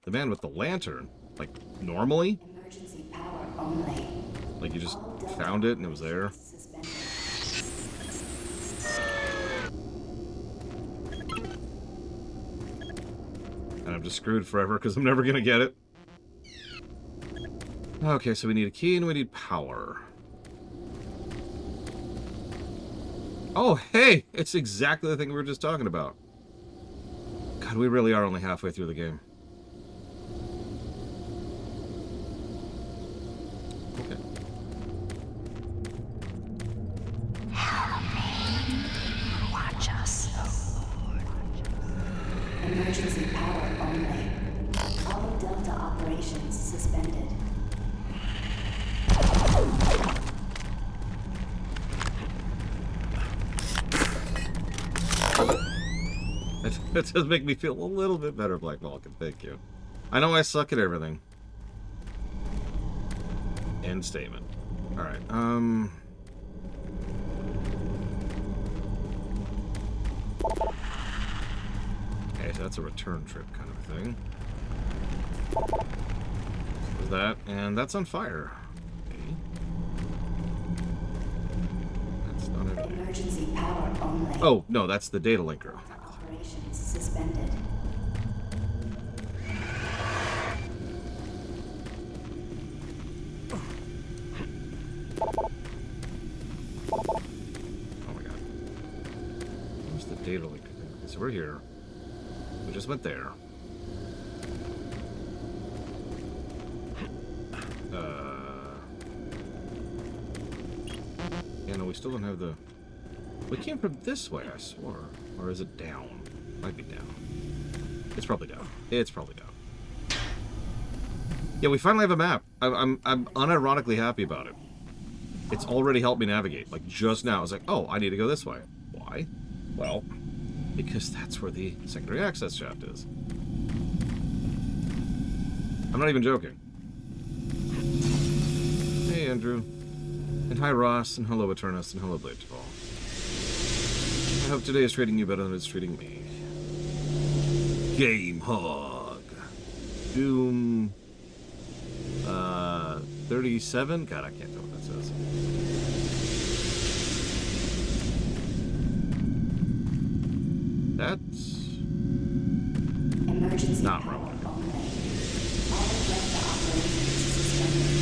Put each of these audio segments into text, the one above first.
the man with the lantern. Like, normally? Emergency power only. Like, you just found it and it was there? Suspended. And I'm just screwed forever because I'm never gonna get it. Okay, so we need a key and we need power. Oh, hey! It's exactly the thing we were just talking about. God, we really are only halfway through the game. Okay. Watch us, Lord. Emergency power only. All Delta operations suspended. That does make me feel a little bit better, Black Vulcan. Thank you. I know I suck at everything. End statement. Alright, okay, so that's a return trip kind of thing. There's that, and that's on fire. Okay. That's not everything. Emergency power only. Oh, no, that's the data linker. Operations suspended. Oh my god. Where's the data linker thing? So we're here. We just went there. Yeah, no, we still don't have the... We came from this way, I swore. Or is it down? Might be down. It's probably down. It's probably down. Yeah, we finally have a map. I'm unironically happy about it. It's already helped me navigate. Like, just now, I was like, oh, I need to go this way. Why? Well, because that's where the secondary access shaft is. I'm not even joking. Hey, Andrew. And hi, Ross, and hello, Eternus, and hello, Bladeball. I hope today is treating you better than it's treating me. Game Hog. Doom... 37? God, I can't tell what that says. That's... Emergency not power wrong. only. All Delta operations suspended.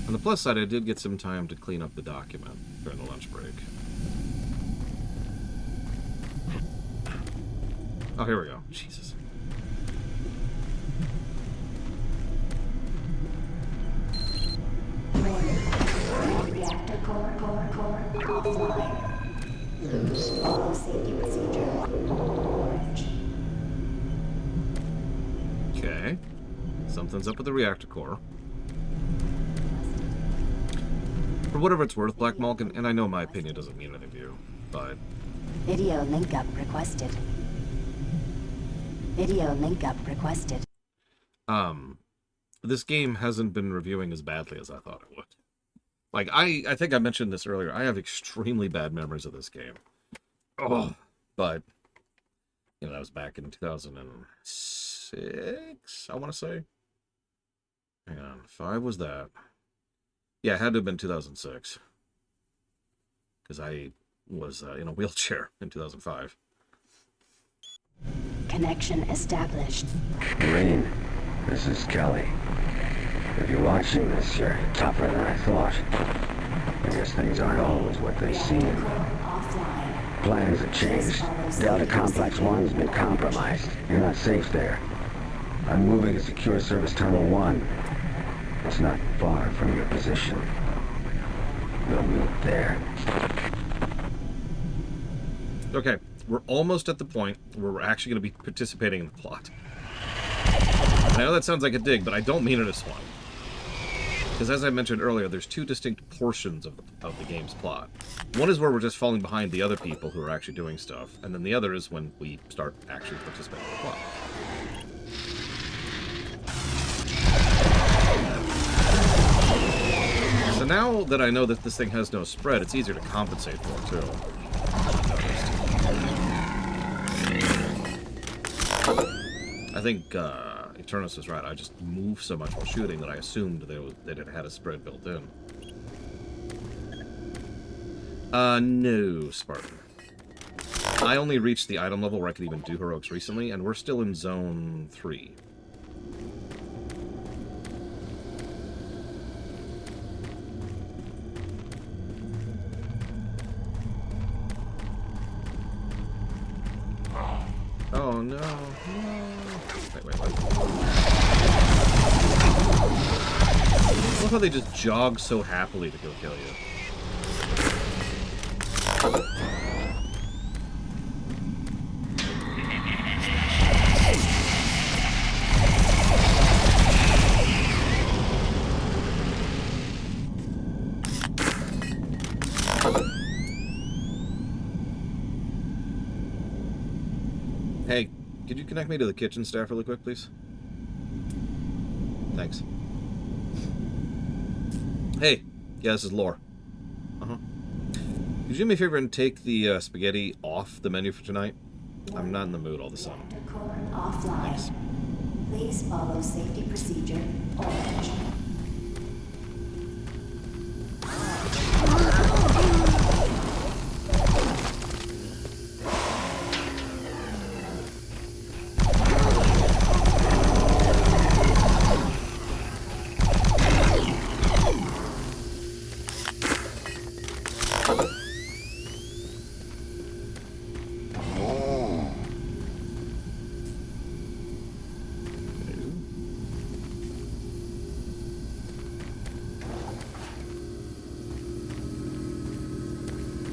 On the plus side, I did get some time to clean up the document during the lunch break. Oh, here we go. Jesus. Reactor core offline. Follow safety procedure. Orange. Okay. Something's up with the reactor core. For whatever it's worth, Black Malkin, and I know my opinion doesn't mean anything to you, but... Video link up requested. Video link up requested. This game hasn't been reviewing as badly as I thought it would. Like, I think I mentioned this earlier. I have extremely bad memories of this game. Oh, but, you know, that was back in 2006, I want to say. Hang on, 5 was that. Yeah, it had to have been 2006. Because I was in a wheelchair in 2005. Connection established. Green, this is Kelly. If you're watching this, you're tougher than I thought. I guess things aren't always what they seem. Offline. Plans have changed. Delta Complex 1's been compromised. You're not safe there. I'm moving to Secure Service Tunnel 1. It's not far from your position. We'll meet there. Okay, we're almost at the point where we're actually going to be participating in the plot. I know that sounds like a dig, but I don't mean it as one. Because as I mentioned earlier, there's two distinct portions of the game's plot. One is where we're just falling behind the other people who are actually doing stuff, and then the other is when we start actually participating in the plot. now that I know that this thing has no spread, it's easier to compensate for, too. I think Eternus is right. I just moved so much while shooting that I assumed that it had a spread built in. No, Spartan. I only reached the item level where I could even do heroics recently, and we're still in Zone 3. Oh, no. Wait. I love how they just jog so happily to go kill you. Hey, could you connect me to the kitchen staff really quick, please? Thanks. Hey, yeah, this is Lore. Could you do me a favor and take the spaghetti off the menu for tonight? I'm not in the mood all of a sudden. Reactor core offline. Thanks. Please follow safety procedure orange.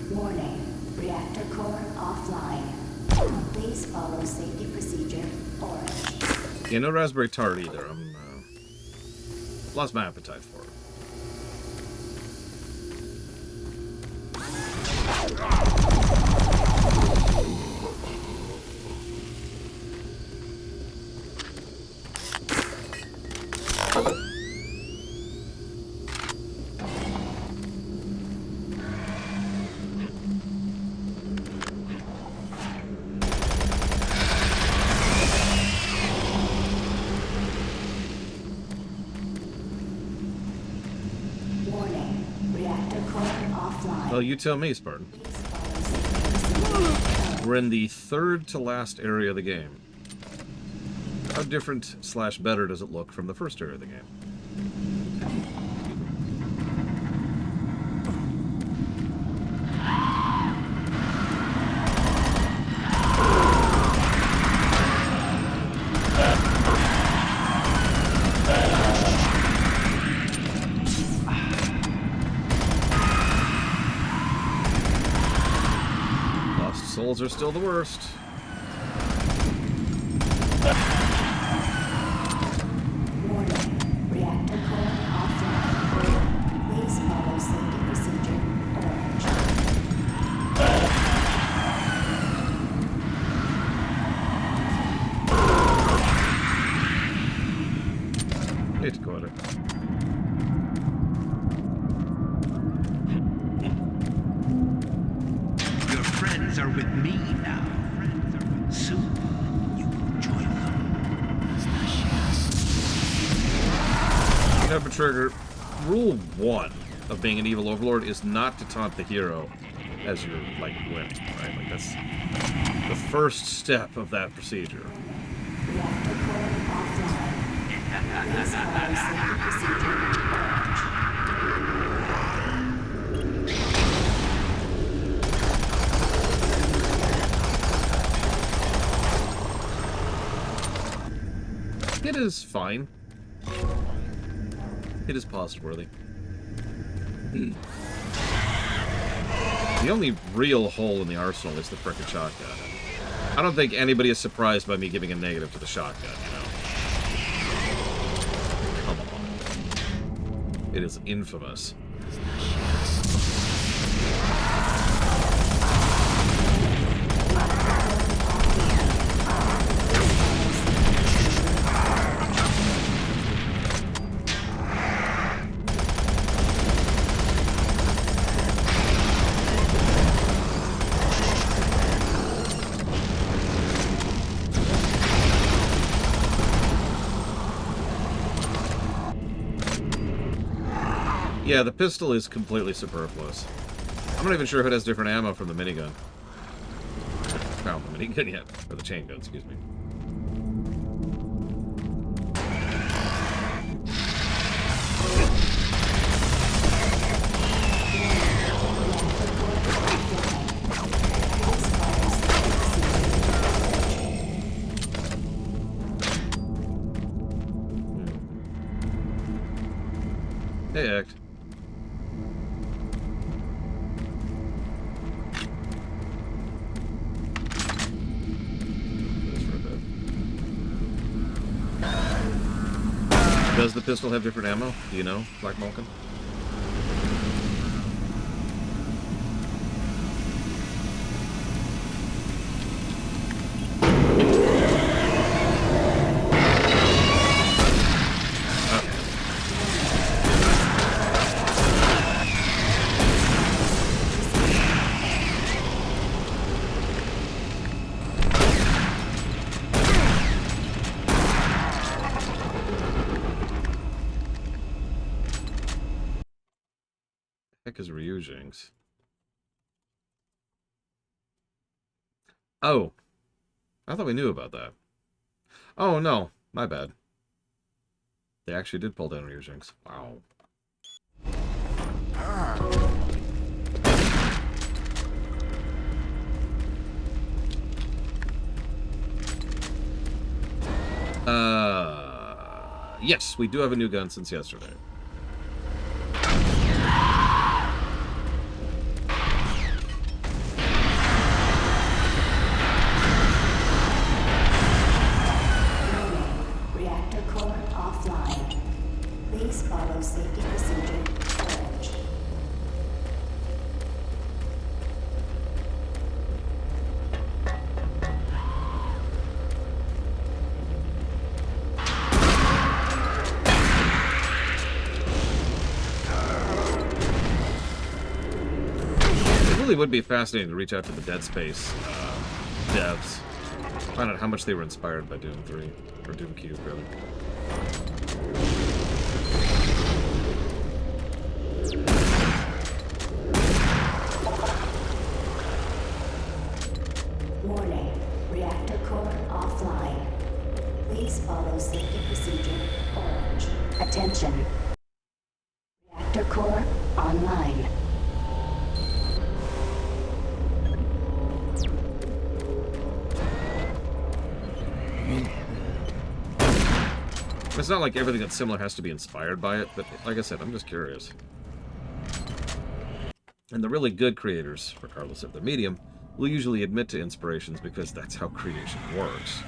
Warning, reactor core offline. Please follow safety procedure orange. Yeah, no raspberry tart either. I'm lost my appetite for it. Warning, reactor core offline. Well, you tell me, Spartan. Please follow safety procedure. We're in the third to last area of the game. How different / better does it look from the first area of the game? Lost souls are still the worst. Warning, reactor core offline. Please follow safety procedure orange. It's quarter. Your friends are with me now. Soon, you will join them. You know, Trigger, rule 1 of being an evil overlord is not to taunt the hero as you're, like, winning, right? Like, that's the first step of that procedure. Reactor core offline. Please follow safety procedure orange. It is fine. It is pause-worthy. The only real hole in the arsenal is the frickin' shotgun. I don't think anybody is surprised by me giving a negative to the shotgun, you know? Come on. It is infamous. Yeah, the pistol is completely superfluous. I'm not even sure if it has different ammo from the minigun. Well, the minigun yet. Or the chain gun, excuse me. Hey, Act. Does the pistol have different ammo? Do you know, Black Malkin? Heck is Ryujinx? Oh. I thought we knew about that. Oh, no. My bad. They actually did pull down Ryujinx. Wow. Yes, we do have a new gun since yesterday. Reactor core offline. Please follow safety procedure orange. It really would be fascinating to reach out to the Dead Space devs. Find out how much they were inspired by Doom 3. Or Doom Cube, really. Warning. Reactor core offline. Please follow safety procedure orange. Attention. Reactor core online. It's not like everything that's similar has to be inspired by it, but like I said, I'm just curious. And the really good creators, regardless of the medium, will usually admit to inspirations because that's how creation works.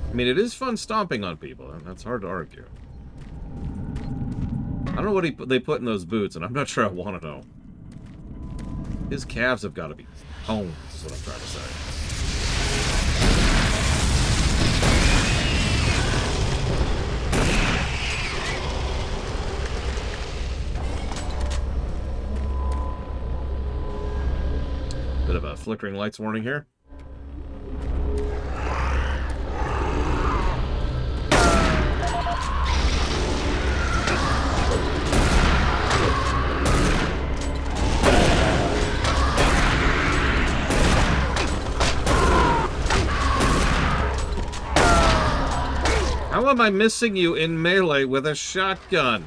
I mean, it is fun stomping on people, and that's hard to argue. I don't know what they put in those boots, and I'm not sure I want to know. His calves have got to be honed, is what I'm trying to say. Bit of a flickering lights warning here. How am I missing you in melee with a shotgun?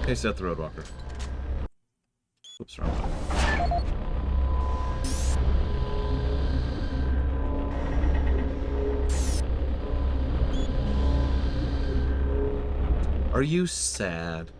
Hey, Seth the Roadwalker. Oops, wrong one. Are you sad?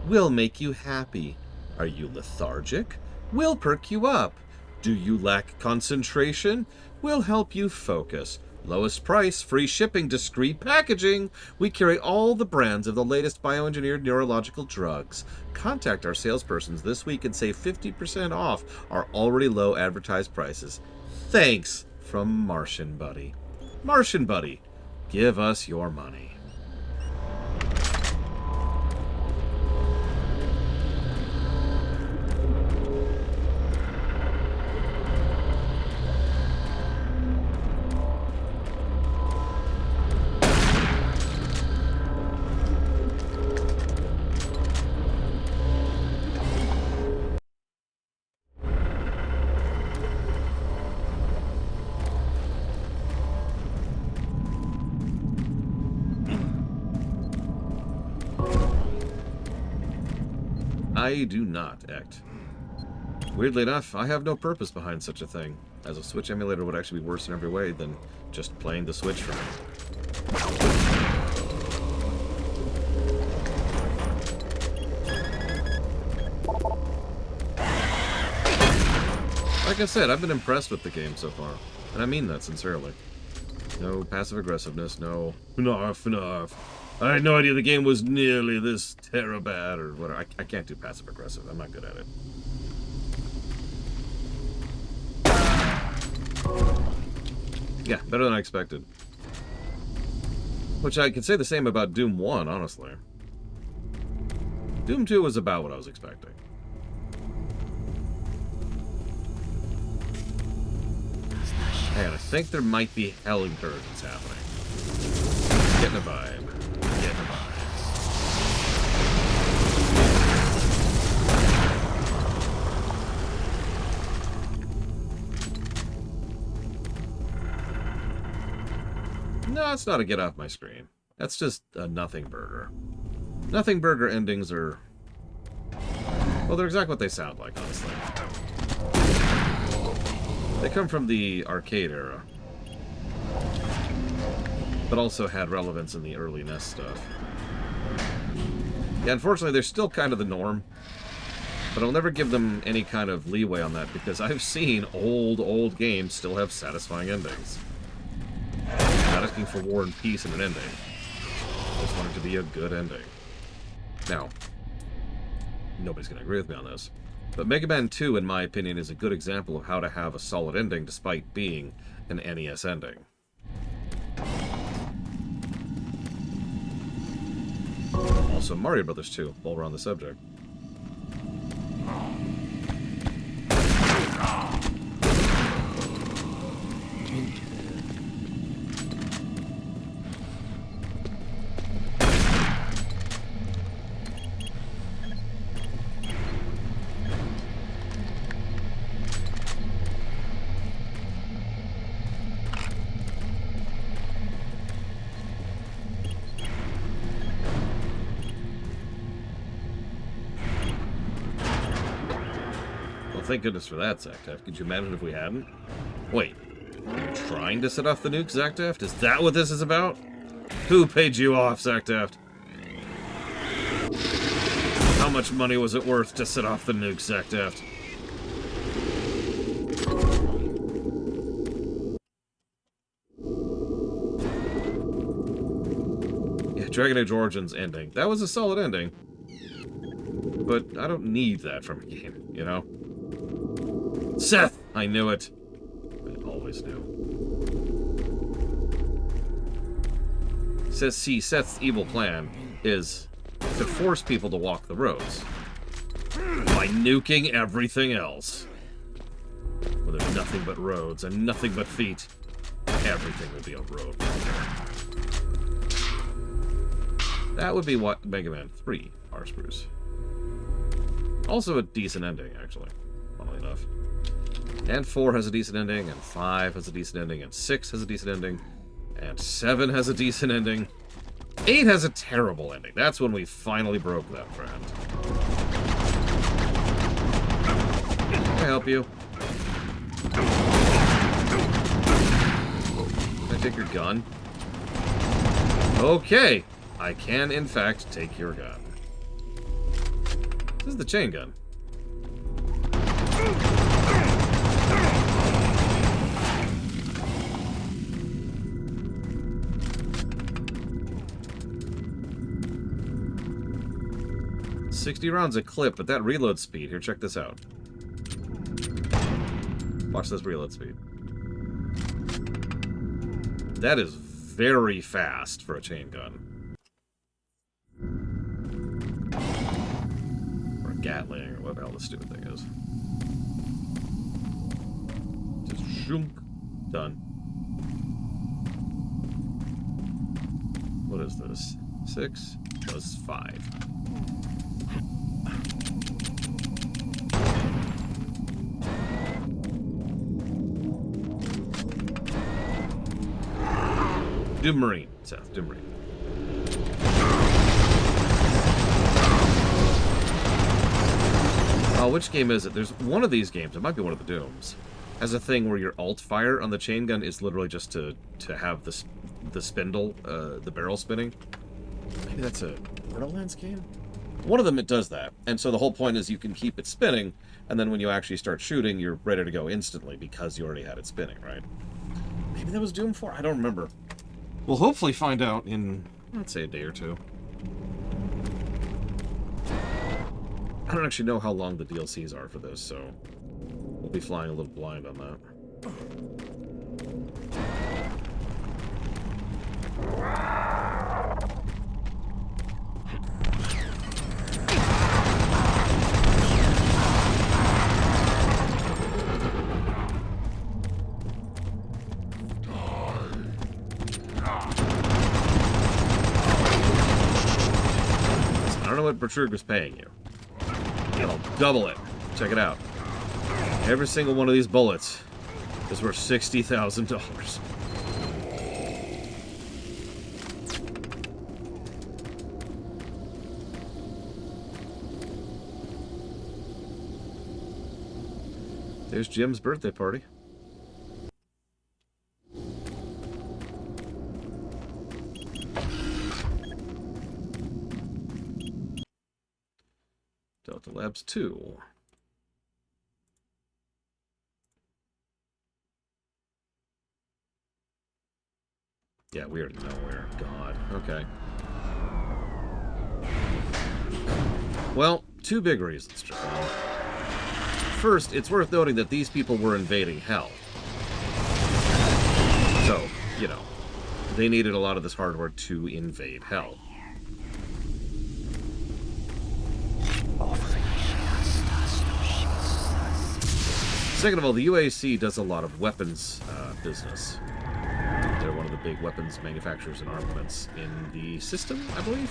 We'll make you happy. Are you lethargic? We'll perk you up. Do you lack concentration? We'll help you focus. Lowest price, free shipping, discreet packaging. We carry all the brands of the latest bioengineered neurological drugs. Contact our salespersons this week and save 50% off our already low advertised prices. Thanks from Martian Buddy. Martian Buddy, Give us your money. I do not act. Weirdly enough, I have no purpose behind such a thing, as a Switch emulator would actually be worse in every way than just playing the Switch for me. Like I said, I've been impressed with the game so far, and I mean that sincerely. No passive aggressiveness, no FNAF. I had no idea the game was nearly this bad or whatever. I can't do passive aggressive. I'm not good at it. Yeah, better than I expected. Which I could say the same about Doom 1, honestly. Doom 2 was about what I was expecting. And I think there might be hell incursions happening. Getting a vibe. Getting a vibe. No, it's not a get off my screen. That's just a nothing burger. Nothing burger endings are... well, they're exactly what they sound like, honestly. They come from the arcade era, but also had relevance in the early NES stuff. Yeah, unfortunately, they're still kind of the norm, but I'll never give them any kind of leeway on that because I've seen old games still have satisfying endings. Not asking for war and peace in an ending. Just want it to be a good ending. Now, nobody's going to agree with me on this. But Mega Man 2, in my opinion, is a good example of how to have a solid ending despite being an NES ending. Also, Mario Brothers 2, while we're on the subject. Thank goodness for that, Zactef. Could you imagine if we hadn't? Wait, you're trying to set off the nuke, Zactef? Is that what this is about? Who paid you off, Zactef? How much money was it worth to set off the nuke, Zactef? Yeah, Dragon Age Origins ending. That was a solid ending. But I don't need that from a game, you know? Seth! I knew it. I always knew. Says, see, Seth's evil plan is to force people to walk the roads by nuking everything else. Where there's nothing but roads and nothing but feet, everything will be a road. That would be what Mega Man 3 are, Spruce. Also a decent ending, actually, funnily enough. And 4 has a decent ending, and 5 has a decent ending, and 6 has a decent ending, and 7 has a decent ending. 8 has a terrible ending. That's when we finally broke that friend. Can I help you? Can I take your gun? Okay! I can, in fact, take your gun. This is the chain gun. $60 rounds a clip, but that reload speed. Here, check this out. Watch this reload speed. That is very fast for a chain gun. Or a Gatling, or what the hell the stupid thing is. Just shoom. Done. What is this? 6 plus 5. Doom Marine, Seth. Doom Marine. Oh, which game is it? There's one of these games. It might be one of the Dooms. Has a thing where your alt fire on the chain gun is literally just to have the spindle, the barrel spinning. Maybe that's a Borderlands game? One of them, it does that. And so the whole point is you can keep it spinning, and then when you actually start shooting, you're ready to go instantly because you already had it spinning, right? Maybe that was Doom 4? I don't remember. We'll hopefully find out in, let's say, a day or two. I don't actually know how long the DLCs are for this, so we'll be flying a little blind on that. I don't know what Bertrug was paying you. I'll double it. Check it out. Every single one of these bullets is worth $60,000. There's Jim's birthday party. Delta Labs 2. Yeah, we already know where. God. Okay. Well, two big reasons, Japan. First, it's worth noting that these people were invading Hell. So, you know, they needed a lot of this hardware to invade Hell. Second of all, the UAC does a lot of weapons business. They're one of the big weapons manufacturers and armaments in the system, I believe.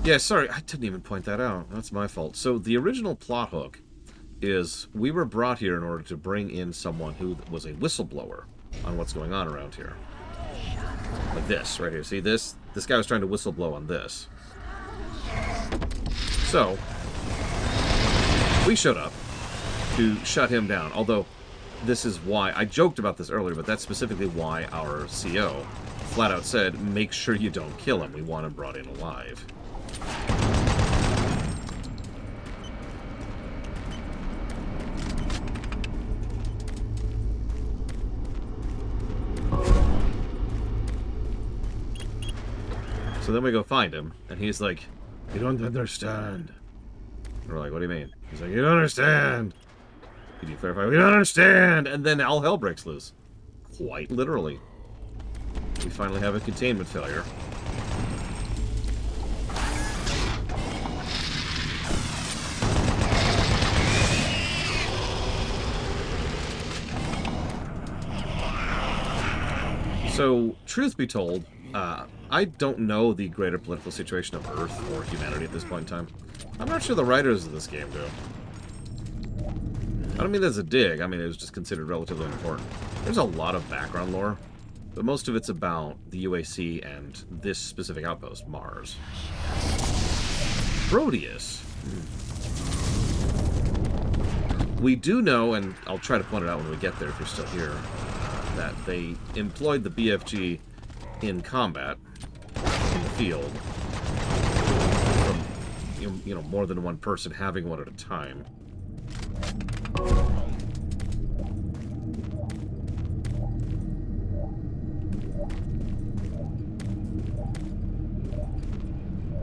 Yeah, sorry, I didn't even point that out. That's my fault. So the original plot hook is we were brought here in order to bring in someone who was a whistleblower on what's going on around here. Like this, right here. See this? This guy was trying to whistleblow on this. So, we showed up to shut him down. Although, this is why, I joked about this earlier, but that's specifically why our CO flat out said, make sure you don't kill him. We want him brought in alive. So then we go find him, and he's like, you don't understand. And we're like, what do you mean? He's like, you don't understand. Could you clarify? We don't understand. And then all hell breaks loose. Quite literally. We finally have a containment failure. So, truth be told, I don't know the greater political situation of Earth or humanity at this point in time. I'm not sure the writers of this game do. I don't mean that's a dig. I mean, it was just considered relatively important. There's a lot of background lore, but most of it's about the UAC and this specific outpost, Mars. Proteus. We do know, and I'll try to point it out when we get there if you're still here, that they employed the BFG in combat, in the field, from, you know, more than one person having one at a time.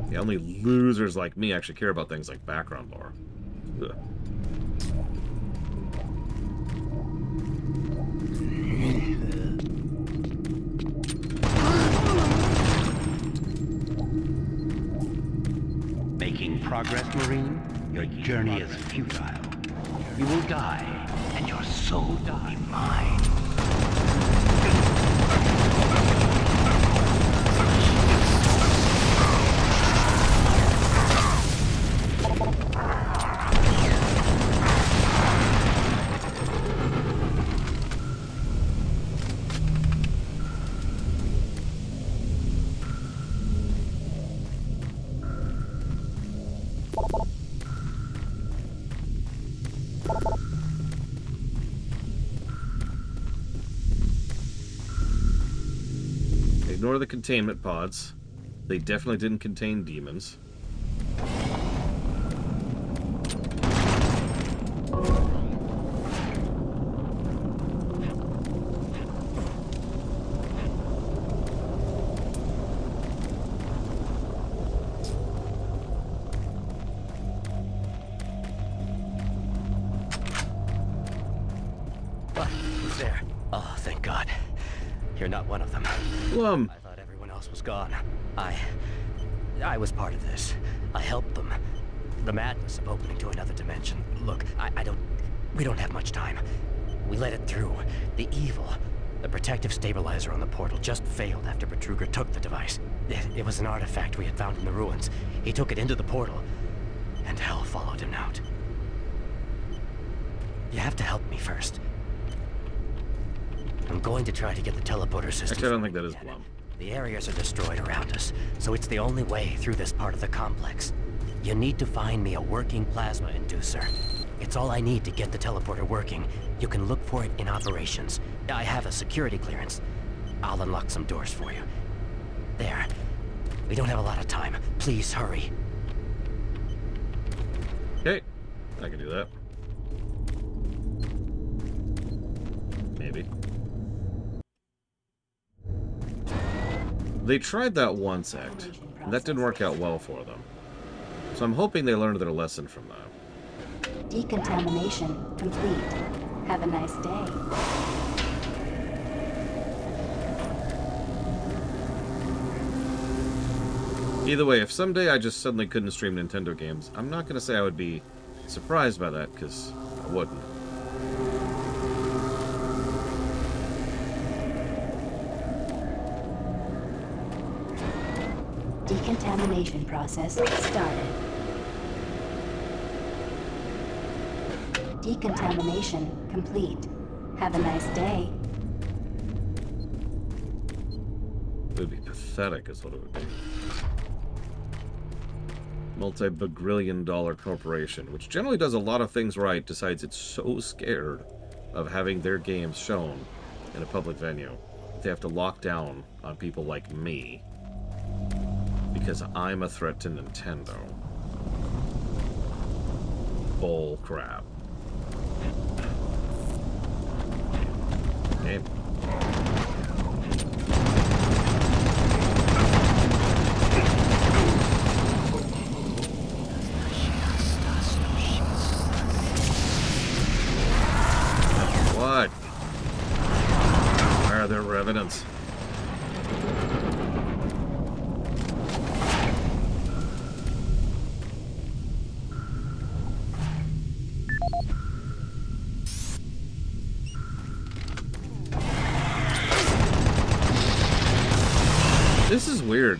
The only losers like me actually care about things like background lore. Ugh. progress, Marine, your journey is futile. You will die, and your soul will be mine. Ignore the containment pods. They definitely didn't contain demons. What? Who's there? Oh, thank God. You're not one of them. Plum. I thought everyone else was gone. I was part of this. I helped them. The madness of opening to another dimension. Look, we don't have much time. We let it through. The evil, the protective stabilizer on the portal just failed after Betruger took the device. It was an artifact we had found in the ruins. He took it into the portal, and hell followed him out. You have to help me first. I'm going to try to get the teleporter system. Actually, I don't think that is Plum. The areas are destroyed around us, so it's the only way through this part of the complex. You need to find me a working plasma inducer. It's all I need to get the teleporter working. You can look for it in operations. I have a security clearance. I'll unlock some doors for you. There. We don't have a lot of time. Please hurry. Okay, I can do that. Maybe. They tried that one sect, and that didn't work out well for them. So I'm hoping they learned their lesson from that. Decontamination complete. Have a nice day. Either way, if someday I just suddenly couldn't stream Nintendo games, I'm not going to say I would be surprised by that, because I wouldn't. Decontamination process started. Decontamination complete. Have a nice day. It would be pathetic, is what it would be. Multi-bagrillion-dollar corporation, which generally does a lot of things right, decides it's so scared of having their games shown in a public venue that they have to lock down on people like me because I'm a threat to Nintendo. Bull crap. Okay. What? Why are there revenants? This is weird.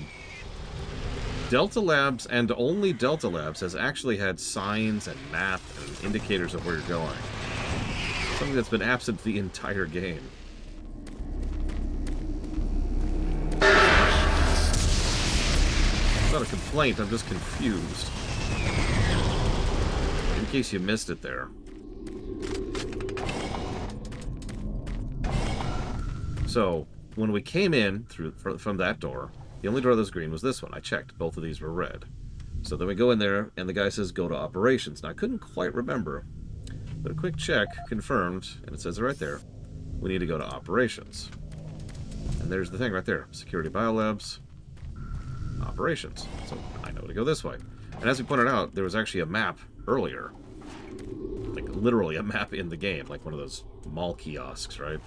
Delta Labs, and only Delta Labs, has actually had signs and map and indicators of where you're going. Something that's been absent the entire game. It's not a complaint, I'm just confused. In case you missed it there. So, when we came in from that door, the only door that was green was this one. I checked. Both of these were red. So then we go in there, and the guy says, go to operations. Now, I couldn't quite remember, but a quick check confirmed, and it says it right there. We need to go to operations. And there's the thing right there. Security Biolabs, operations. So I know to go this way. And as we pointed out, there was actually a map earlier. Like, literally a map in the game. Like one of those mall kiosks, right?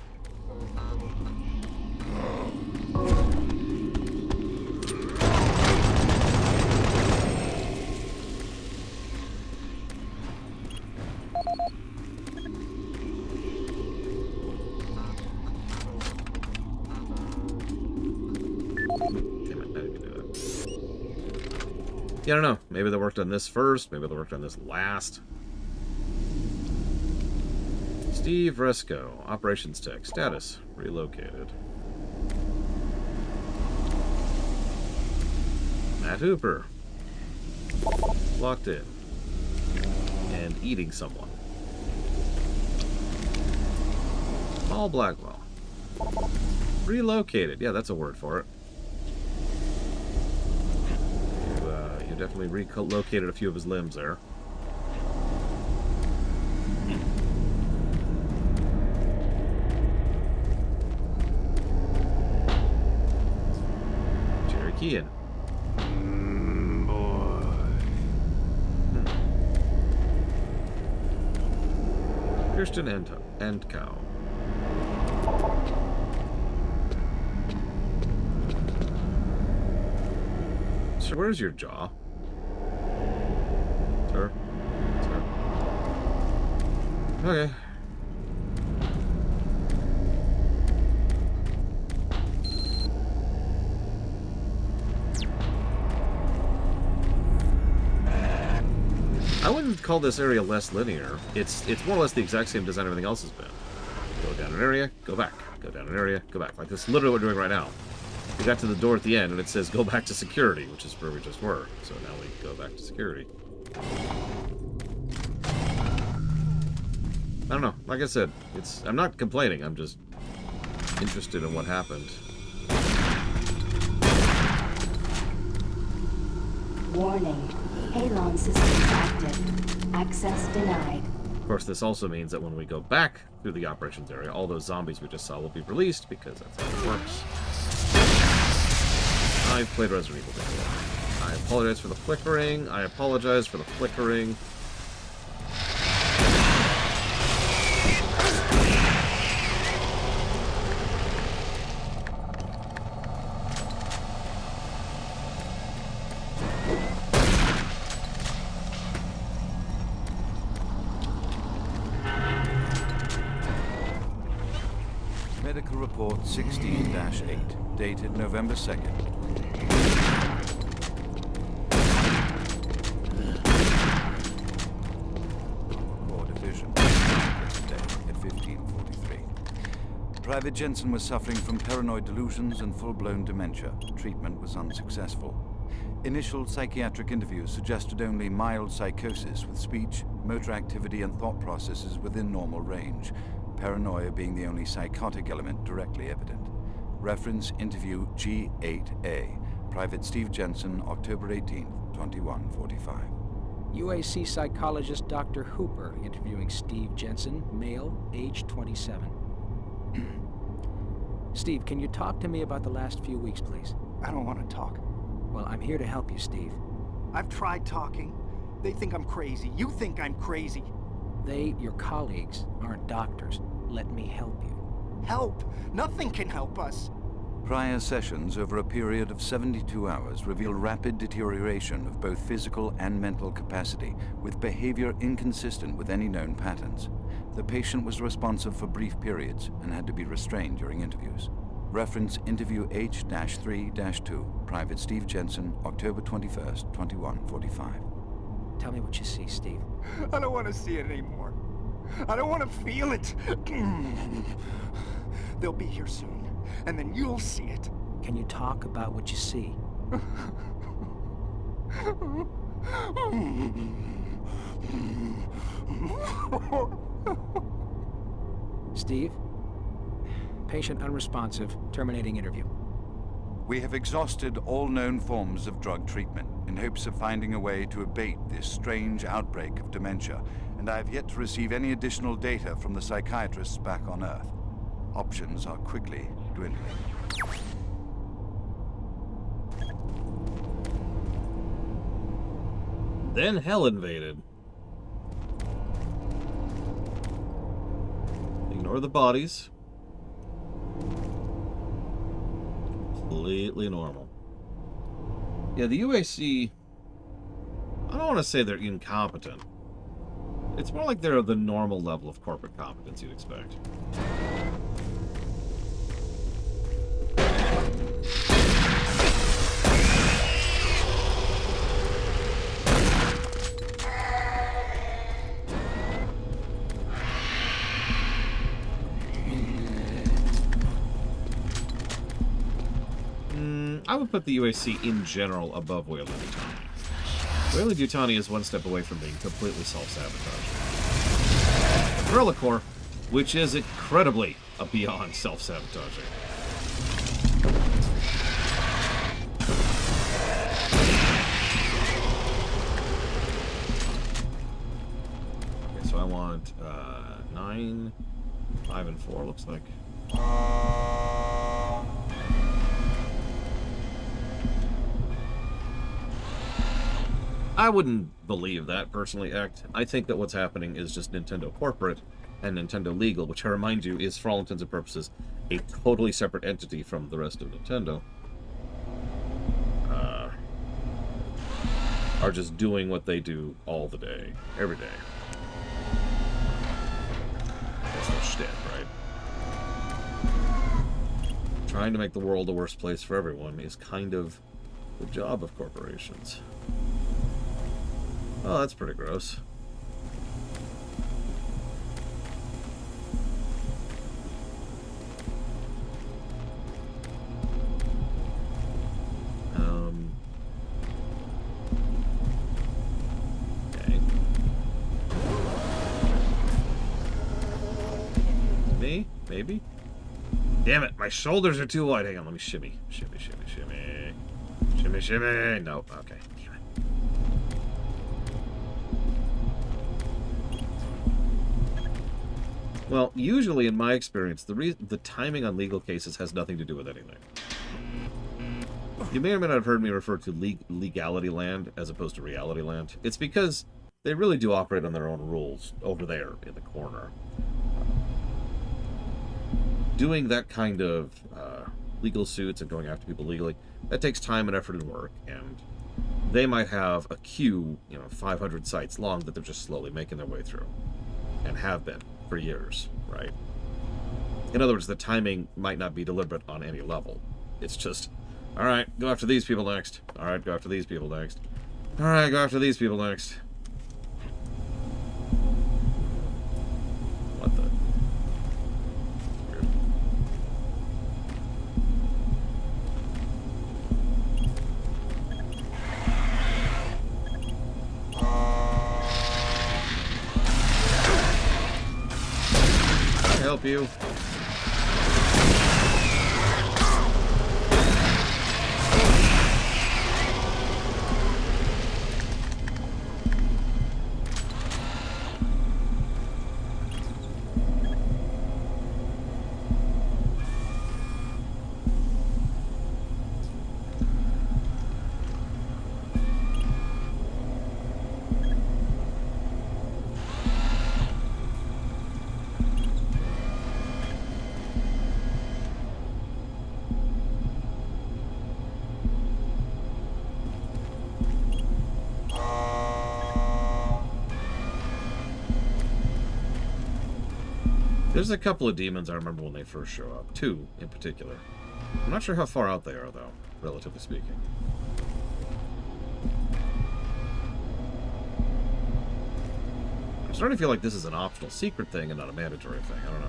Yeah, I don't know. Maybe they worked on this first. Maybe they worked on this last. Steve Resco, Operations Tech. Status, relocated. Matt Hooper, locked in. And eating someone. Paul Blackwell. Relocated. Yeah, that's a word for it. You definitely relocated a few of his limbs there. Jerry Kean. Kirsten Endcow. So where's your jaw? Sir? Sir? Okay. I wouldn't call this area less linear. It's more or less the exact same design everything else has been. Go down an area, go back. Go down an area, go back. Like this is literally what we're doing right now. We got to the door at the end and it says go back to security, which is where we just were. So now we go back to security. I don't know. Like I said, I'm not complaining. I'm just interested in what happened. Warning. Halon system active. Access denied. Of course, this also means that when we go back through the operations area, all those zombies we just saw will be released because that's how it works. I've played Resident Evil before. I apologize for the flickering. I apologize for the flickering. Medical report 16-8, dated November 2nd. Core division, yesterday at 15:43. Private Jensen was suffering from paranoid delusions and full-blown dementia. Treatment was unsuccessful. Initial psychiatric interviews suggested only mild psychosis with speech, motor activity, and thought processes within normal range. Paranoia being the only psychotic element directly evident. Reference interview G8A. Private Steve Jensen, October 18th, 21:45. UAC psychologist Dr. Hooper interviewing Steve Jensen, male, age 27. Steve, can you talk to me about the last few weeks, please? I don't want to talk. Well, I'm here to help you, Steve. I've tried talking. They think I'm crazy. You think I'm crazy. They, your colleagues, aren't doctors. Let me help you. Help! Nothing can help us. Prior sessions over a period of 72 hours reveal rapid deterioration of both physical and mental capacity, with behavior inconsistent with any known patterns. The patient was responsive for brief periods and had to be restrained during interviews. Reference interview H-3-2, Private Steve Jensen, October 21st, 21:45. Tell me what you see, Steve. I don't want to see it anymore. I don't want to feel it. They'll be here soon, and then you'll see it. Can you talk about what you see? Steve? Patient unresponsive. Terminating interview. We have exhausted all known forms of drug treatment in hopes of finding a way to abate this strange outbreak of dementia, and I have yet to receive any additional data from the psychiatrists back on Earth. Options are quickly dwindling. Then hell invaded. Ignore the bodies. Completely normal. Yeah, the UAC, I don't want to say they're incompetent. It's more like they're the normal level of corporate competence you'd expect. I would put the UAC in general above Weyland-Yutani. Weyland-Yutani is one step away from being completely self-sabotaging. Guerrilla Corps, which is incredibly beyond self-sabotaging. Okay, so I want 9, 5, and 4, looks like. I wouldn't believe that, personally, Act. I think that what's happening is just Nintendo Corporate and Nintendo Legal, which I remind you is, for all intents and purposes, a totally separate entity from the rest of Nintendo, are just doing what they do all the day, every day. That's their shtick, right? Trying to make the world a worse place for everyone is kind of the job of corporations. Oh, that's pretty gross. Okay. Me? Maybe? Damn it, my shoulders are too wide. Hang on, let me shimmy. Shimmy, shimmy, shimmy. Shimmy, shimmy. No, okay. Damn it. Well, usually in my experience, the timing on legal cases has nothing to do with anything. You may or may not have heard me refer to legality land as opposed to reality land. It's because they really do operate on their own rules over there in the corner. Doing that kind of legal suits and going after people legally, that takes time and effort and work, and they might have a queue, 500 sites long that they're just slowly making their way through, and have been for years, right? In other words, the timing might not be deliberate on any level. It's just, all right, go after these people next. All right, go after these people next. All right, go after these people next. What the? Weird. Can I help you? There's a couple of demons I remember when they first show up. 2, in particular. I'm not sure how far out they are, though, relatively speaking. I'm starting to feel like this is an optional secret thing and not a mandatory thing. I don't know.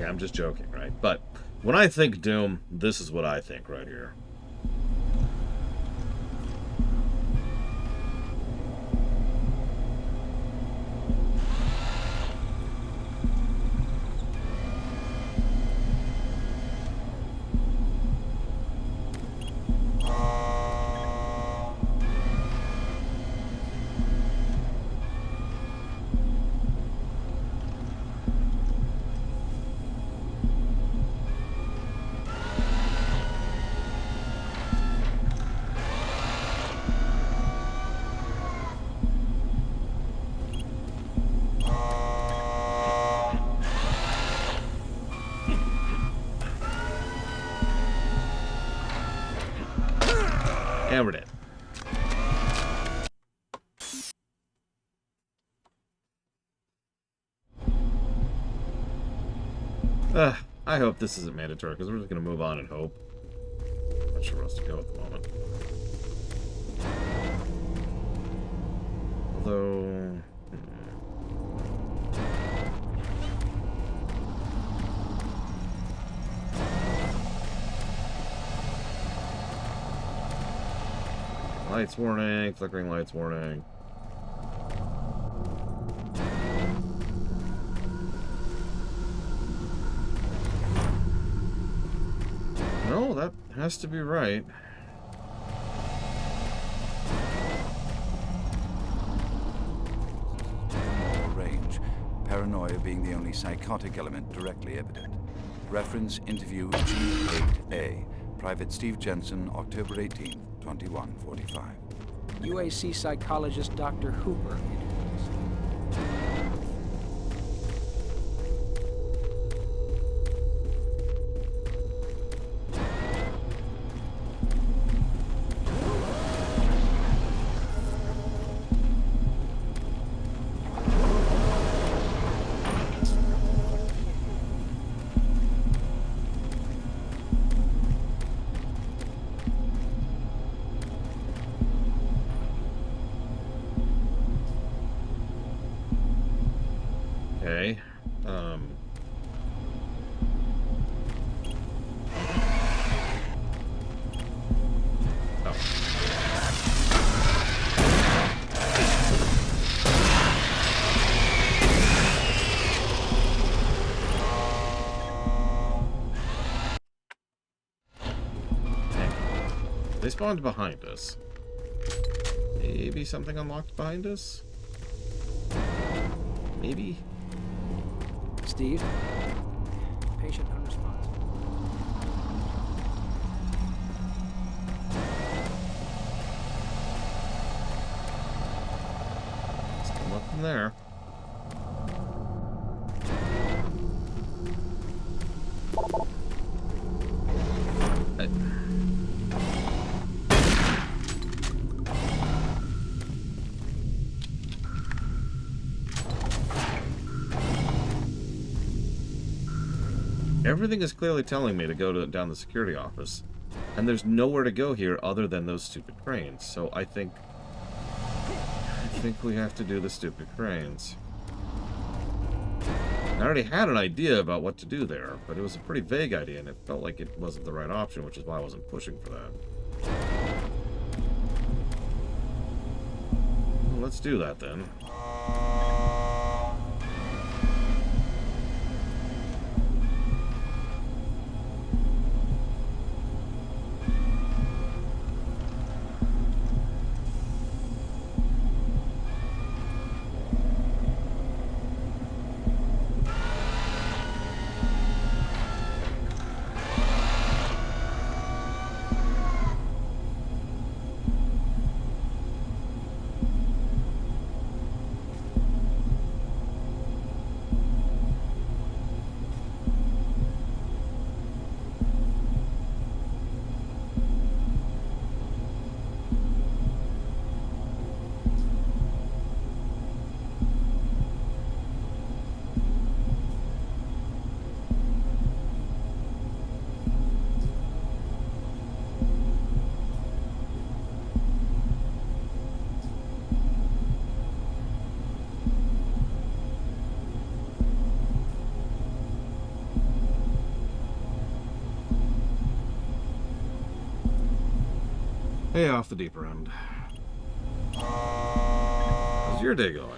I'm just joking, right? But when I think Doom, this is what I think right here. And we're dead. I hope this isn't mandatory, because we're just going to move on and hope. Not sure where else to go at the moment. Although... Lights warning, flickering lights warning. No, that has to be right. Range. Paranoia being the only psychotic element directly evident. Reference interview G8A. Private Steve Jensen, October 18th, 2145. UAC psychologist Dr. Hooper interviews. Okay. They spawned behind us. Maybe something unlocked behind us? Maybe? Steve? Patient unresponsive. Still nothing there. Everything is clearly telling me to go down the security office, and there's nowhere to go here other than those stupid cranes. So I think we have to do the stupid cranes. I already had an idea about what to do there, but it was a pretty vague idea, and it felt like it wasn't the right option, which is why I wasn't pushing for that. Well, let's do that then. Hey, off the deeper end. How's your day going?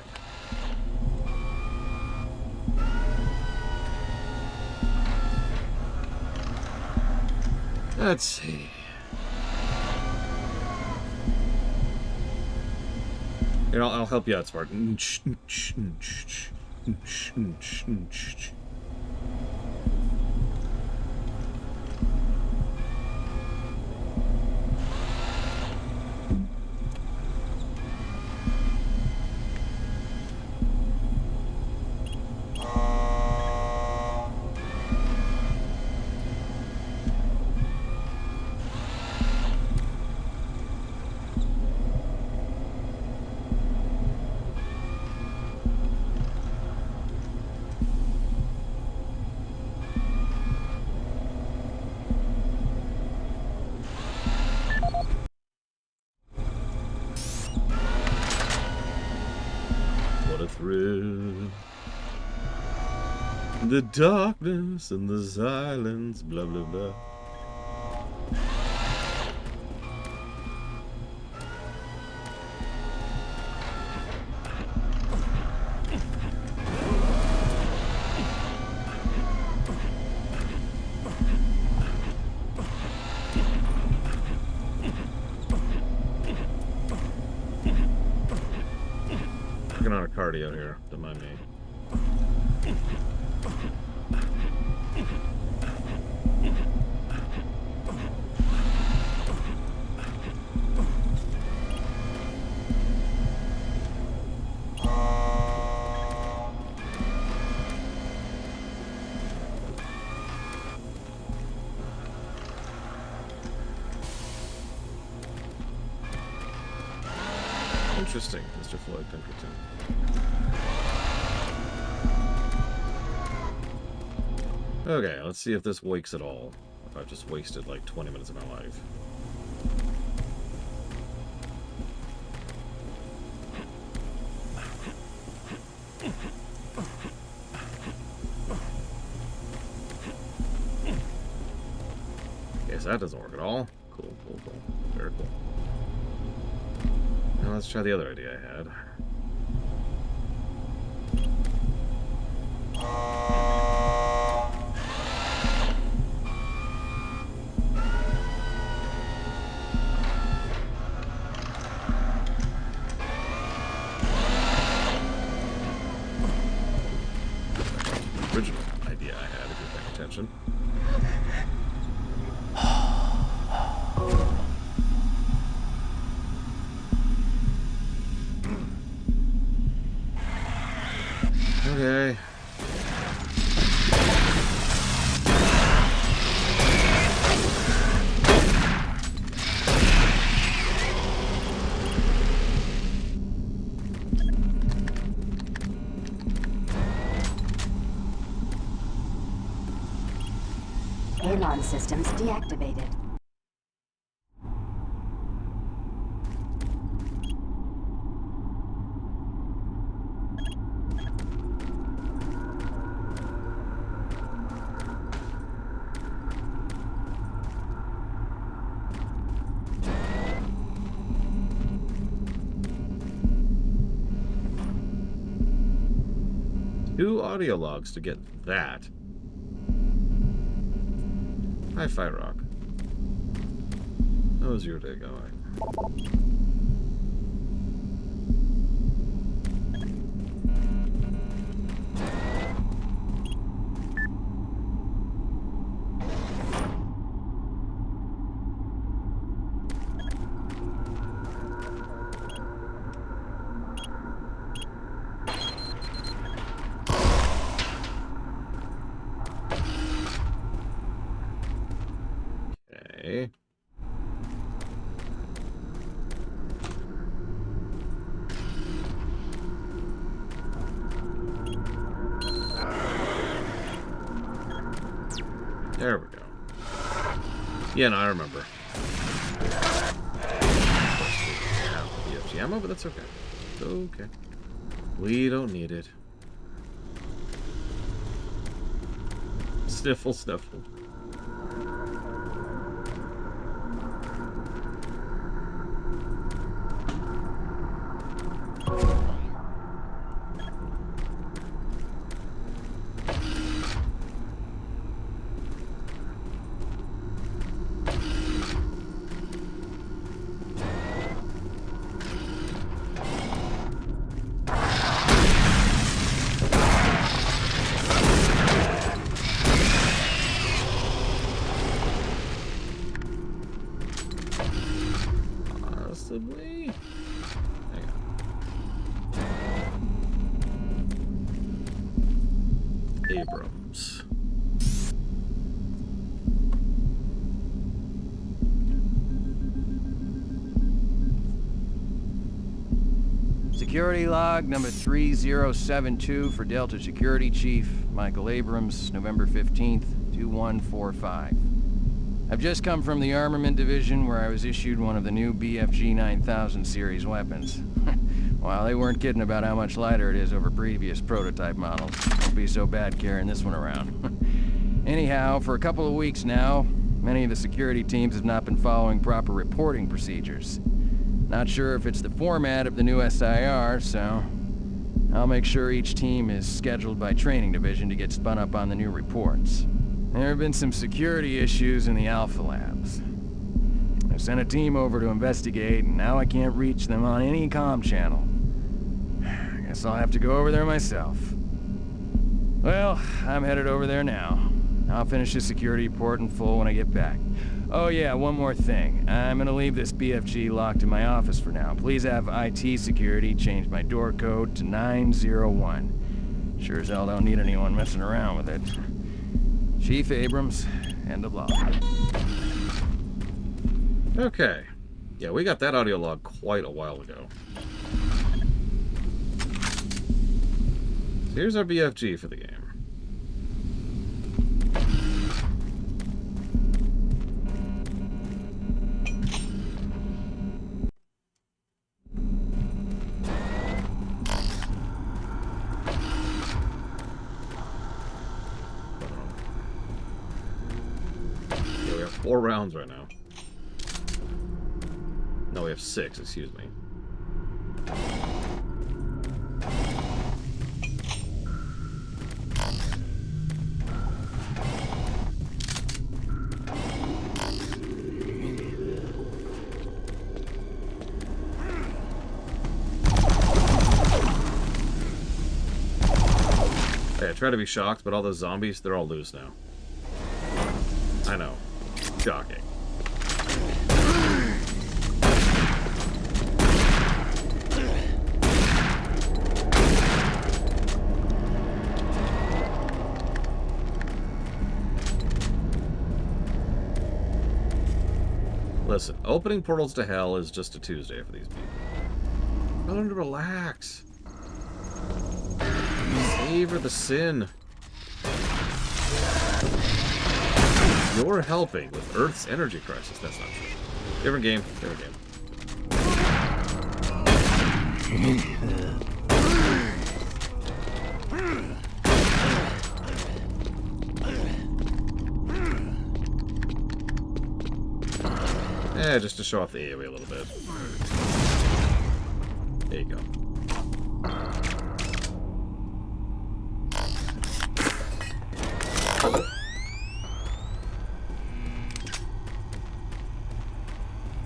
Let's see. Here, I'll help you out, Spartan. The darkness and the silence, blah blah blah. Working on a cardio here, don't mind me. Interesting, Mr. Floyd Pinkerton. Okay, let's see if this wakes at all. If I've just wasted like 20 minutes of my life. Guess that doesn't work at all. Cool, cool, cool. Very cool. Now let's try the other idea I had. Original idea I had, if you're paying attention. Okay. Alarm systems deactivated. Two audio logs to get that. Hi, Fire Rock. How's your day going? Okay. There we go. Yeah, no, I remember. BFG ammo, but that's okay. It's okay. We don't need it. Sniffle, sniffle. Possibly. Hang on. Abrams. Security log number 3072 for Delta Security Chief Michael Abrams, November 15th, 2145. I've just come from the Armament Division where I was issued one of the new BFG 9000 series weapons. Well, they weren't kidding about how much lighter it is over previous prototype models. Won't be so bad carrying this one around. Anyhow, for a couple of weeks now, many of the security teams have not been following proper reporting procedures. Not sure if it's the format of the new SIR, so I'll make sure each team is scheduled by training division to get spun up on the new reports. There have been some security issues in the Alpha Labs. I sent a team over to investigate, and now I can't reach them on any comm channel. I guess I'll have to go over there myself. Well, I'm headed over there now. I'll finish the security report in full when I get back. Oh yeah, one more thing. I'm gonna leave this BFG locked in my office for now. Please have IT security change my door code to 901. Sure as hell don't need anyone messing around with it. Chief Abrams, end of log. Okay. Yeah, we got that audio log quite a while ago. So here's our BFG for the game. Yeah, we have 4 rounds right now. No, we have 6, excuse me. Hey, I try to be shocked, but all those zombies, they're all loose now. I know. Shocking. Listen, opening portals to hell is just a Tuesday for these people. Tell them to relax. Savor the sin. You're helping with Earth's energy crisis. That's not true. Different game. Different game. Yeah, just to show off the AoE a little bit. There you go.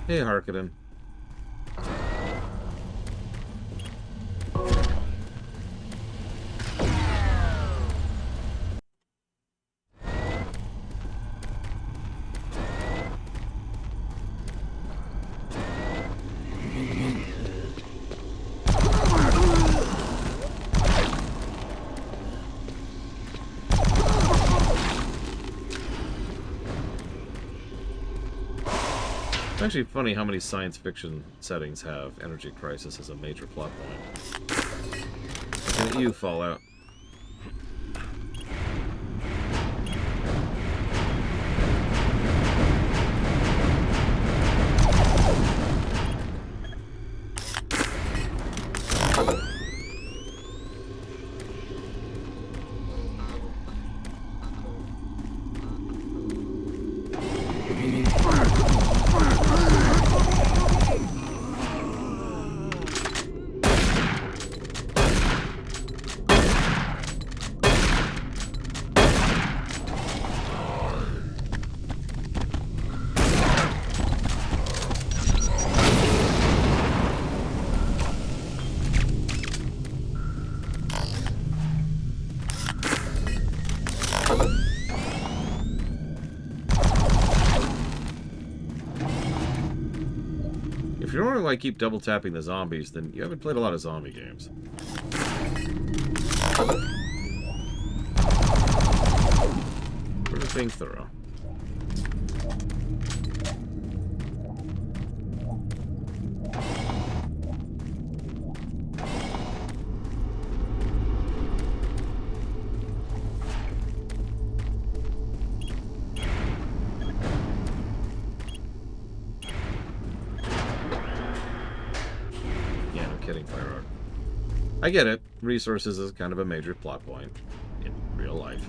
Hey, Harkonnen. It's actually funny how many science fiction settings have energy crisis as a major plot point. Looking at you, Fallout. If you're wondering why I keep double tapping the zombies, then you haven't played a lot of zombie games. We're just being thorough. Yeah, no kidding, Fire Art. I get it. Resources is kind of a major plot point in real life.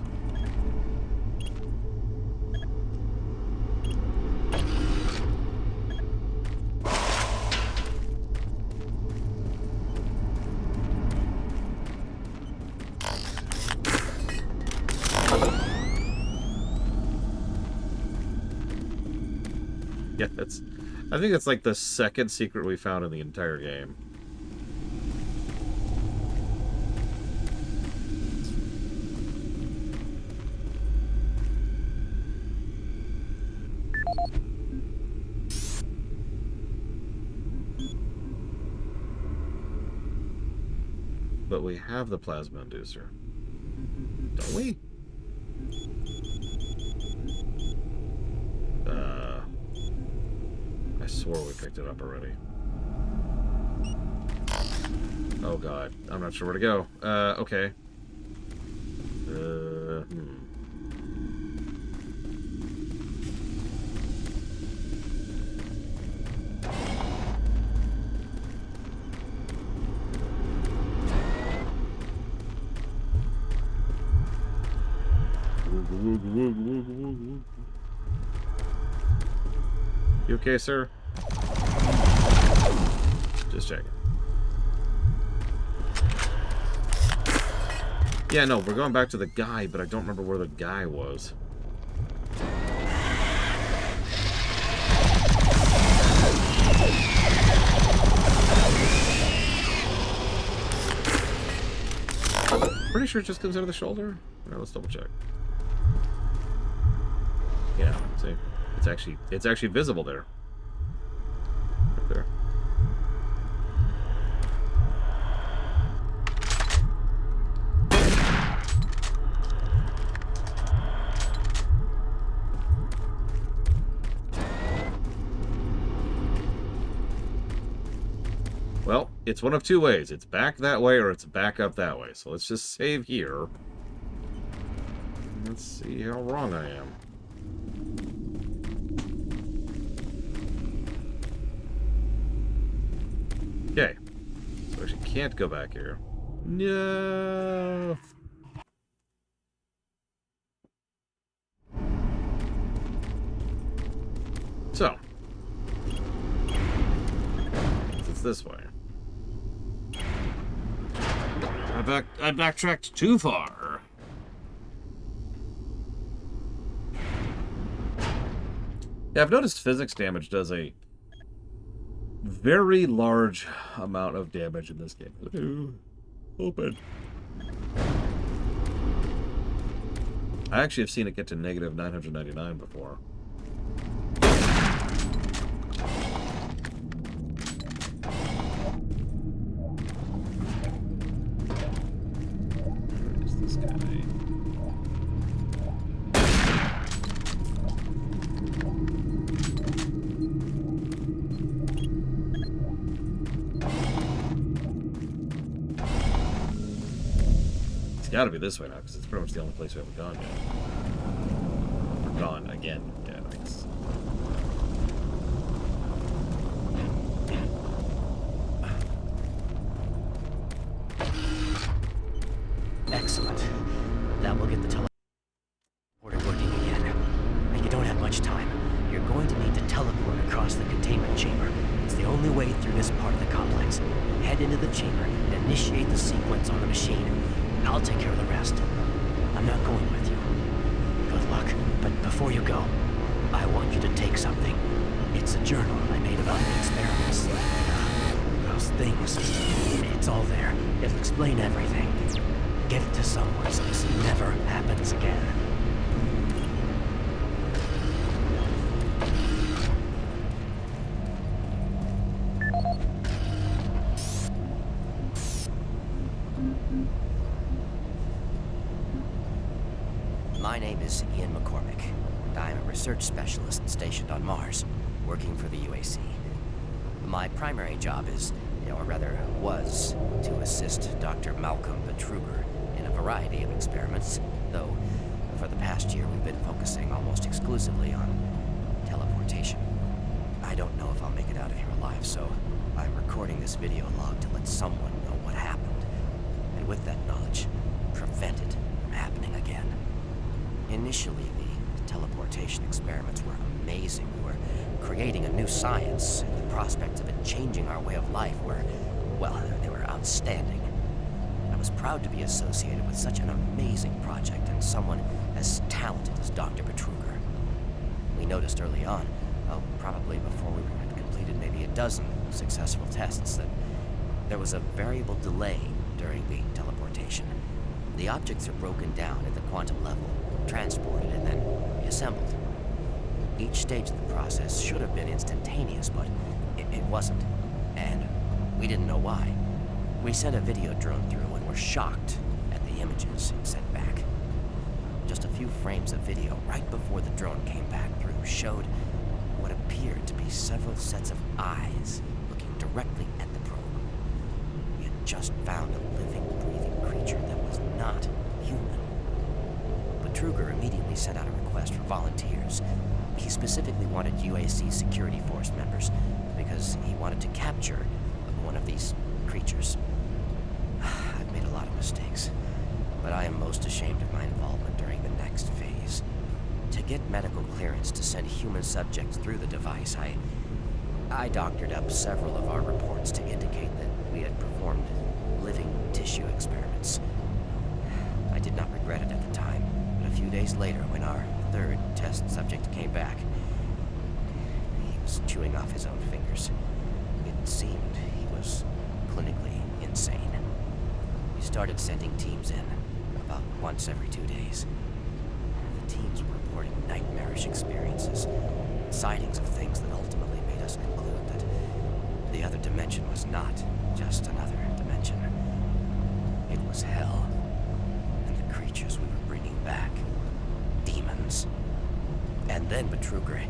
Yeah, I think it's like the second secret we found in the entire game. But we have the plasma inducer, don't we? I swore we picked it up already. Oh god, I'm not sure where to go. Okay. You okay, sir? Just checking. Yeah, no, we're going back to the guy, but I don't remember where the guy was. Pretty sure it just comes out of the shoulder. All right, let's double check. Yeah, see, it's actually visible there. Right there. Well, it's one of two ways. It's back that way or it's back up that way. So let's just save here. Let's see how wrong I am. Okay. So I actually can't go back here. No. So. It's this way. I backtracked too far. Yeah, I've noticed physics damage does a very large amount of damage in this game. Ooh, open. I actually have seen it get to negative 999 before. Gotta be this way now, because it's pretty much the only place we haven't gone yet. We're gone again. Yeah, thanks. Excellent. Now we'll get the teleporter working again. And you don't have much time. You're going to need to teleport across the containment chamber. It's the only way through this part of the complex. Head into the chamber and initiate the sequence on the machine. I'll take care of the rest. I'm not going with you. Good luck. But before you go, I want you to take something. It's a journal I made about the experiments. Those things. It's all there. It'll explain everything. Give it to someone so this never happens again. My name is Ian McCormick, and I'm a research specialist stationed on Mars, working for the UAC. My primary job is, or rather was, to assist Dr. Malcolm Betruger in a variety of experiments, though for the past year we've been focusing almost exclusively on teleportation. I don't know if I'll make it out of here alive, so I'm recording this video log to let someone know what happened. with that knowledge, prevent it from happening again. Initially, the teleportation experiments were amazing. We were creating a new science, and the prospects of it changing our way of life were, well, they were outstanding. I was proud to be associated with such an amazing project and someone as talented as Dr. Betruger. We noticed early on, probably before we had completed maybe a dozen successful tests, that there was a variable delay during the teleportation. The objects are broken down at the quantum level, transported, and then reassembled. Each stage of the process should have been instantaneous, but it wasn't, and we didn't know why. We sent a video drone through and were shocked at the images it sent back. Just a few frames of video right before the drone came back through showed what appeared to be several sets of eyes looking directly at the probe. We had just found a living, breathing creature that was not human. Betruger immediately sent out a request for volunteers. He specifically wanted UAC security force members because he wanted to capture one of these creatures. I've made a lot of mistakes, but I am most ashamed of my involvement during the next phase. To get medical clearance to send human subjects through the device, I doctored up several of our reports to indicate that we had performed living tissue experiments. I did not regret it at the time, but a few days later, when our third test subject came back, he was chewing off his own fingers. It seemed he was clinically insane. We started sending teams in, about once every 2 days. The teams were reporting nightmarish experiences, sightings of things that ultimately made us conclude that the other dimension was not just another dimension. It was hell, and the creatures we were bringing back, demons. And then Betruger,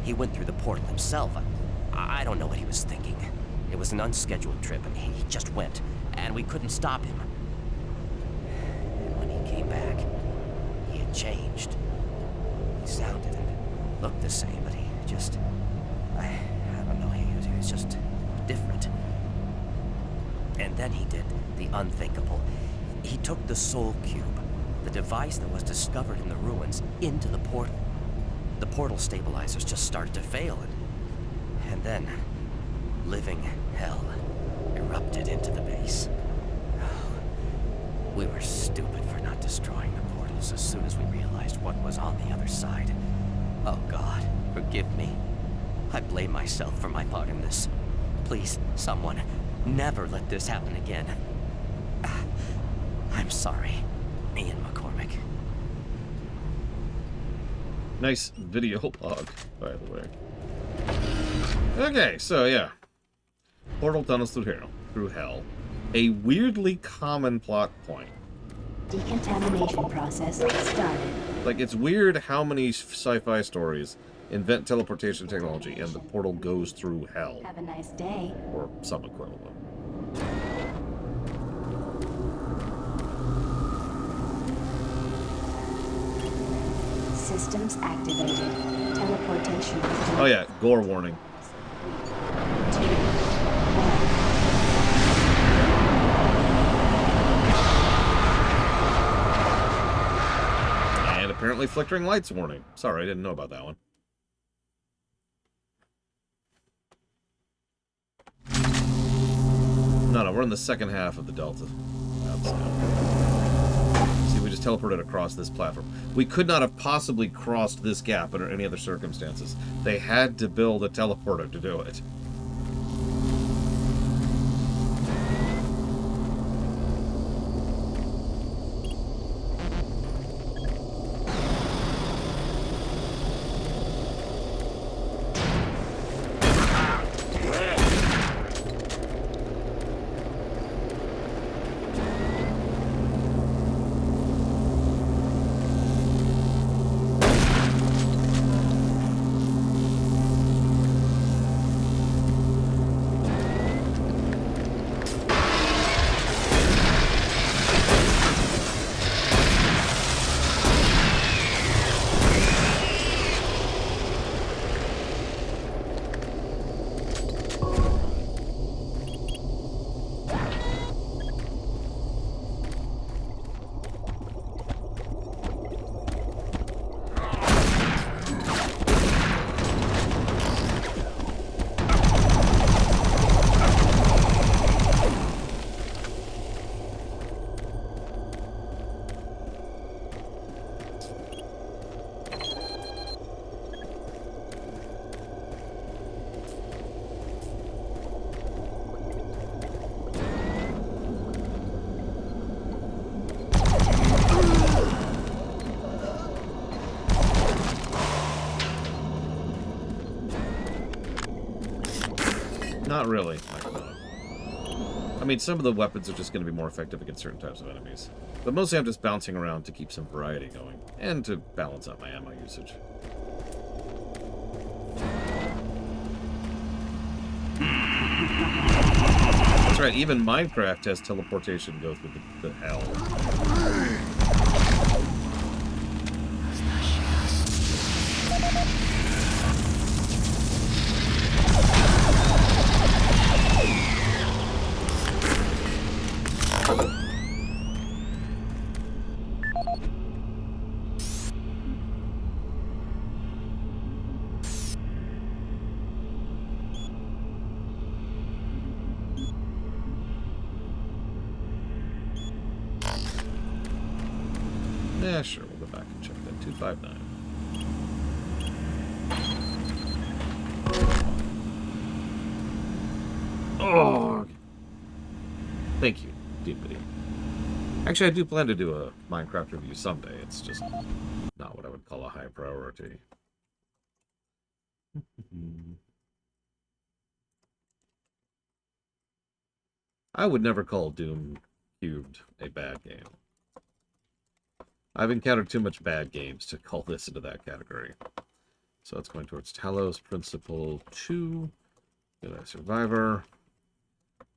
he went through the portal himself. I don't know what he was thinking. It was an unscheduled trip, and he just went, and we couldn't stop him. And when he came back, he had changed. He sounded and looked the same, but he just... I don't know, he was just different. And then he did the unthinkable. He took the Soul Cube, the device that was discovered in the ruins, into the portal. The portal stabilizers just started to fail, and then living hell erupted into the base. We were stupid for not destroying the portals as soon as we realized what was on the other side. Oh God, forgive me. I blame myself for my part in this. Please, someone, never let this happen again. I'm sorry, Ian McCormick. Nice video log, by the way. Okay, so yeah. Portal tunnels through hell. A weirdly common plot point. Decontamination process started. Like, it's weird how many sci-fi stories invent teleportation technology and the portal goes through hell. Have a nice day. Or some equivalent. Systems activated. Teleportation. Oh yeah, gore warning. 2, 1. And apparently flickering lights warning. Sorry, I didn't know about that one. No, we're in the second half of the Delta. See, we just teleported across this platform. We could not have possibly crossed this gap under any other circumstances. They had to build a teleporter to do it. Not really. I mean, some of the weapons are just going to be more effective against certain types of enemies. But mostly I'm just bouncing around to keep some variety going. And to balance out my ammo usage. That's right, even Minecraft has teleportation go through the hell. Yeah, sure, we'll go back and check that. 259. Oh! Thank you, Deepity. Actually, I do plan to do a Minecraft review someday. It's just not what I would call a high priority. I would never call Doom Cubed a bad game. I've encountered too much bad games to call this into that category. So it's going towards Talos Principle 2. Jedi Survivor.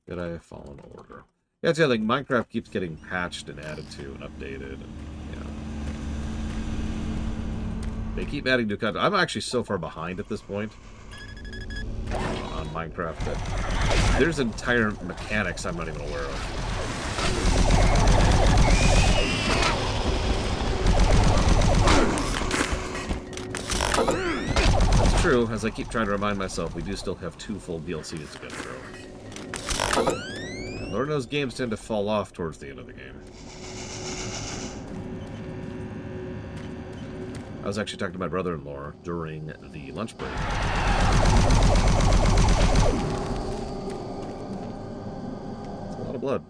Jedi Fallen Order. Yeah, it's the other thing. Minecraft keeps getting patched and added to and updated. And, yeah. They keep adding new content. I'm actually so far behind at this point on Minecraft that there's entire mechanics I'm not even aware of. That's true, as I keep trying to remind myself, we do still have 2 full DLCs to get through. And Lord knows games tend to fall off towards the end of the game. I was actually talking to my brother-in-law during the lunch break. It's a lot of blood.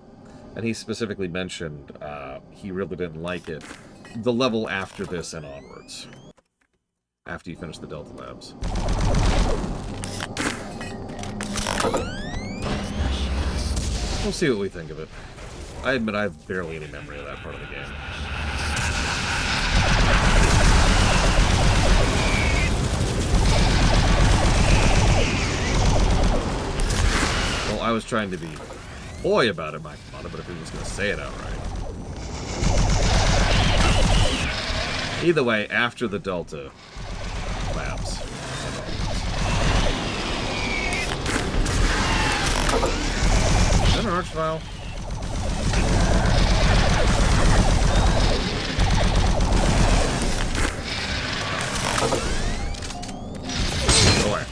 And he specifically mentioned he really didn't like it. The level after this and onwards. After you finish the Delta Labs. We'll see what we think of it. I admit I have barely any memory of that part of the game. Well, I was trying to be coy about it, Mike Motta, but if he was going to say it outright. Either way, after the Delta Labs. Is that an arch file? Go away.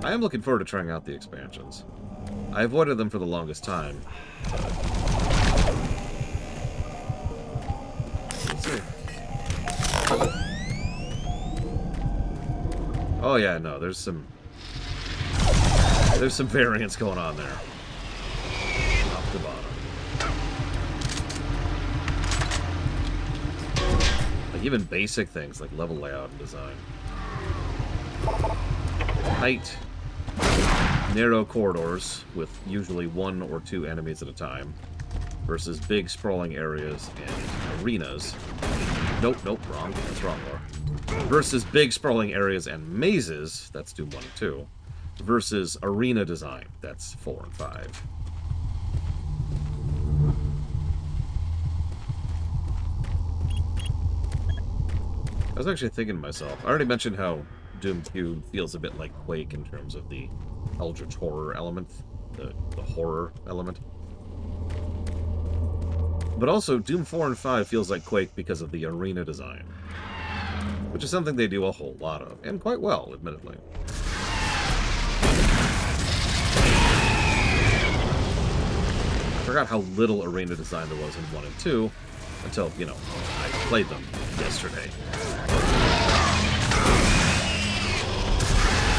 I am looking forward to trying out the expansions. I avoided them for the longest time, but... Let's see. Oh yeah, no, there's some variance going on there. Top to bottom. Like even basic things like level layout and design. Height. Narrow corridors with usually 1 or 2 enemies at a time versus big sprawling areas and arenas. Nope, wrong. That's wrong, Laura. Versus big sprawling areas and mazes, that's Doom 1 and 2, versus arena design, that's 4 and 5. I was actually thinking to myself, I already mentioned how Doom Cube feels a bit like Quake in terms of the Eldritch Horror element, the horror element. But also, Doom 4 and 5 feels like Quake because of the arena design, which is something they do a whole lot of, and quite well, admittedly. I forgot how little arena design there was in 1 and 2, until, you know, I played them yesterday.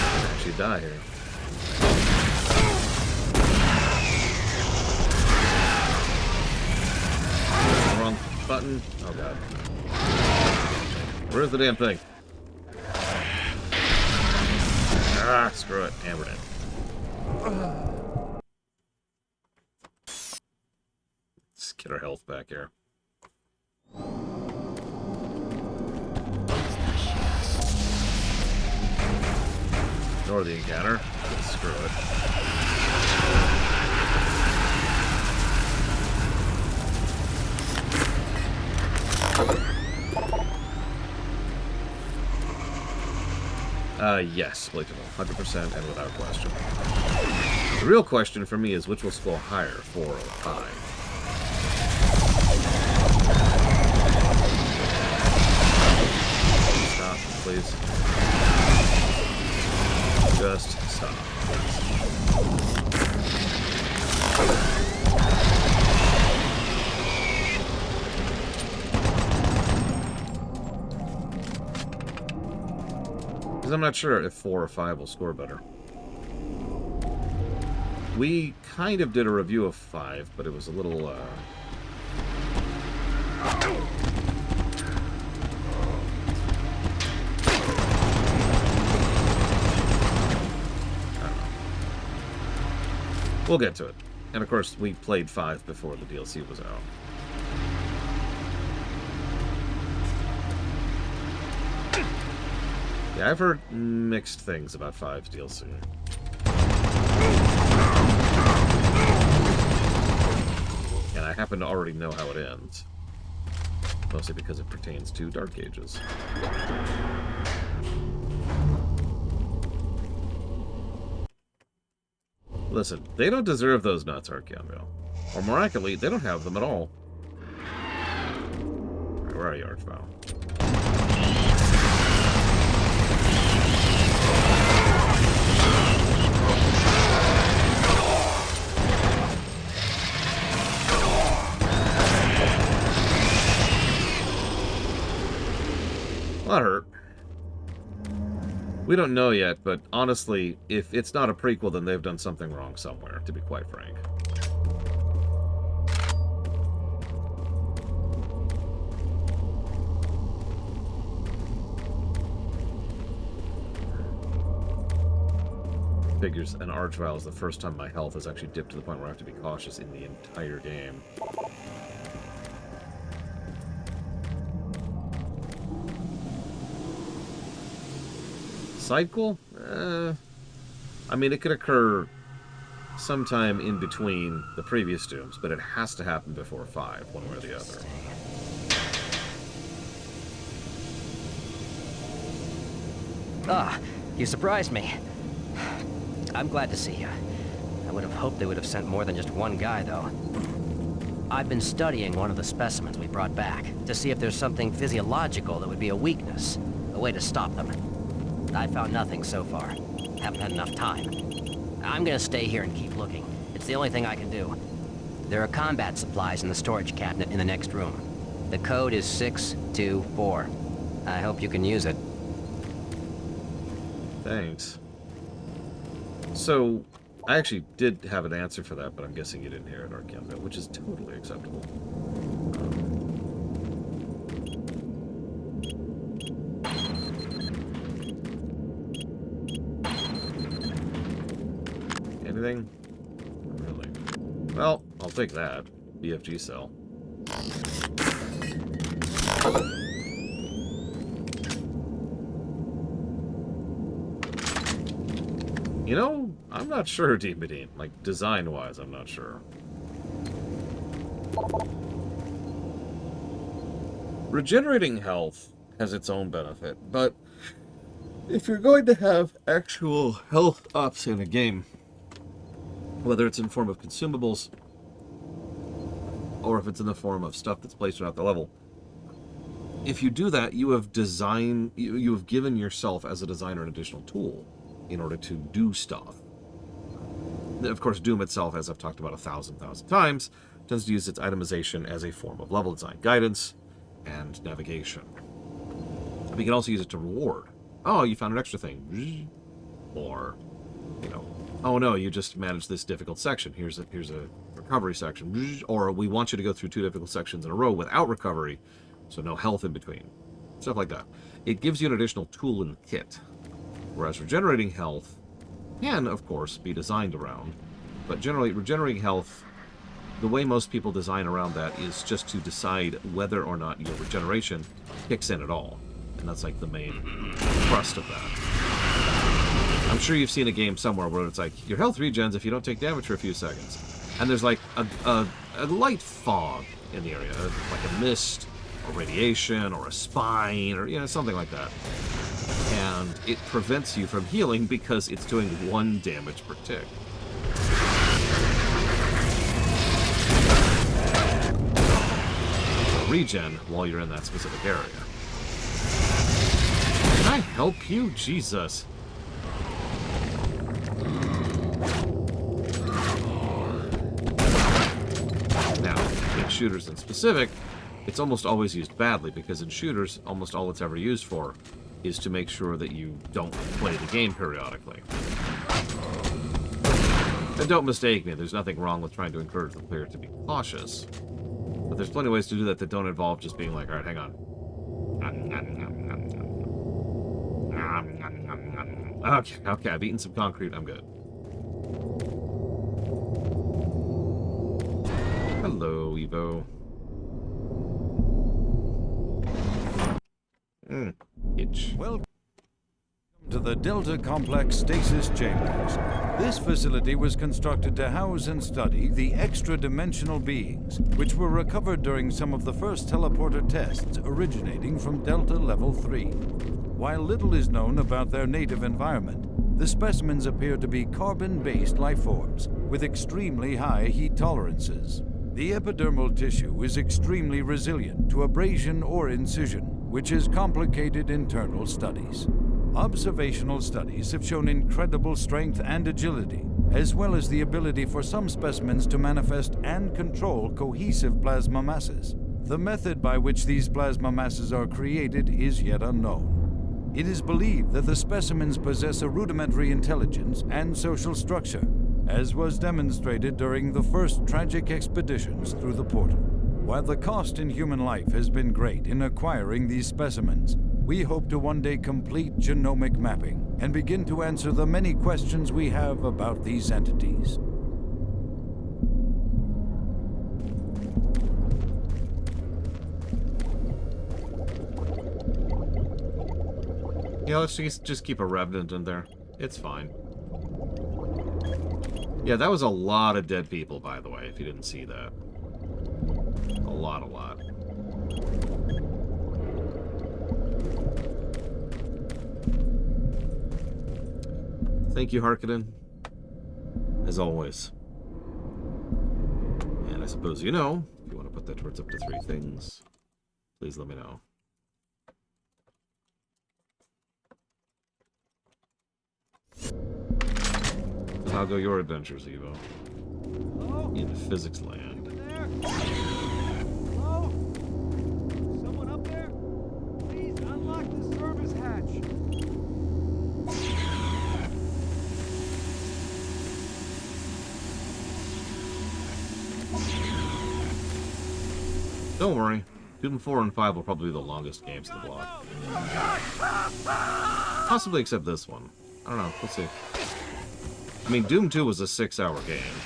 I actually die here. Wrong button. Oh god. Where's the damn thing? Ah, screw it. Hammered it. Let's get our health back here. Ignore the encounter. Screw it. Yes, Blatable. 100% and without question. The real question for me is which will score higher, 4 or 5? Stop, please. Just stop, please. Because I'm not sure if 4 or 5 will score better. We kind of did a review of 5, but it was a little, We'll get to it. And of course, we played 5 before the DLC was out. Yeah, I've heard mixed things about 5's DLC. And I happen to already know how it ends. Mostly because it pertains to Dark Ages. Listen, they don't deserve those nuts, Archeonville. Or miraculously, they don't have them at all. Alright, where are you, Archvile? Well, that hurt. We don't know yet, but honestly, if it's not a prequel, then they've done something wrong somewhere, to be quite frank. Figures an Archvile is the first time my health has actually dipped to the point where I have to be cautious in the entire game. Cycle? I mean, it could occur sometime in between the previous Dooms, but it has to happen before 5, one way or the other. Ah, you surprised me. I'm glad to see you. I would have hoped they would have sent more than just one guy, though. I've been studying one of the specimens we brought back to see if there's something physiological that would be a weakness, a way to stop them. I found nothing so far. Haven't had enough time. I'm gonna stay here and keep looking. It's the only thing I can do. There are combat supplies in the storage cabinet in the next room. The code is 624. I hope you can use it. Thanks. So, I actually did have an answer for that, but I'm guessing you didn't hear it, Archeonville, which is totally acceptable. Anything? Not really. Well, I'll take that. BFG cell. You know, I'm not sure, Dean Bedine. Like, design-wise, I'm not sure. Regenerating health has its own benefit, but if you're going to have actual health ups in a game, whether it's in form of consumables, or if it's in the form of stuff that's placed throughout the level, if you do that, you have you have given yourself as a designer an additional tool in order to do stuff. Of course, Doom itself, as I've talked about 1,000 times, tends to use its itemization as a form of level design, guidance, and navigation. But you can also use it to reward. Oh, you found an extra thing. Or, you know, oh no, you just managed this difficult section. Here's a recovery section. Or we want you to go through 2 difficult sections in a row without recovery, so no health in between. Stuff like that. it gives you an additional tool in the kit. Whereas regenerating health can, of course, be designed around. But generally, regenerating health, the way most people design around that is just to decide whether or not your regeneration kicks in at all. And that's like the main thrust of that. I'm sure you've seen a game somewhere where it's like, your health regens if you don't take damage for a few seconds. And there's like a light fog in the area, like a mist, or radiation, or a spine, or something like that. And it prevents you from healing because it's doing 1 damage per tick. So regen while you're in that specific area. Can I help you? Jesus. Now, in shooters in specific, it's almost always used badly, because in shooters, almost all it's ever used for is to make sure that you don't play the game periodically. And don't mistake me, there's nothing wrong with trying to encourage the player to be cautious. But there's plenty of ways to do that that don't involve just being like, alright, hang on. Okay, I've eaten some concrete, I'm good. Hello, Evo. Itch. Welcome to the Delta Complex Stasis Chambers. This facility was constructed to house and study the extra-dimensional beings, which were recovered during some of the first teleporter tests originating from Delta Level 3. While little is known about their native environment, the specimens appear to be carbon-based lifeforms with extremely high heat tolerances. The epidermal tissue is extremely resilient to abrasion or incision, which has complicated internal studies. Observational studies have shown incredible strength and agility, as well as the ability for some specimens to manifest and control cohesive plasma masses. The method by which these plasma masses are created is yet unknown. It is believed that the specimens possess a rudimentary intelligence and social structure, as was demonstrated during the first tragic expeditions through the portal. While the cost in human life has been great in acquiring these specimens, we hope to one day complete genomic mapping and begin to answer the many questions we have about these entities. Yeah, let's just keep a Revenant in there. It's fine. Yeah, that was a lot of dead people, by the way, if you didn't see that. A lot. Thank you, Harkonnen. As always. And I suppose you know, if you want to put that towards up to 3 things, please let me know. So how go your adventures, Evo? Hello? In physics land. There? Hello? Someone up there? Please unlock the service hatch. Don't worry. Doom 4 and 5 will probably be the longest games in the block. Possibly except this one. I don't know. We'll see. I mean, Doom 2 was a 6-hour game.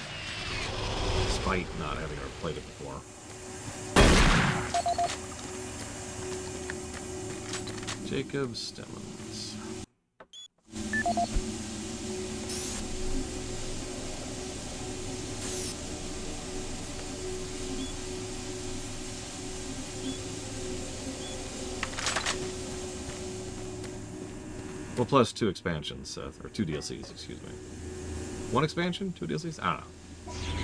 Despite not having ever played it before. Jacob Stemmons. Well, plus 2 expansions, Seth. Or 2 DLCs, excuse me. 1 expansion? 2 DLCs? I don't know.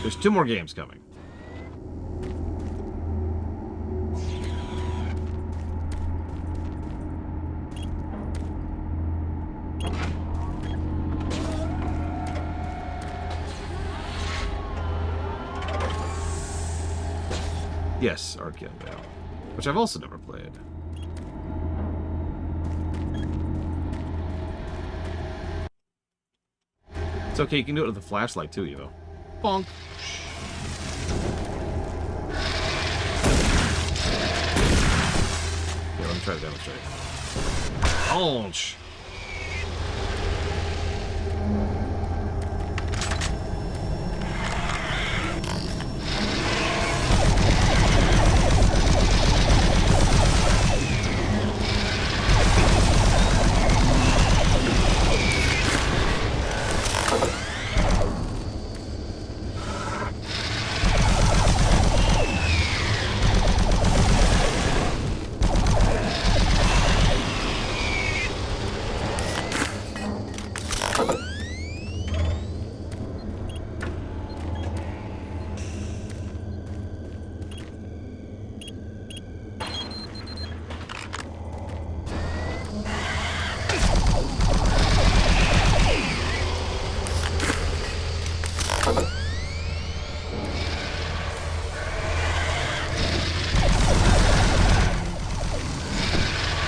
There's 2 more games coming. Yes, Arcane Vale. Which I've also never played. It's okay, you can do it with a flashlight too, Evo. Bonk. Here, let me try to demonstrate. Launch.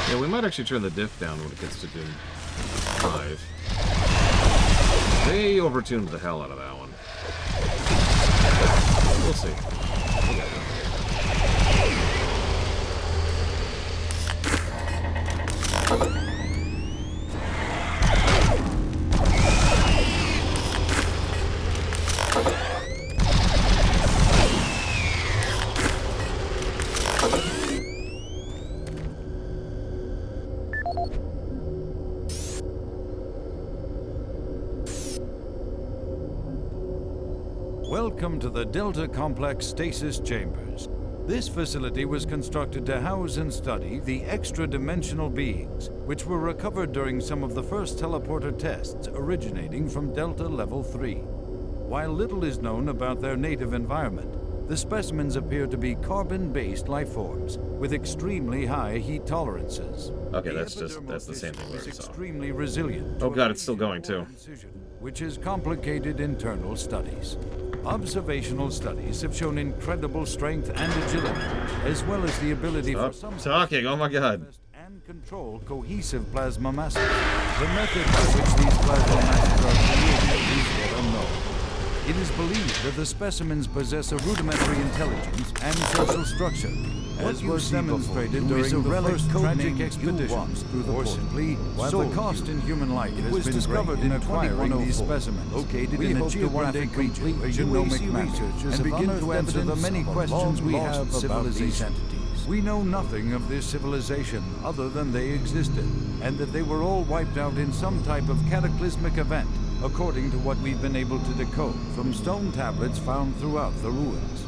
Yeah, we might actually turn the diff down when it gets to Doom 5. They overtuned the hell out of that one. We'll see. We'll get it. Welcome to the Delta Complex Stasis Chambers. This facility was constructed to house and study the extra-dimensional beings, which were recovered during some of the first teleporter tests originating from Delta Level 3. While little is known about their native environment, the specimens appear to be carbon-based life forms with extremely high heat tolerances. Okay, that's the same thing we is already saw. extremely resilient. Oh god, it's still going too. Which is complicated internal studies. Observational studies have shown incredible strength and agility, as well as the ability for some talking. Oh my god. and control cohesive plasma masses. The method by which these plasma masses are created is yet unknown. It is believed that the specimens possess a rudimentary intelligence and social structure, as was demonstrated during the first tragic expeditions through the simply, while the cost in human life has been discovered in acquiring these specimens, located in a geographic region where genomic researchers and begin to answer the many questions we have about these entities. We know nothing of this civilization other than they existed, and that they were all wiped out in some type of cataclysmic event, according to what we've been able to decode from stone tablets found throughout the ruins.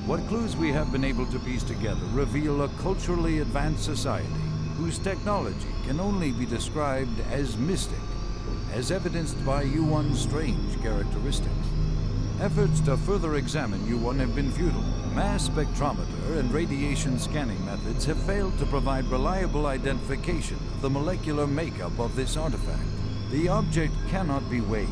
What clues we have been able to piece together reveal a culturally advanced society whose technology can only be described as mystic, as evidenced by U1's strange characteristics. Efforts to further examine U1 have been futile. Mass spectrometer and radiation scanning methods have failed to provide reliable identification of the molecular makeup of this artifact. The object cannot be weighed,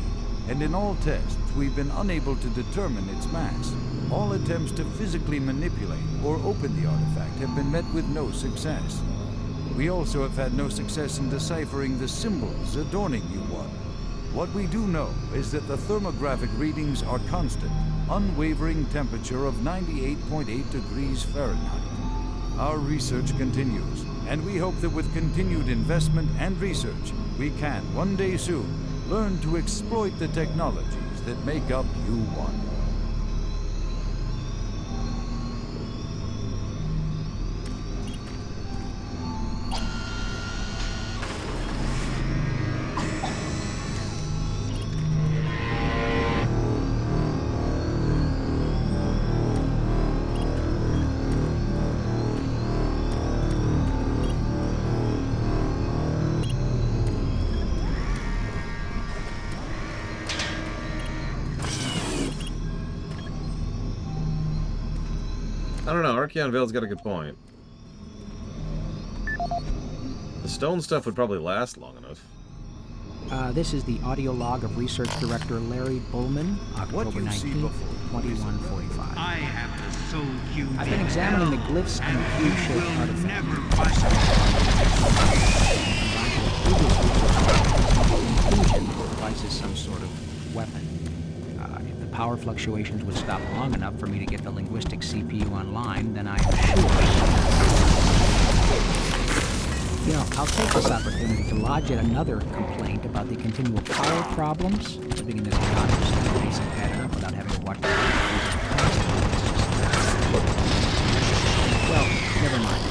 and in all tests, we've been unable to determine its mass. All attempts to physically manipulate or open the artifact have been met with no success. We also have had no success in deciphering the symbols adorning U1. What we do know is that the thermographic readings are constant, unwavering temperature of 98.8 degrees Fahrenheit. Our research continues, and we hope that with continued investment and research, we can, one day soon, learn to exploit the technologies that make up U1. I don't know, Archeon Vale's got a good point. The stone stuff would probably last long enough. This is the audio log of Research Director Larry Bullman, October 19th, 2145. I have the soul you I've been examining the glyphs and the cube-shaped artifacts. never find Conclusion, the device is some sort of weapon. If the power fluctuations would stop long enough for me to get the linguistic CPU online, then I am sure. You know, I'll take this opportunity to lodge yet another complaint about the continual power problems living in this godforsaken pattern without having to watch the Well, never mind.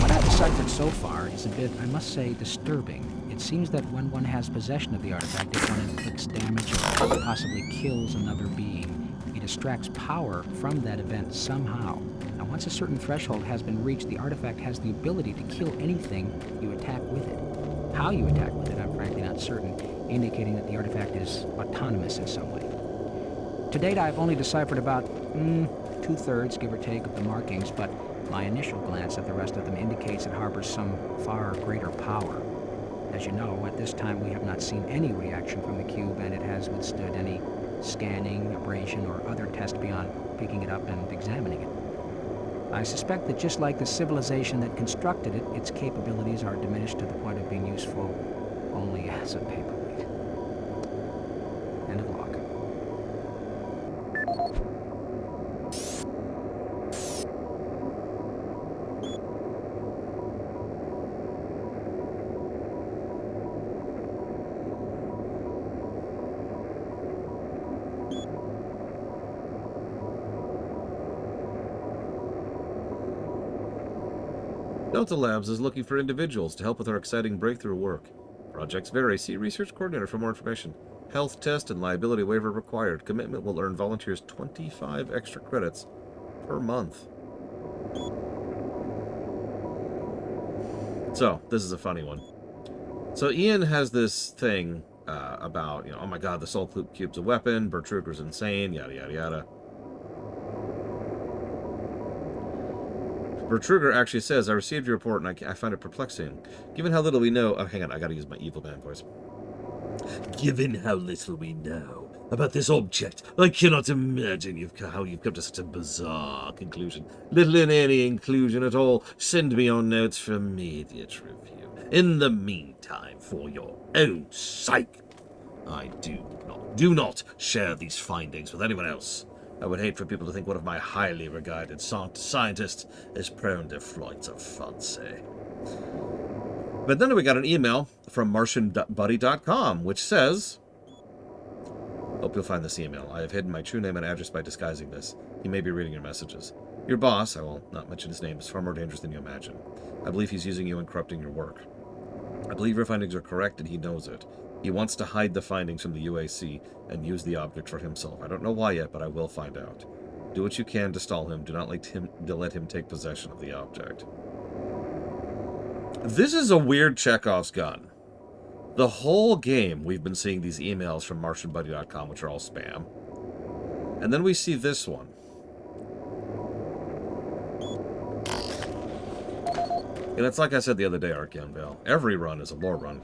What I've deciphered so far is a bit, I must say, disturbing. It seems that when one has possession of the artifact, if one inflicts damage or possibly kills another being, it extracts power from that event somehow. Now, once a certain threshold has been reached, the artifact has the ability to kill anything you attack with it. How you attack with it, I'm frankly not certain, indicating that the artifact is autonomous in some way. To date, I've only deciphered about 2/3, give or take, of the markings, but my initial glance at the rest of them indicates it harbors some far greater power. As you know, at this time we have not seen any reaction from the cube, and it has withstood any scanning, abrasion, or other test beyond picking it up and examining it. I suspect that just like the civilization that constructed it, its capabilities are diminished to the point of being useful only as a paperweight. End of log. Delta Labs is looking for individuals to help with our exciting breakthrough work. Projects vary. See Research Coordinator for more information. Health test and liability waiver required. Commitment will earn volunteers 25 extra credits per month. So, this is a funny one. So, Ian has this thing about, oh my god, the Soul Cube's a weapon, Bertruger's insane, yada yada yada. Bertruger actually says, I received your report and I find it perplexing. Given how little we know... Oh, hang on, I gotta use my evil man voice. Given how little we know about this object, I cannot imagine how you've come to such a bizarre conclusion. Little in any inclusion at all. Send me your notes for immediate review. In the meantime, for your own sake, I do not share these findings with anyone else. I would hate for people to think one of my highly regarded scientists is prone to flights of fancy. But then we got an email from MartianBuddy.com, which says, hope you'll find this email. I have hidden my true name and address by disguising this. He may be reading your messages. Your boss, I will not mention his name, is far more dangerous than you imagine. I believe he's using you and corrupting your work. I believe your findings are correct and he knows it. He wants to hide the findings from the UAC and use the object for himself. I don't know why yet, but I will find out. Do what you can to stall him. Do not let him take possession of the object. This is a weird Chekhov's gun. The whole game, we've been seeing these emails from MartianBuddy.com, which are all spam. And then we see this one. And it's like I said the other day, Archeon Vale. Every run is a lore run.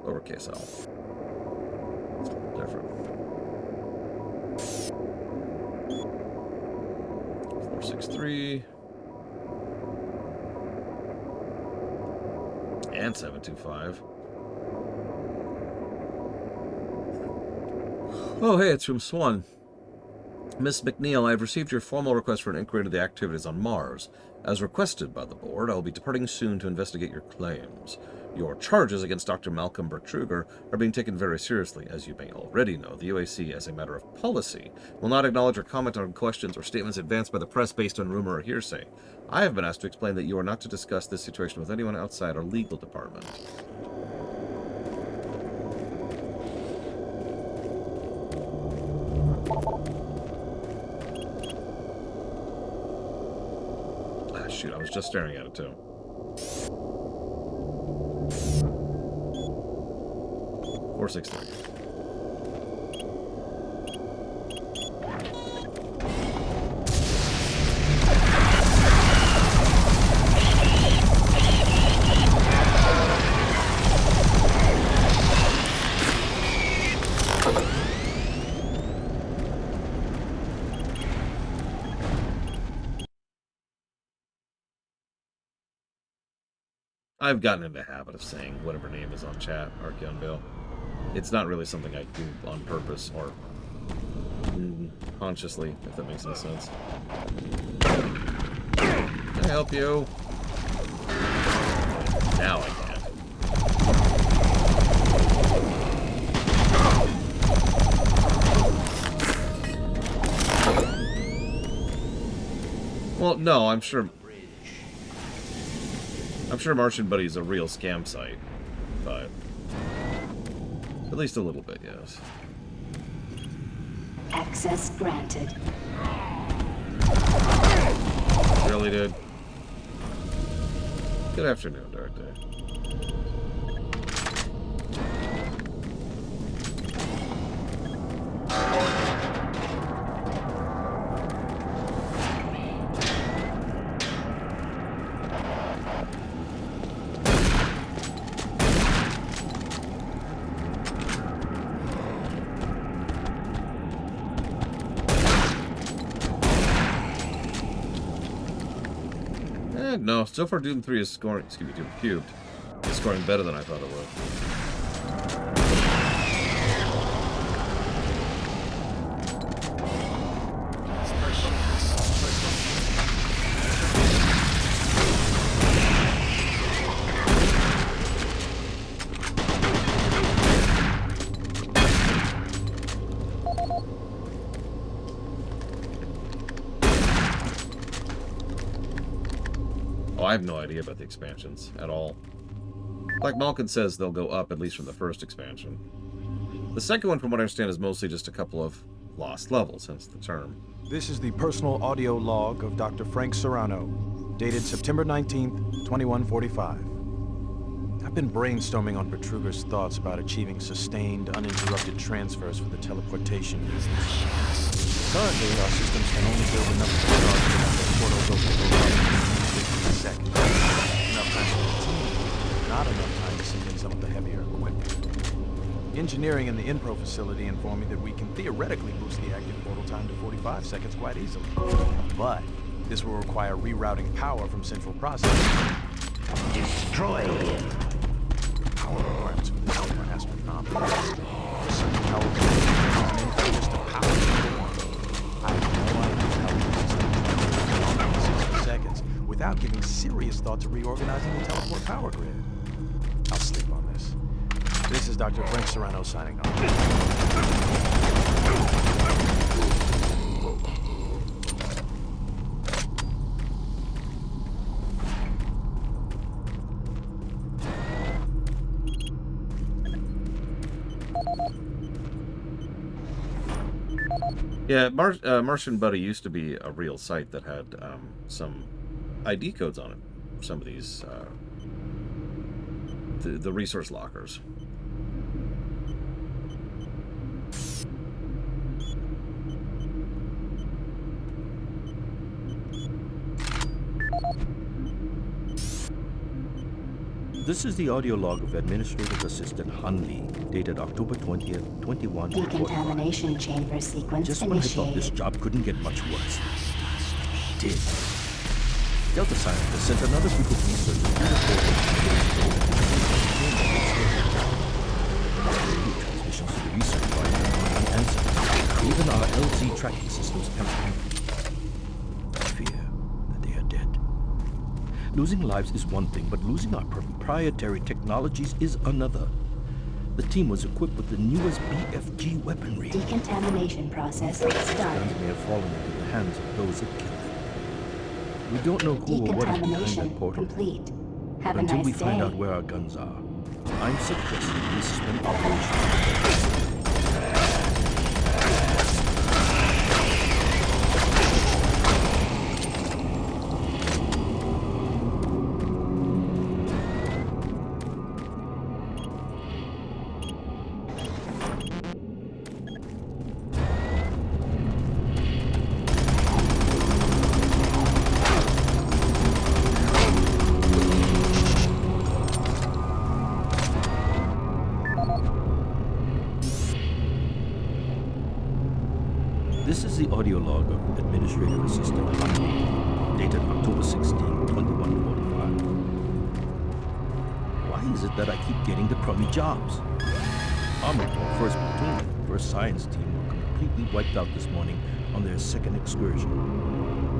Lowercase l. It's a little different. 463. And 725. Oh, hey, it's from Swan. Miss McNeil, I have received your formal request for an inquiry into the activities on Mars. As requested by the board, I will be departing soon to investigate your claims. Your charges against Dr. Malcolm Bertruger are being taken very seriously. As you may already know, the UAC, as a matter of policy, will not acknowledge or comment on questions or statements advanced by the press based on rumor or hearsay. I have been asked to explain that you are not to discuss this situation with anyone outside our legal department. Shoot, I was just staring at it, too. $463. I've gotten into the habit of saying whatever name is on chat, Archeon Vale. It's not really something I do on purpose or consciously, if that makes any sense. Can I help you? Now I can. Well, no, I'm sure Martian Buddy is a real scam site, but at least a little bit, yes. Access granted. Really, dude? Good afternoon, Dark Day. No, so far Doom 3 is scoring, excuse me, Doom Cubed is scoring better than I thought it would. I have no idea about the expansions at all. Like Malkin says, they'll go up, at least from the first expansion. The second one, from what I understand, is mostly just a couple of lost levels, hence the term. This is the personal audio log of Dr. Frank Serrano, dated September 19th, 2145. I've been brainstorming on Betruger's thoughts about achieving sustained, uninterrupted transfers for the teleportation business. Currently, our systems can only build enough to charge enough the portals open for 50 seconds. Enough time for the team, not enough time to send in some of the heavier equipment. Engineering in the Inpro facility informed me that we can theoretically boost the active portal time to 45 seconds quite easily. But this will require rerouting power from central processing. Destroy it. Power requirements for the team are astronomical. Certain power requirements just to power the one. I have no idea how we can sustain 60 seconds without giving serious thought to reorganizing the teleport power grid. I'll sleep on this. This is Dr. Frank Serrano signing off. Yeah, Martian Buddy used to be a real site that had some ID codes on it. Some of these, the resource lockers. This is the audio log of Administrative Assistant Han Lee, dated October 20th, 2145. Decontamination chamber sequence Just when I thought this initiated. job couldn't get much worse, it did. Delta scientists sent another group of researchers to the radio transmissions to the research project are unanswered. Even our LZ tracking systems cannot handle it. I fear that they are dead. Losing lives is one thing, but losing our proprietary technologies is another. The team was equipped with the newest BFG weaponry. Decontamination process Guns started. may have fallen into the hands of those that killed them. We don't know who or what is behind Decontamination that portal. complete. But Have a until nice we find day. out where our guns are, I'm suggesting we suspend operations. This is the audio log of Administrative Assistant Han Lee, dated October 16, 2145. Why is it that I keep getting the crummy jobs? Armored Corps 1st Platoon and 1st Science Team were completely wiped out this morning on their second excursion.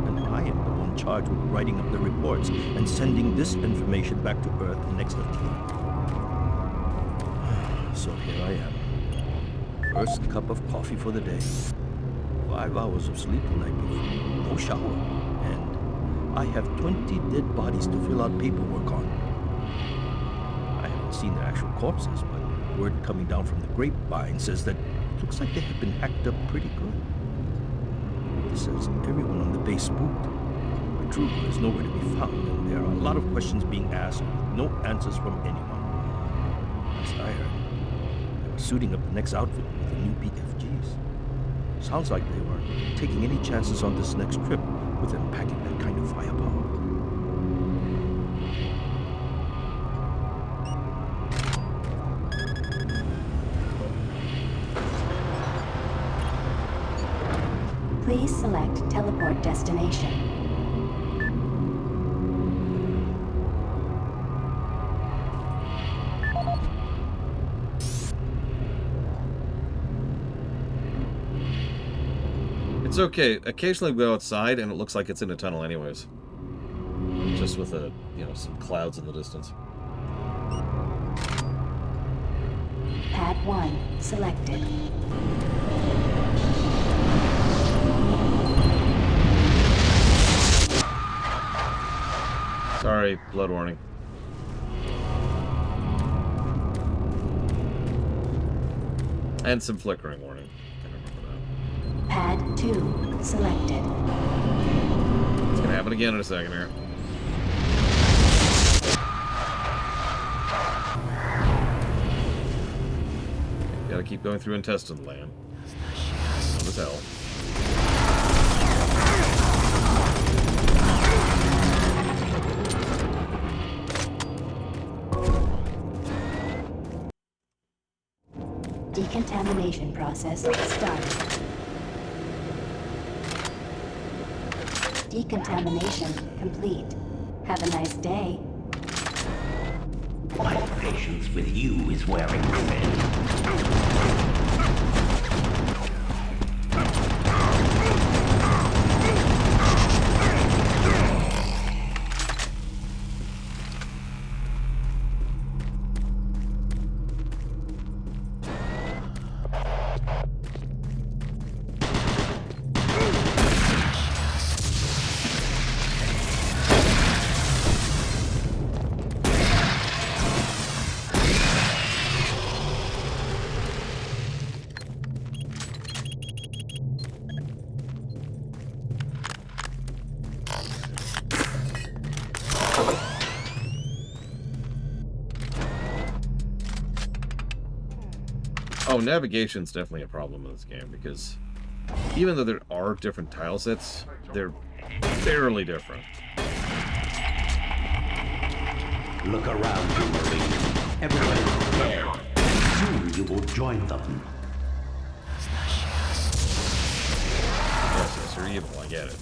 And I am the one charged with writing up the reports and sending this information back to Earth next of kin. So here I am. First cup of coffee for the day. 5 hours of sleep the night before. No shower. And I have 20 dead bodies to fill out paperwork on. I haven't seen their actual corpses, but word coming down from the grapevine says that it looks like they have been hacked up pretty good. This says everyone on the base spooked. Betruger is nowhere to be found, and there are a lot of questions being asked with no answers from anyone. Last I heard, they were suiting up the next outfit with the new BFGs. Sounds like they were taking any chances on this next trip with them packing that kind of firepower. Please select teleport destination. It's okay. Occasionally we go outside and it looks like it's in a tunnel anyways. Just with a, some clouds in the distance. Pad 1 selected. Sorry, blood warning. And some flickering warning. Can't remember that. Pad 2 selected. It's gonna happen again in a second here. Gotta keep going through intestine land. Slow as hell. Decontamination process started. Decontamination complete. Have a nice day. My patience with you is wearing thin. Oh, navigation's definitely a problem in this game because even though there are different tile sets, they're fairly different. Look around you, Marine. Everyone is dead. Soon you will join them. Yes, you're evil, I get it.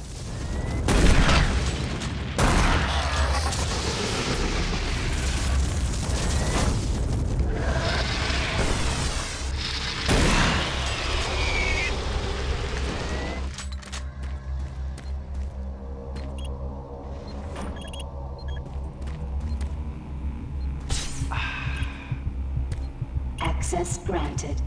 Access granted.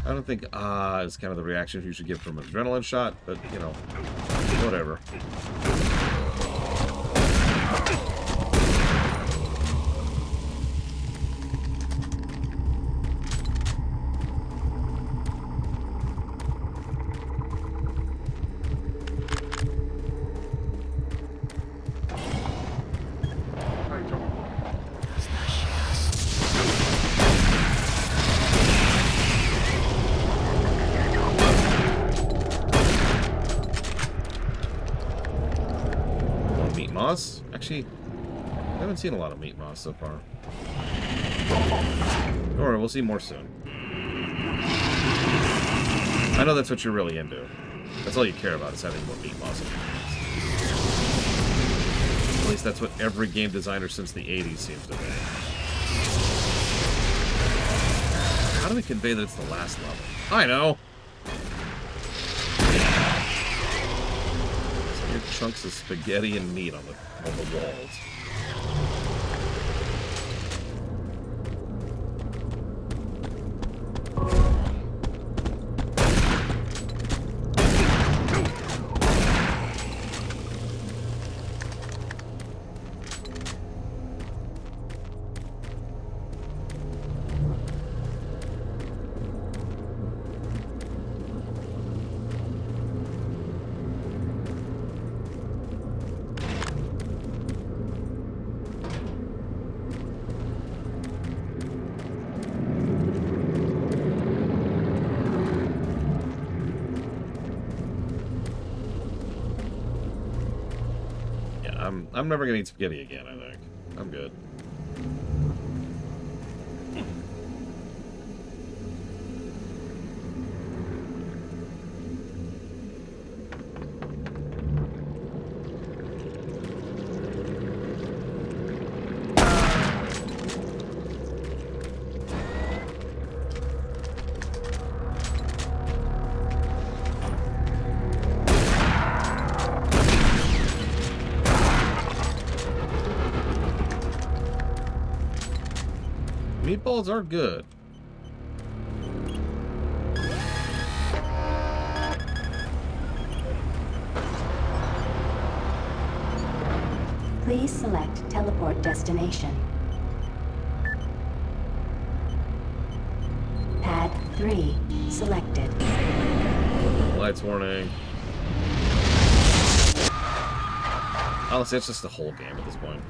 I don't think is kind of the reaction you should give from an adrenaline shot, but whatever. Moss? Actually, I haven't seen a lot of meat moss so far. Don't worry, we'll see more soon. I know that's what you're really into. That's all you care about is having more meat moss in your games. At least that's what every game designer since the 80s seems to be. How do we convey that it's the last level? I know! Big chunks of spaghetti and meat on the walls. I'm never gonna eat spaghetti again, I think. I'm good. Meatballs are good. Please select teleport destination. Pad 3 selected. Lights warning. Honestly, it's just the whole game at this point.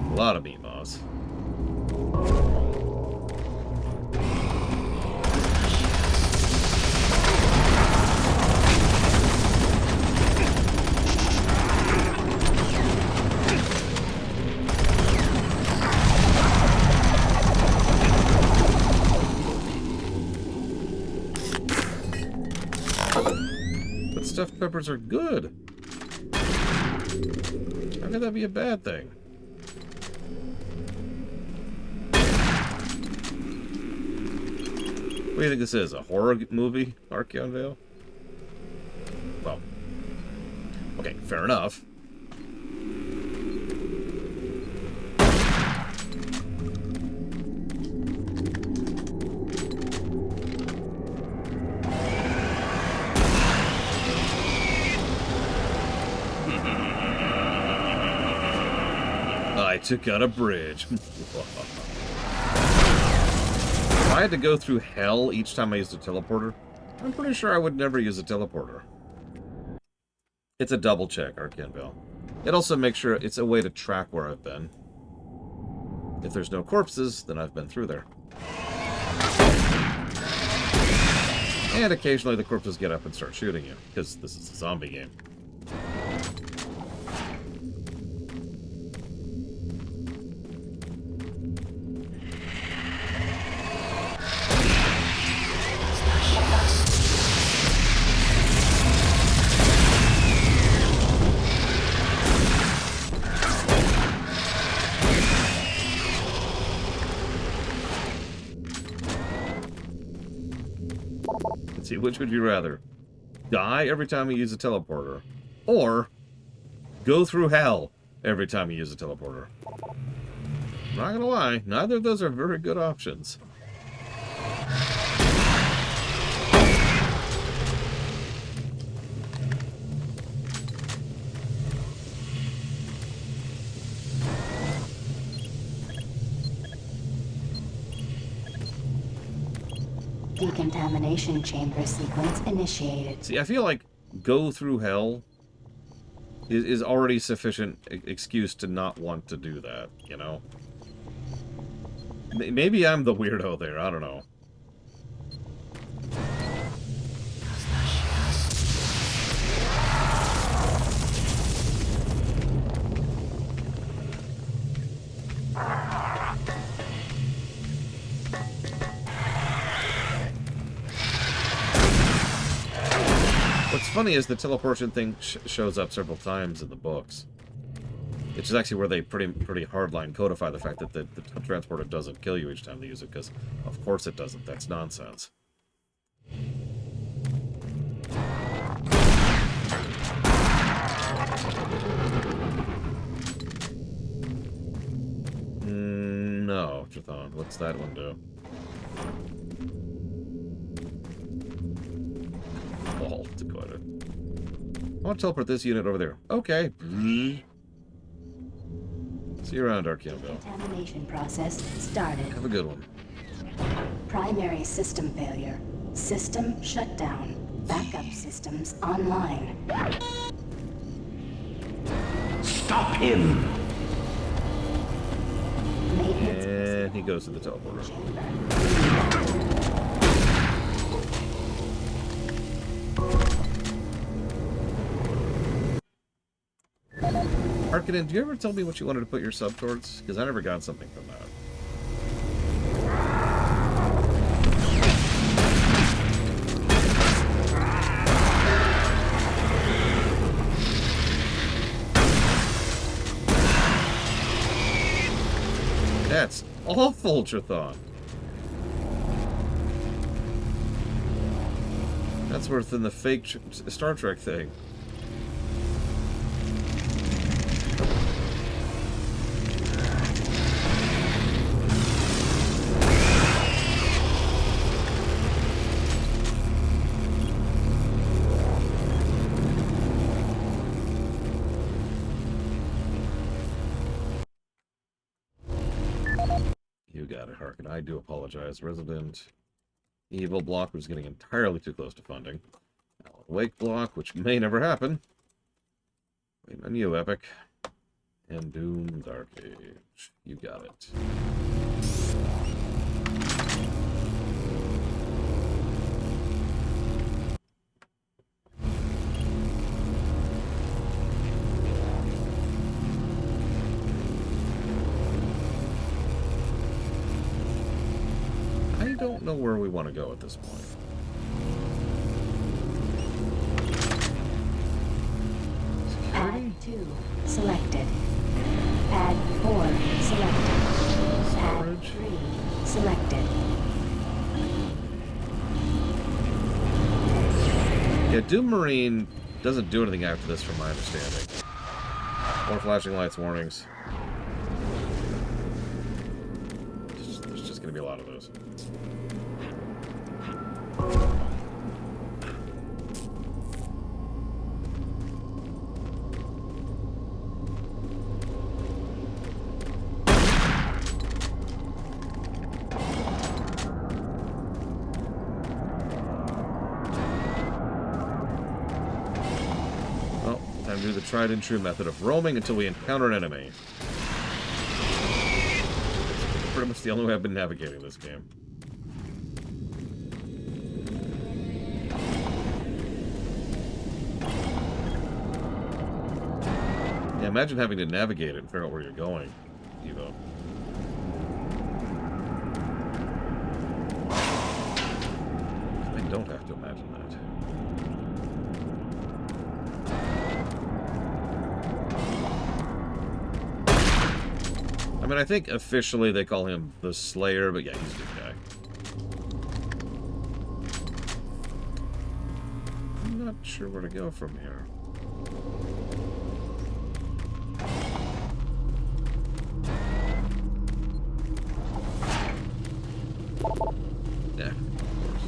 A lot of meatballs. But stuffed peppers are good. How could that be a bad thing? What do you think this is? A horror movie, Archeon Vale? Well, okay, fair enough. I took out a bridge. If I had to go through hell each time I used a teleporter, I'm pretty sure I would never use a teleporter. It's a double check, Archeon Vale. It also makes sure it's a way to track where I've been. If there's no corpses, then I've been through there. And occasionally the corpses get up and start shooting you, because this is a zombie game. Let's see, which would you rather? Die every time you use a teleporter, or go through hell every time you use a teleporter? I'm not gonna lie, neither of those are very good options. Decontamination chamber sequence initiated. See, I feel like go through hell is already sufficient excuse to not want to do that, you know? Maybe I'm the weirdo there, I don't know. funny is the teleportation thing shows up several times in the books. Which is actually where they pretty hardline codify the fact that the transporter doesn't kill you each time they use it, because of course it doesn't. That's nonsense. No, Chthon. What's that one do? Oh, Dakota. I want to teleport this unit over there. Okay. See you around, Archeonville. Contamination process started. Have a good one. Primary system failure. System shut down. Backup systems online. Stop him! Maintenance And he goes to the teleporter. Harkonnen, do you ever tell me what you wanted to put your sub towards? Because I never got something from that. That's awful, Chthon. That's worse than the fake Star Trek thing. You got it, Harkin. I do apologize. Resident Evil block was getting entirely too close to funding. Alan Wake block, which may never happen. Wait on you, Epic. And Doom Dark Age. You got it. I don't know where we want to go at this point. Security? Pad 2 selected. Pad 4 selected. Pad 3 selected. Yeah, Doom Marine doesn't do anything after this, from my understanding. More flashing lights, warnings. There's just going to be a lot of those. Well, time to do the tried and true method of roaming until we encounter an enemy. It's pretty much the only way I've been navigating this game. Yeah, imagine having to navigate it and figure out where you're going, Evo. I don't have to imagine that. I mean, I think officially they call him the Slayer, but yeah, he's a good guy. I'm not sure where to go from here. Yeah, of course.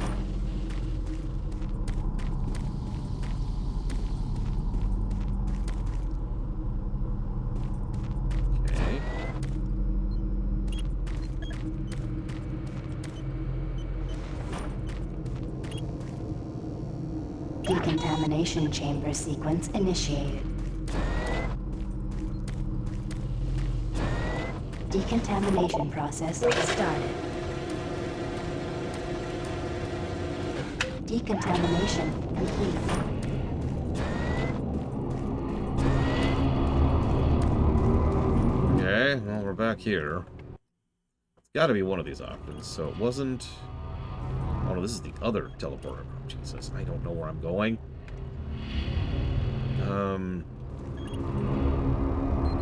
Okay. Decontamination chamber sequence initiated. Decontamination process started. Decontamination complete. Okay, well, we're back here. It's got to be one of these options. So it wasn't... Oh, no, this is the other teleporter. Jesus, I don't know where I'm going.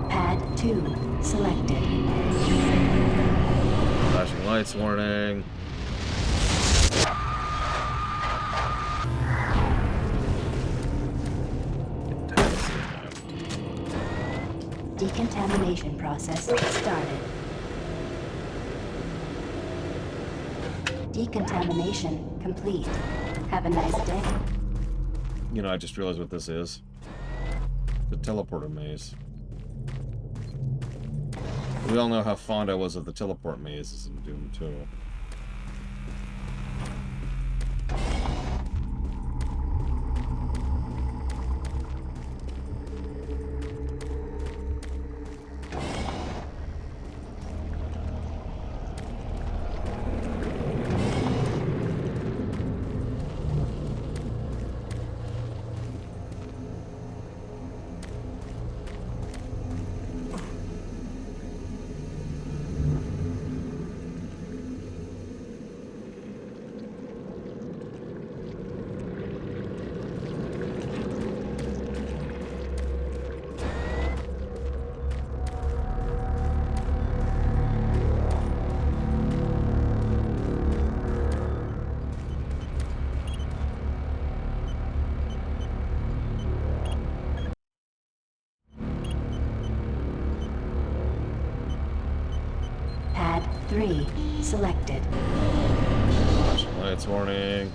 Pad 2 selected. Flashing lights warning. Decontamination process started. Decontamination complete. Have a nice day. You know, I just realized what this is. The teleporter maze. We all know how fond I was of the teleport mazes in Doom 2. Pad 3 selected. Flashing lights warning.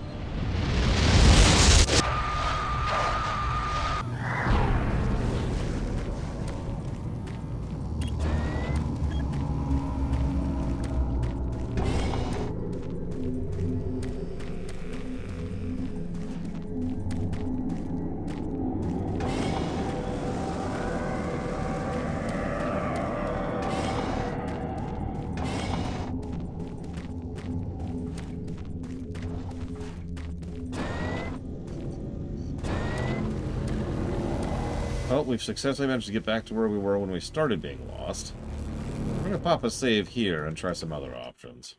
Well, we've successfully managed to get back to where we were when we started being lost. We're going to pop a save here and try some other options.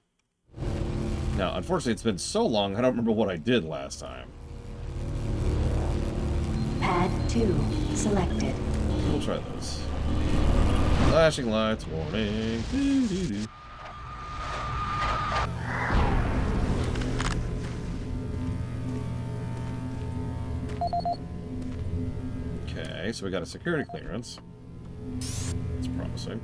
Now, unfortunately, it's been so long, I don't remember what I did last time. Pad 2 selected. We'll try this. Flashing lights warning. Doo-doo-doo. Okay, so we got a security clearance. That's promising.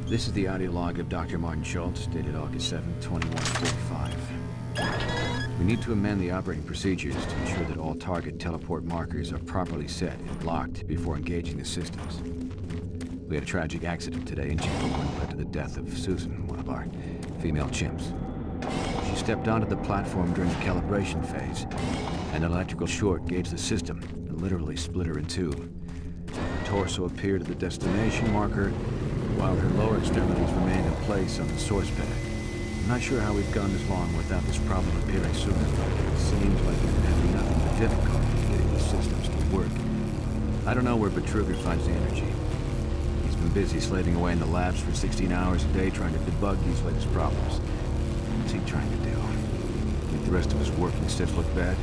This is the audio log of Dr. Martin Schultz, dated August 7, 2145. We need to amend the operating procedures to ensure that all target teleport markers are properly set and blocked before engaging the systems. We had a tragic accident today in Chamber 1 led to the death of Susan, one of our female chimps. She stepped onto the platform during the calibration phase. An electrical short gauged the system and literally split her in two. Her torso appeared at the destination marker, while her lower extremities remained in place on the source pad. I'm not sure how we've gone this long without this problem appearing sooner, but it seems like we've been having nothing but difficulty getting the systems to work. I don't know where Betruger finds the energy. He's been busy slaving away in the labs for 16 hours a day trying to debug these latest problems. What's he trying to do? Make the rest of his working sets look bad?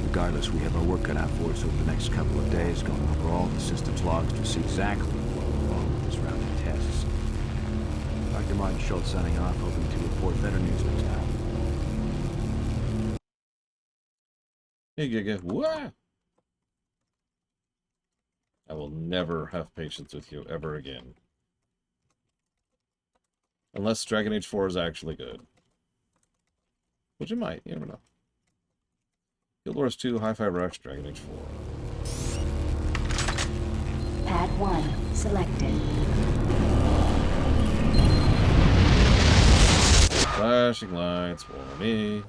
Regardless, we have our work cut out for us over the next couple of days, going over all the system's logs to see exactly what went wrong with this round of tests. Dr. Martin Schultz signing off, hoping to report better news next time. Hey, Giga. What? I will never have patience with you ever again. Unless Dragon Age 4 is actually good. Which it might, you never know. Guild Wars 2, Hi-Fi Rush, Dragon Age 4. Pad 1 selected. Flashing lights, warning.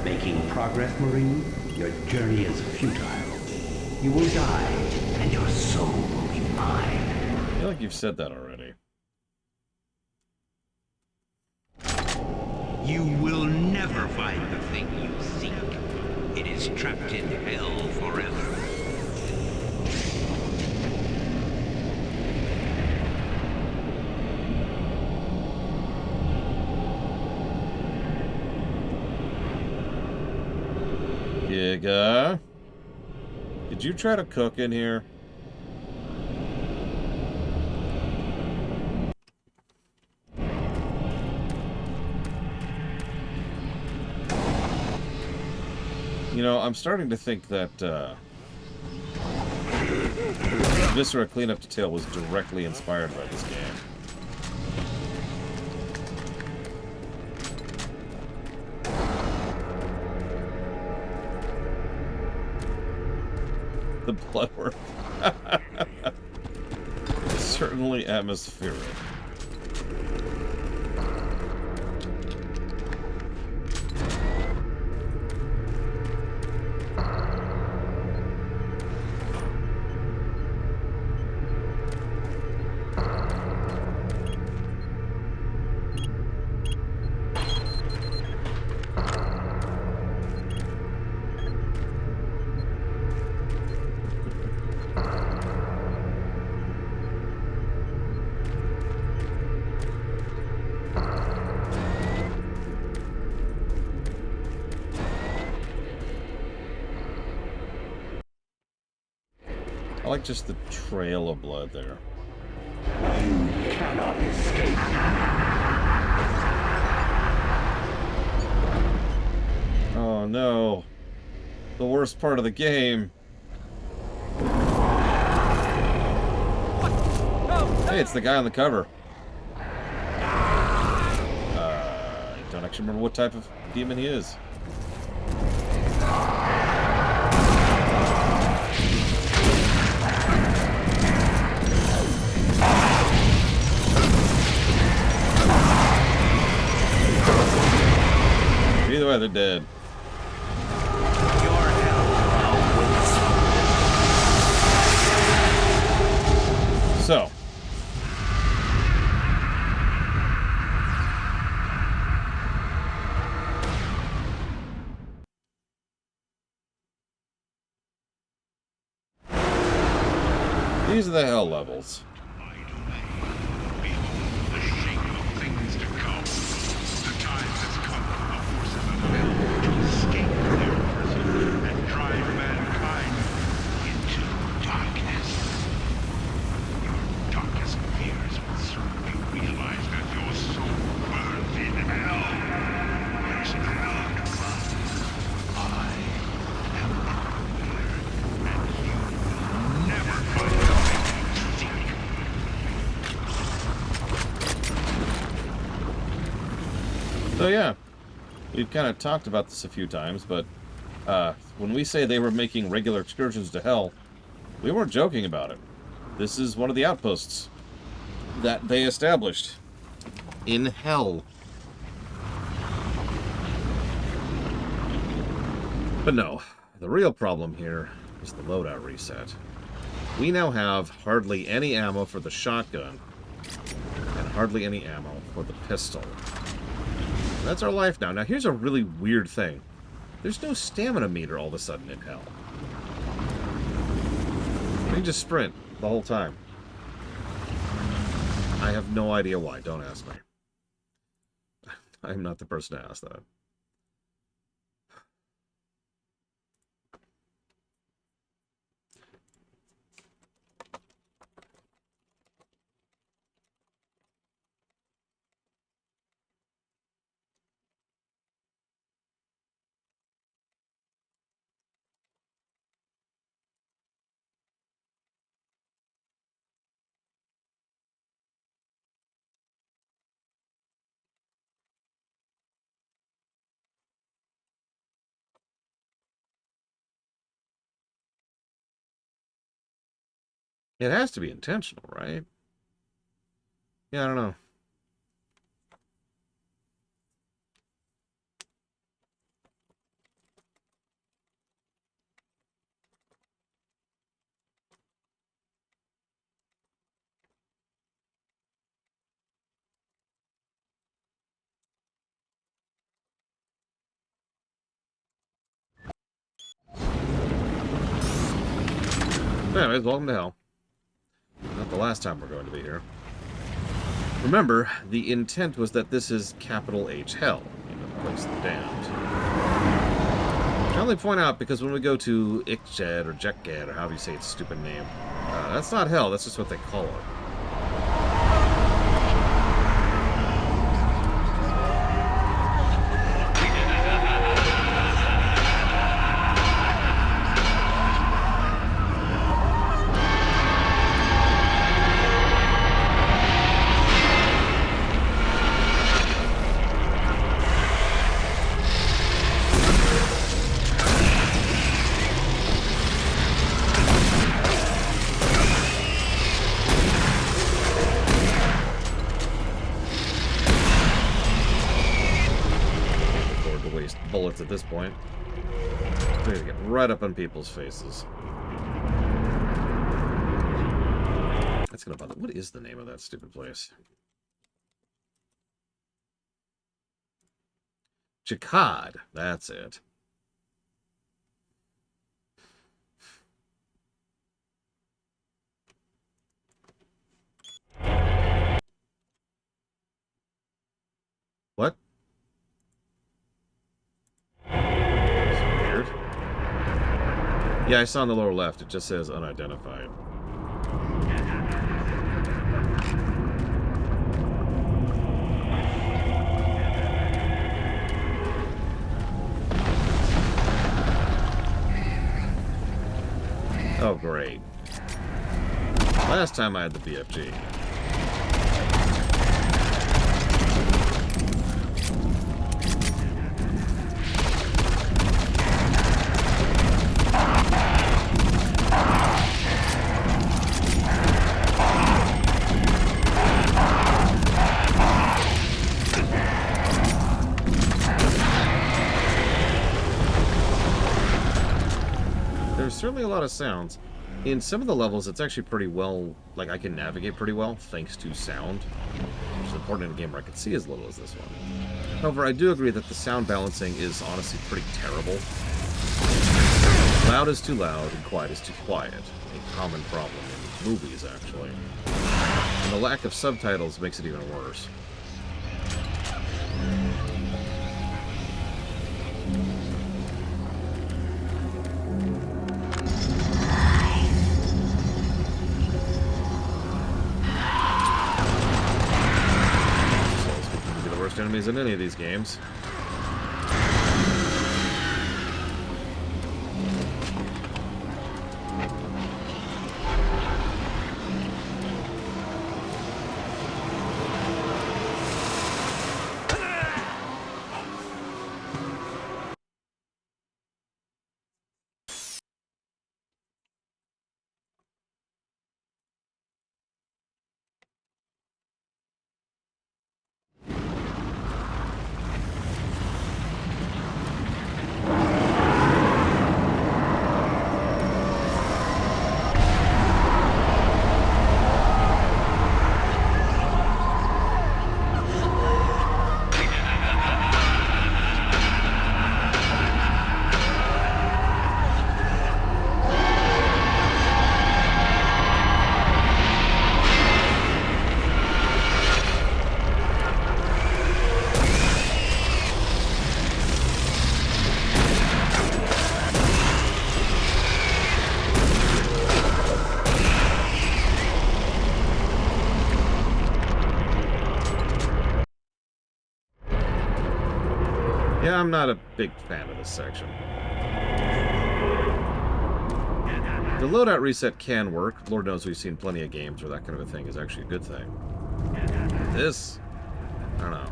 Making progress, Marine? Your journey is futile. You will die, and your soul will be mine. I feel like you've said that already. You will never find the thing you seek. It is trapped in hell forever. Giga. Did you try to cook in here? You know, I'm starting to think that Viscera Cleanup Detail was directly inspired by this game. The blood work. Certainly atmospheric. I like just the trail of blood there. You cannot escape. Oh no. The worst part of the game. Hey, it's the guy on the cover. I don't actually remember what type of demon he is. Either way, they're dead. So. These are the hell levels. So yeah, we've kind of talked about this a few times, but when we say they were making regular excursions to hell, we weren't joking about it. This is one of the outposts that they established in hell. But no, the real problem here is the loadout reset. We now have hardly any ammo for the shotgun and hardly any ammo for the pistol. That's our life now. Now, here's a really weird thing. There's no stamina meter all of a sudden in hell. You can just sprint the whole time. I have no idea why. Don't ask me. I'm not the person to ask that. It has to be intentional, right? Yeah, I don't know. Anyways, welcome to hell. Not the last time we're going to be here. Remember, the intent was that this is capital H hell, the place of the damned. I only point out because when we go to Ikjed or Jekjed or however you say its stupid name, that's not hell, that's just what they call it. Bullets at this point. I'm gonna get right up on people's faces. That's gonna bother. What is the name of that stupid place? Jakad. That's it. What? Yeah, I saw on the lower left, it just says unidentified. Oh, great. Last time I had the BFG. Certainly a lot of sounds. In some of the levels, it's actually pretty well, like I can navigate pretty well thanks to sound, which is important in a game where I can see as little as this one. However, I do agree that the sound balancing is honestly pretty terrible. Loud is too loud and quiet is too quiet. A common problem in movies, actually. And the lack of subtitles makes it even worse. Enemies in any of these games. Yeah, I'm not a big fan of this section. The loadout reset can work. Lord knows we've seen plenty of games where that kind of a thing is actually a good thing. This, I don't know.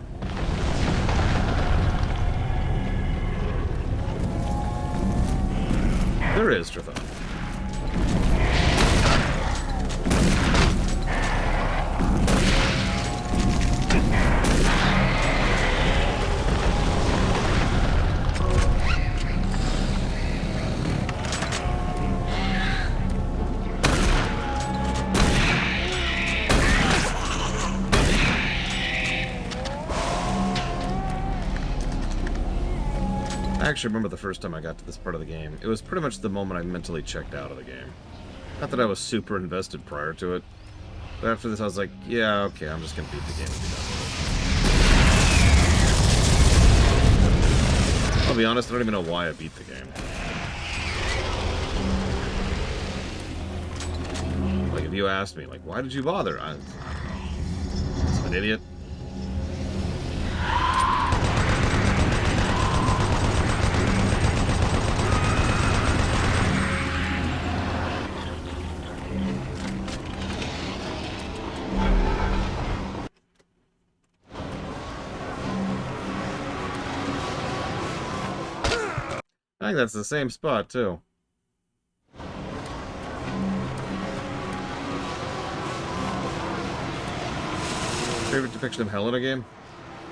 There is Trithan. I actually remember the first time I got to this part of the game. It was pretty much the moment I mentally checked out of the game. Not that I was super invested prior to it, but after this I was like, yeah, okay, I'm just gonna beat the game and be done with it. be honest, I don't even know why I beat the game. Like, if you asked me, like, why did you bother? I'm an idiot. I think that's the same spot, too. Favorite depiction of hell in a game?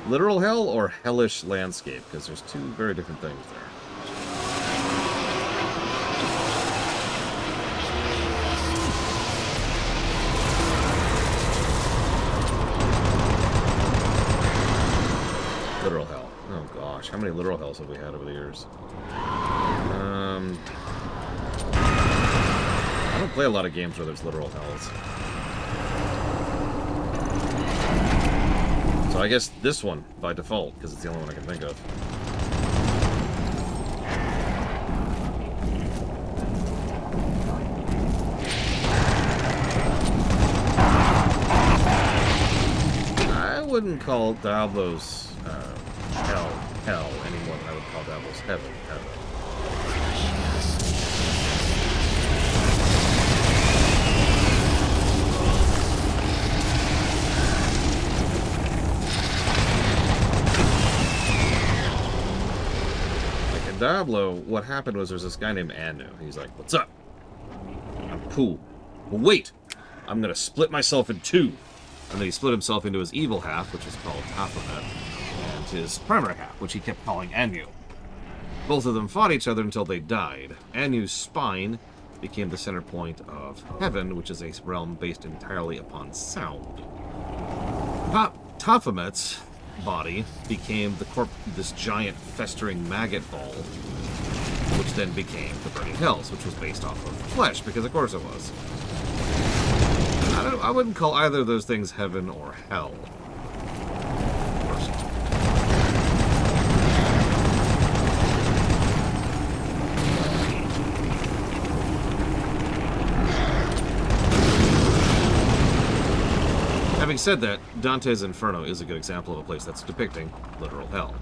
Literal hell or hellish landscape? Because there's two very different things there. Literal hell. Oh gosh, how many literal hells have we had over the years? I don't play a lot of games where there's literal hells. So I guess this one, by default, because it's the only one I can think of. I wouldn't call Diablo's hell any more than I would call Diablo's heaven. Diablo, what happened was there's this guy named Anu. He's like, what's up? I'm cool. But wait! I'm gonna split myself in two. And then he split himself into his evil half, which is called Baphomet, and his primary half, which he kept calling Anu. Both of them fought each other until they died. Anu's spine became the center point of heaven, which is a realm based entirely upon sound. Baphomet's body became this giant festering maggot ball, which then became the Burning Hells, which was based off of flesh, because of course it was. I wouldn't call either of those things heaven or hell. Having said that, Dante's Inferno is a good example of a place that's depicting literal hell.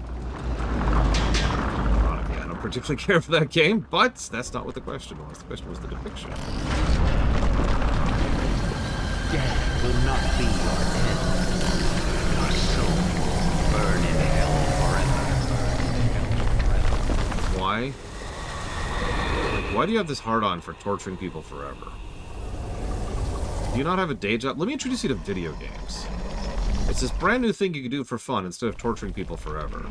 Ironically, I don't particularly care for that game, but that's not what the question was. The question was the depiction. Death will not be your end. Your soul will burn in hell forever. Why? Like, why do you have this hard-on for torturing people forever? Do you not have a day job? Let me introduce you to video games. It's this brand new thing you can do for fun instead of torturing people forever.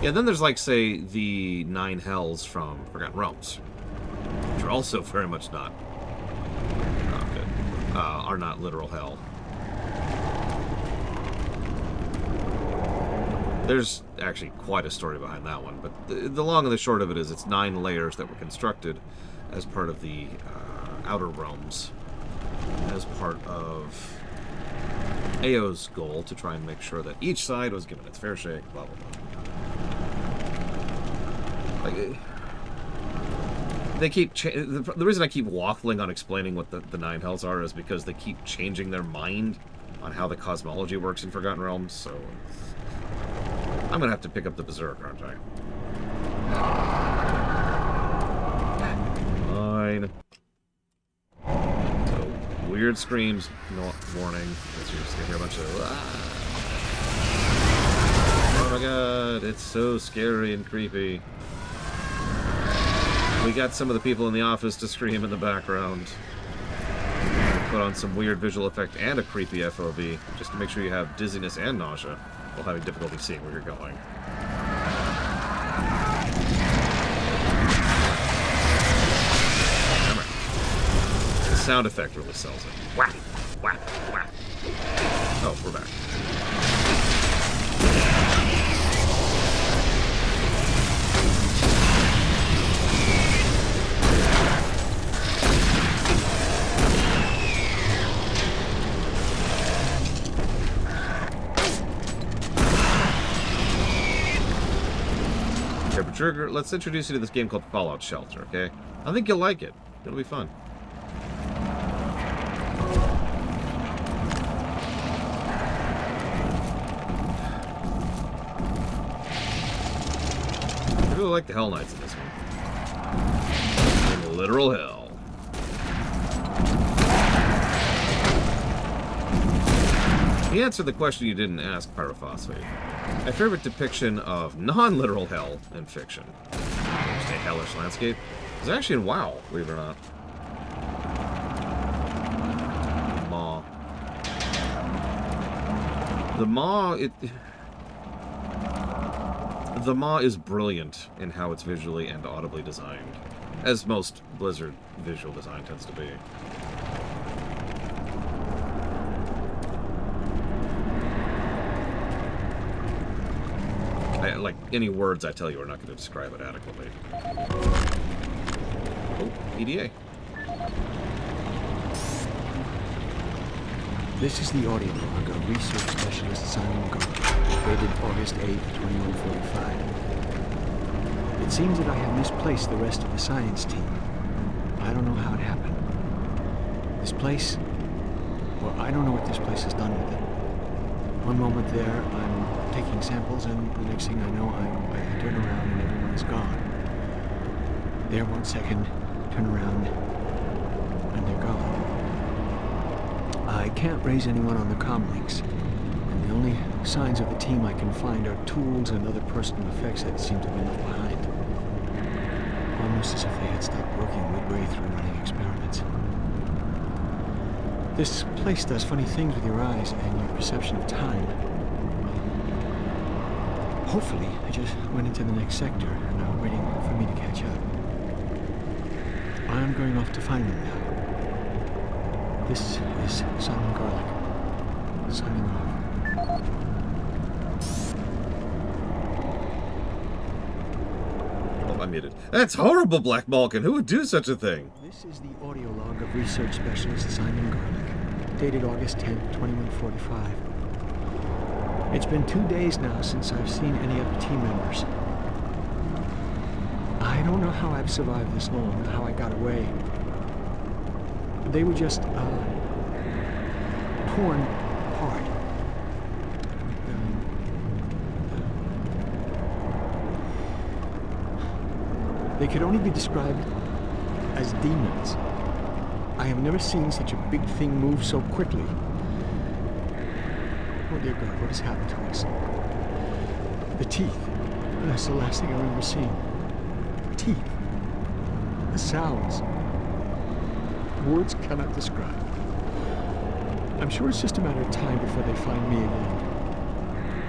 Yeah, then there's like, say, the 9 Hells from Forgotten Realms, which are also very much not good. Are not literal hell. There's actually quite a story behind that one, but the long and the short of it is it's 9 layers that were constructed as part of the Outer Realms, as part of AO's goal to try and make sure that each side was given its fair shake, blah, blah, blah. Like, they keep... The reason I keep waffling on explaining what the 9 Hells are is because they keep changing their mind on how the cosmology works in Forgotten Realms, so... I'm gonna have to pick up the Berserk, aren't I? Fine. So, weird screams, no warning. You're just gonna hear a bunch of... Oh my god, it's so scary and creepy. We got some of the people in the office to scream in the background. Put on some weird visual effect and a creepy FOV, just to make sure you have dizziness and nausea while having difficulty seeing where you're going. Remember, the sound effect really sells it. Whack! Whack! Whack! Oh, we're back. Trigger, let's introduce you to this game called Fallout Shelter, okay? I think you'll like it. It'll be fun. I really like the Hell Knights in this one. In literal hell. He answered the question you didn't ask, Pyrophosphate. My favorite depiction of non-literal hell in fiction, just a hellish landscape, is actually in WoW, believe it or not. Maw. The Maw is brilliant in how it's visually and audibly designed, as most Blizzard visual design tends to be. Like, any words I tell you are not going to describe it adequately. Oh, EDA. This is the audio log of Research Specialist Simon Garlick, dated August 8, 2145. It seems that I have misplaced the rest of the science team. I don't know how it happened. This place... Well, I don't know what this place has done with it. One moment there, I'm taking samples, and the next thing I know, I turn around and everyone is gone. There 1 second, turn around, and they're gone. I can't raise anyone on the comlinks, and the only signs of the team I can find are tools and other personal effects that seem to be left behind. Almost as if they had stopped working midway through running experiments. This place does funny things with your eyes and your perception of time. Hopefully, I just went into the next sector and are waiting for me to catch up. I'm going off to find them now. This is Simon Garlick, signing off. Oh, I'm muted. That's horrible, Black Malkin. Who would do such a thing? This is the audio log of Research Specialist Simon Garlick, dated August 10, 2145. It's been 2 days now since I've seen any of the team members. I don't know how I've survived this long, how I got away. They were just, torn apart. They could only be described as demons. I have never seen such a big thing move so quickly. Oh dear God, what has happened to us? The teeth. That's the last thing I remember seeing. Teeth. The sounds. Words cannot describe. I'm sure it's just a matter of time before they find me again.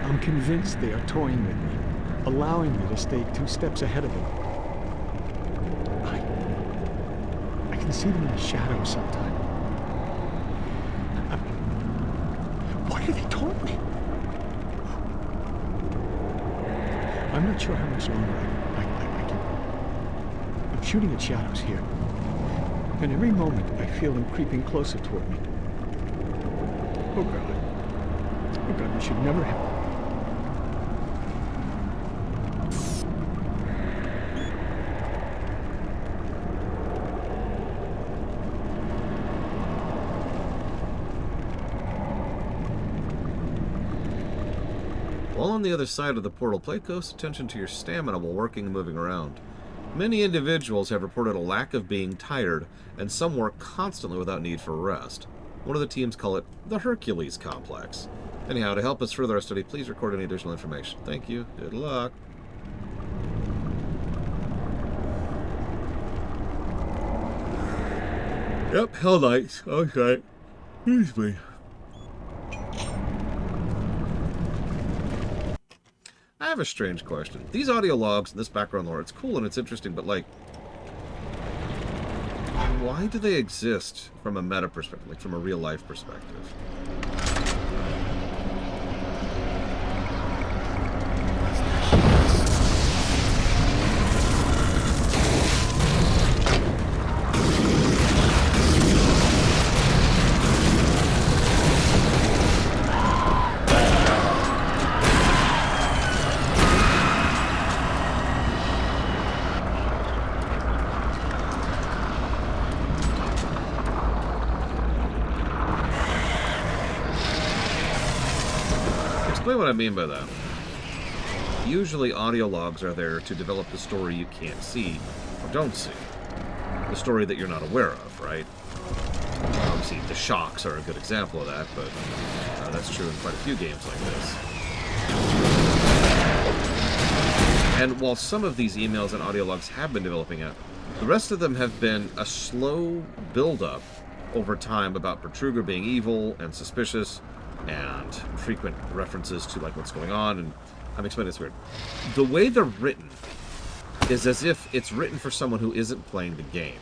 I'm convinced they are toying with me, allowing me to stay 2 steps ahead of them. I can see them in the shadows sometimes. Why do they taunt me? I'm not sure how much longer I can. I'm shooting at shadows here. And every moment I feel them creeping closer toward me. Oh God. Oh God, we should never have. While on the other side of the portal, pay close attention to your stamina while working and moving around. Many individuals have reported a lack of being tired, and some work constantly without need for rest. One of the teams call it the Hercules Complex. Anyhow, to help us further our study, please record any additional information. Thank you. Good luck. Yep, Hell Knights. Okay. Excuse me. I have a strange question. These audio logs and this background lore, it's cool and it's interesting, but like, why do they exist from a meta perspective, like from a real life perspective? explain what I mean by that. Usually audio logs are there to develop the story you can't see or don't see. The story that you're not aware of, right? Obviously, the Shocks are a good example of that, but that's true in quite a few games like this. And while some of these emails and audio logs have been developing out, the rest of them have been a slow build-up over time about Bertruger being evil and suspicious, and frequent references to like what's going on, and I'm explaining this weird. The way they're written is as if it's written for someone who isn't playing the game.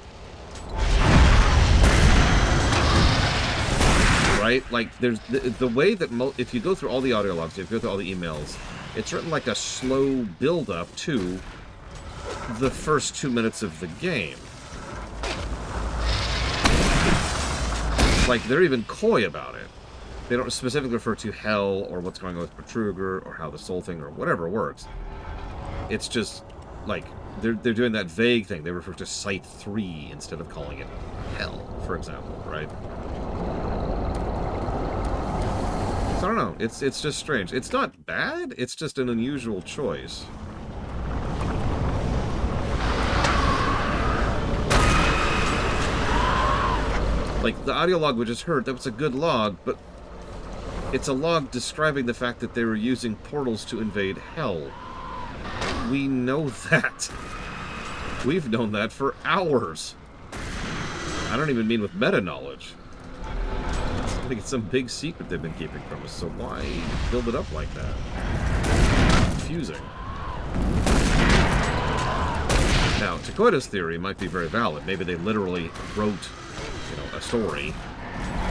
Right? Like, there's the way that if you go through all the audio logs, if you go through all the emails, it's written like a slow build-up to the first 2 minutes of the game. Like, they're even coy about it. They don't specifically refer to hell or what's going on with Bertruger or how the soul thing or whatever works. It's just, like, they're doing that vague thing. They refer to Site 3 instead of calling it hell, for example, right? So I don't know. It's just strange. It's not bad. It's just an unusual choice. Like, the audio log we just heard, that was a good log, but it's a log describing the fact that they were using portals to invade hell. We know that. We've known that for hours. I don't even mean with meta-knowledge. I think it's some big secret they've been keeping from us, so why build it up like that? Confusing. Now, Takoida's theory might be very valid. Maybe they literally wrote, you know, a story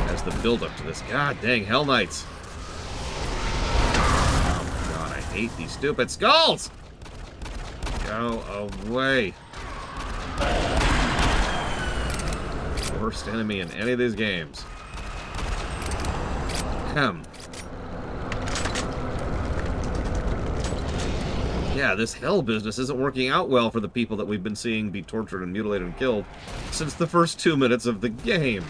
as the build-up to this. God dang, Hell Knights! Oh God, I hate these stupid skulls! Go away! Worst enemy in any of these games. Come. Yeah, this hell business isn't working out well for the people that we've been seeing be tortured and mutilated and killed since the first 2 minutes of the game.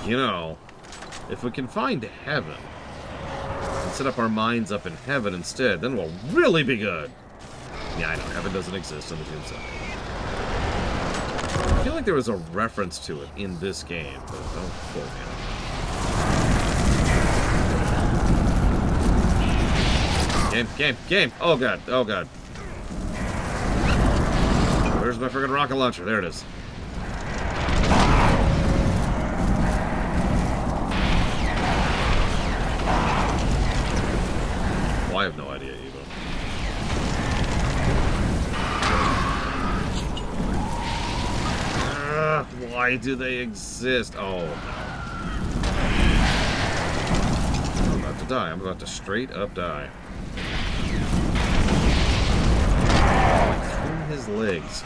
You know, if we can find heaven and set up our minds up in heaven instead, then we'll really be good. Yeah, I know, heaven doesn't exist on the Doom side. I feel like there was a reference to it in this game, but don't quote me. Game! Oh god, oh god. Where's my friggin' rocket launcher? There it is. I have no idea, Evo. Why do they exist? Oh, no. I'm about to die. I'm about to straight up die. Through his legs.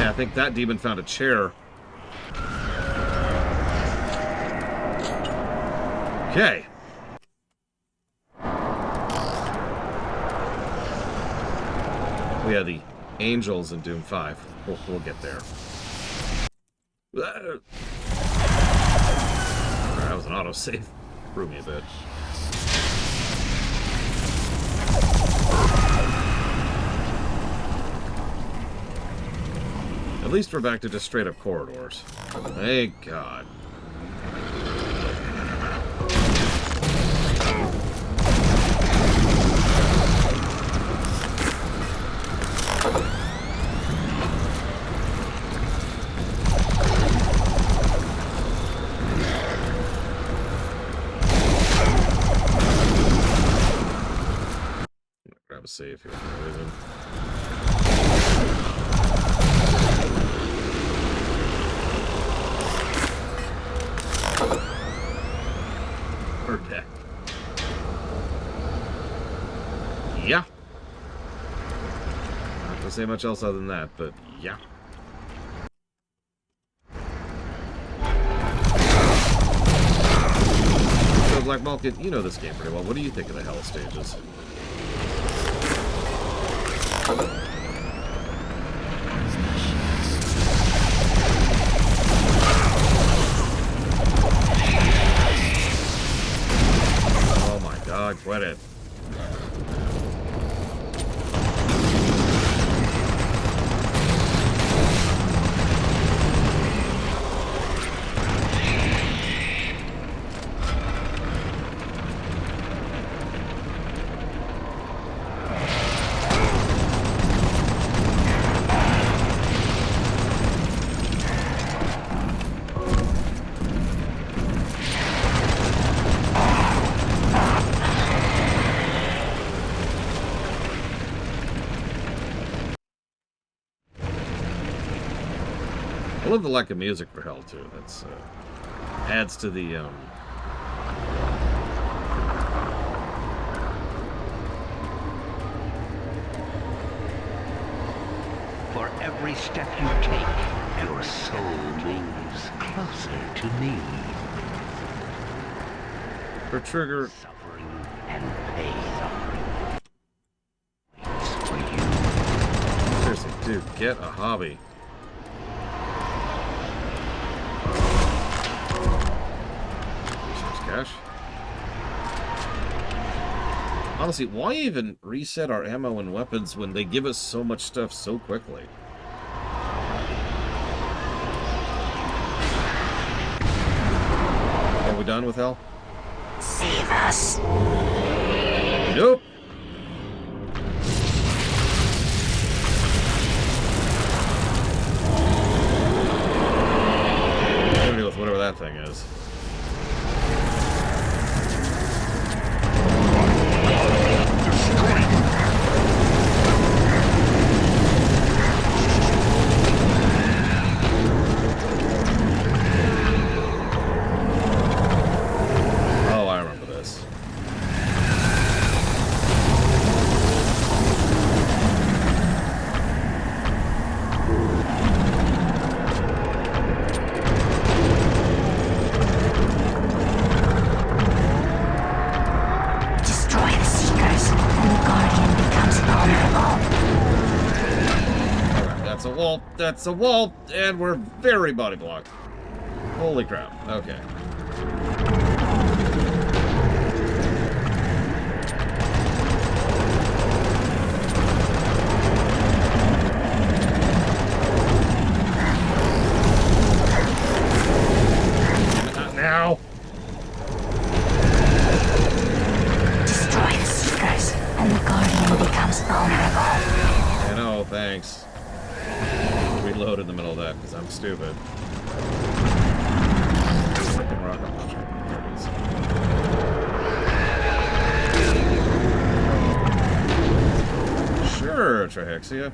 I think that demon found a chair. Okay. We have the angels in Doom 5. We'll get there. That was an autosave. Threw me a bit. At least we're back to just straight up corridors. Thank God. if here for no reason. We're back. Yeah. Not to say much else other than that, but yeah. So, Black Market, you know this game pretty well. What do you think of the Hell stages? Oh my god, quit it. I love the lack of music for Hell too. That's adds to the For every step you take, your soul moves closer to me. for Trigger. Suffering and pain waits for you. Seriously, dude, get a hobby. Resource cache. Honestly, why even reset our ammo and weapons when they give us so much stuff so quickly? Are we done with Hell? Save us. Nope. I'm gonna deal with whatever that thing is. Oh, I remember this. Destroy the Seekers, and the Guardian becomes vulnerable. Alright, that's a wall. That's a wall. And we're very body blocked. Holy crap. Okay. Not now. Destroy the Seekers, and the Guardian becomes vulnerable. I know, thanks. Reload in the middle of that because I'm stupid. Freaking rocket launcher. There it is. Sure, Trihexia.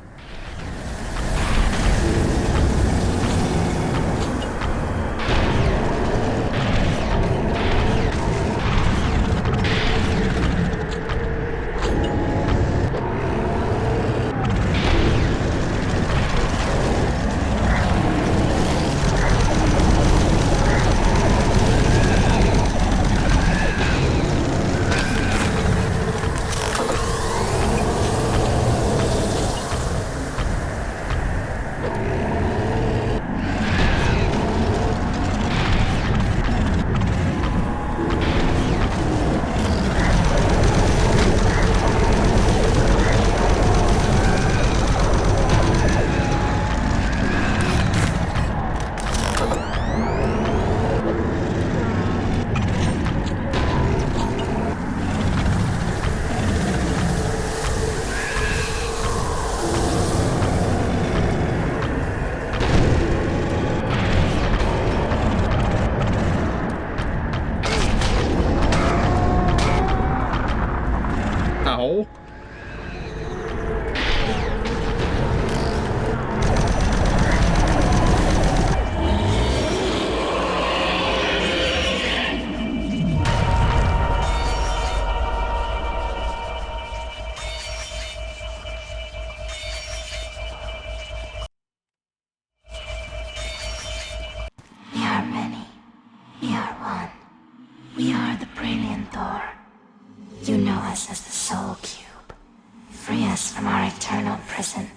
eternal prison,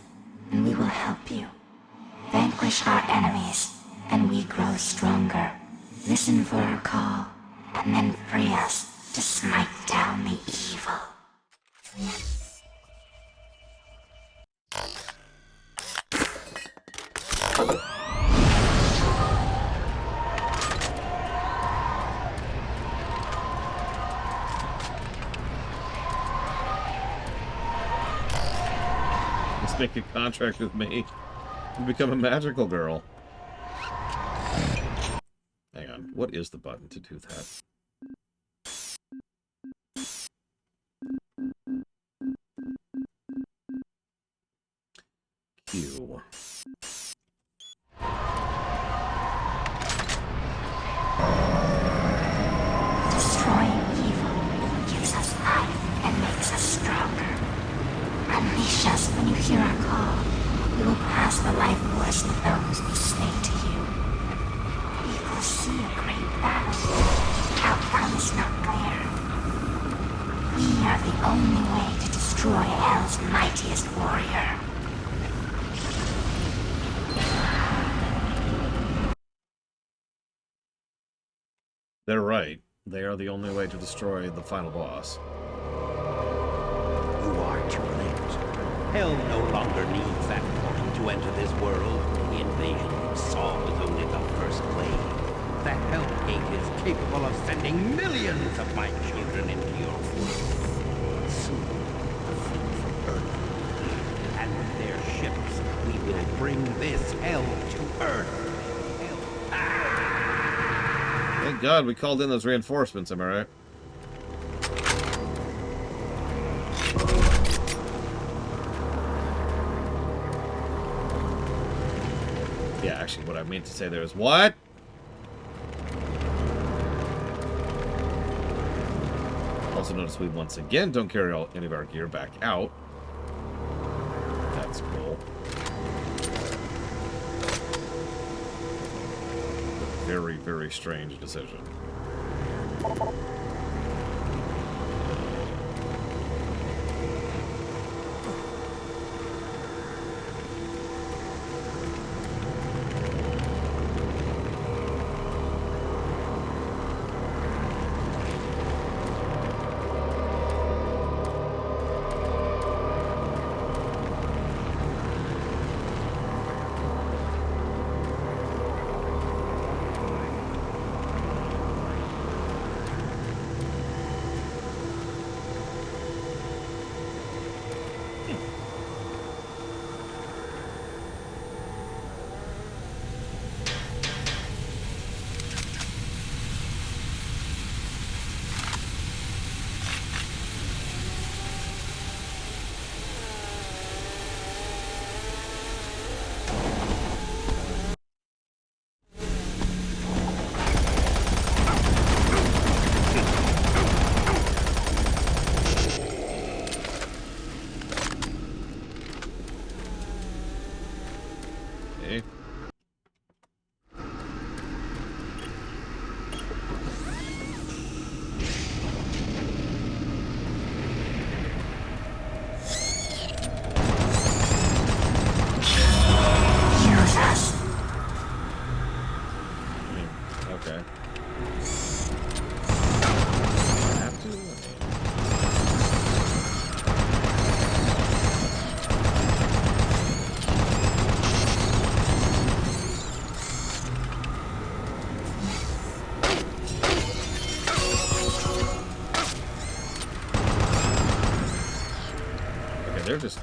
and we will help you. Vanquish our enemies, and we grow stronger. Listen for our call, and then free us to smite down the evil. Let's make a contract with me and become a magical girl. Hang on, what is the button to do that? Q. Destroying evil gives us life and makes us stronger. Unleash us when you hear our call. We will pass the life force of those who slay to you. We will see a great battle. The outcome is not clear. We are the only way to destroy Hell's mightiest warrior. They're right. They are the only way to destroy the final boss. You are too late. Hell no longer needs that portal to enter this world. The invasion you saw was only the first plague. The Hellgate is capable of sending millions of my children into your world. Soon, the fleet from Earth will leave, and with their ships, we will bring this hell to Earth. Thank God we called in those reinforcements, am I right? Yeah, actually, what I meant to say there is what? Also notice we once again don't carry any of our gear back out. That's cool. Very, very strange decision.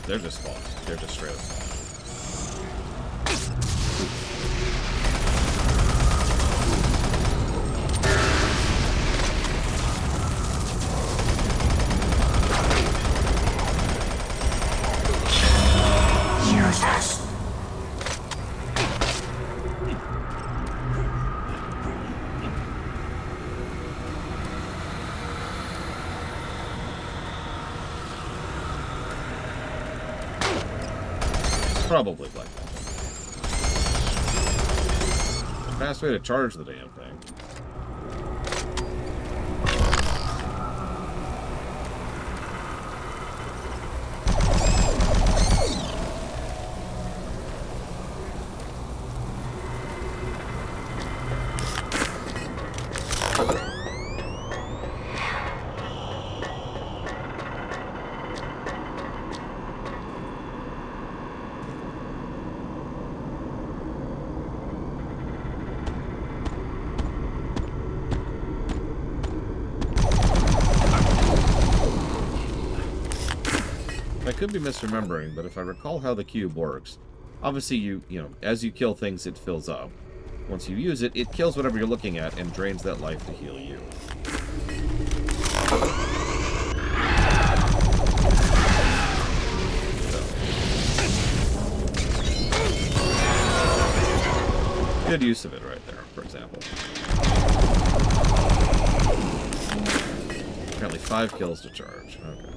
They're just spawned. They're just straight up spawned. Probably Black Panther. Fast way to charge the damn thing. could be misremembering, but if I recall how the cube works, obviously you know, as you kill things, it fills up. Once you use it, it kills whatever you're looking at and drains that life to heal you. Good use of it right there, for example. Apparently 5 kills to charge. Okay.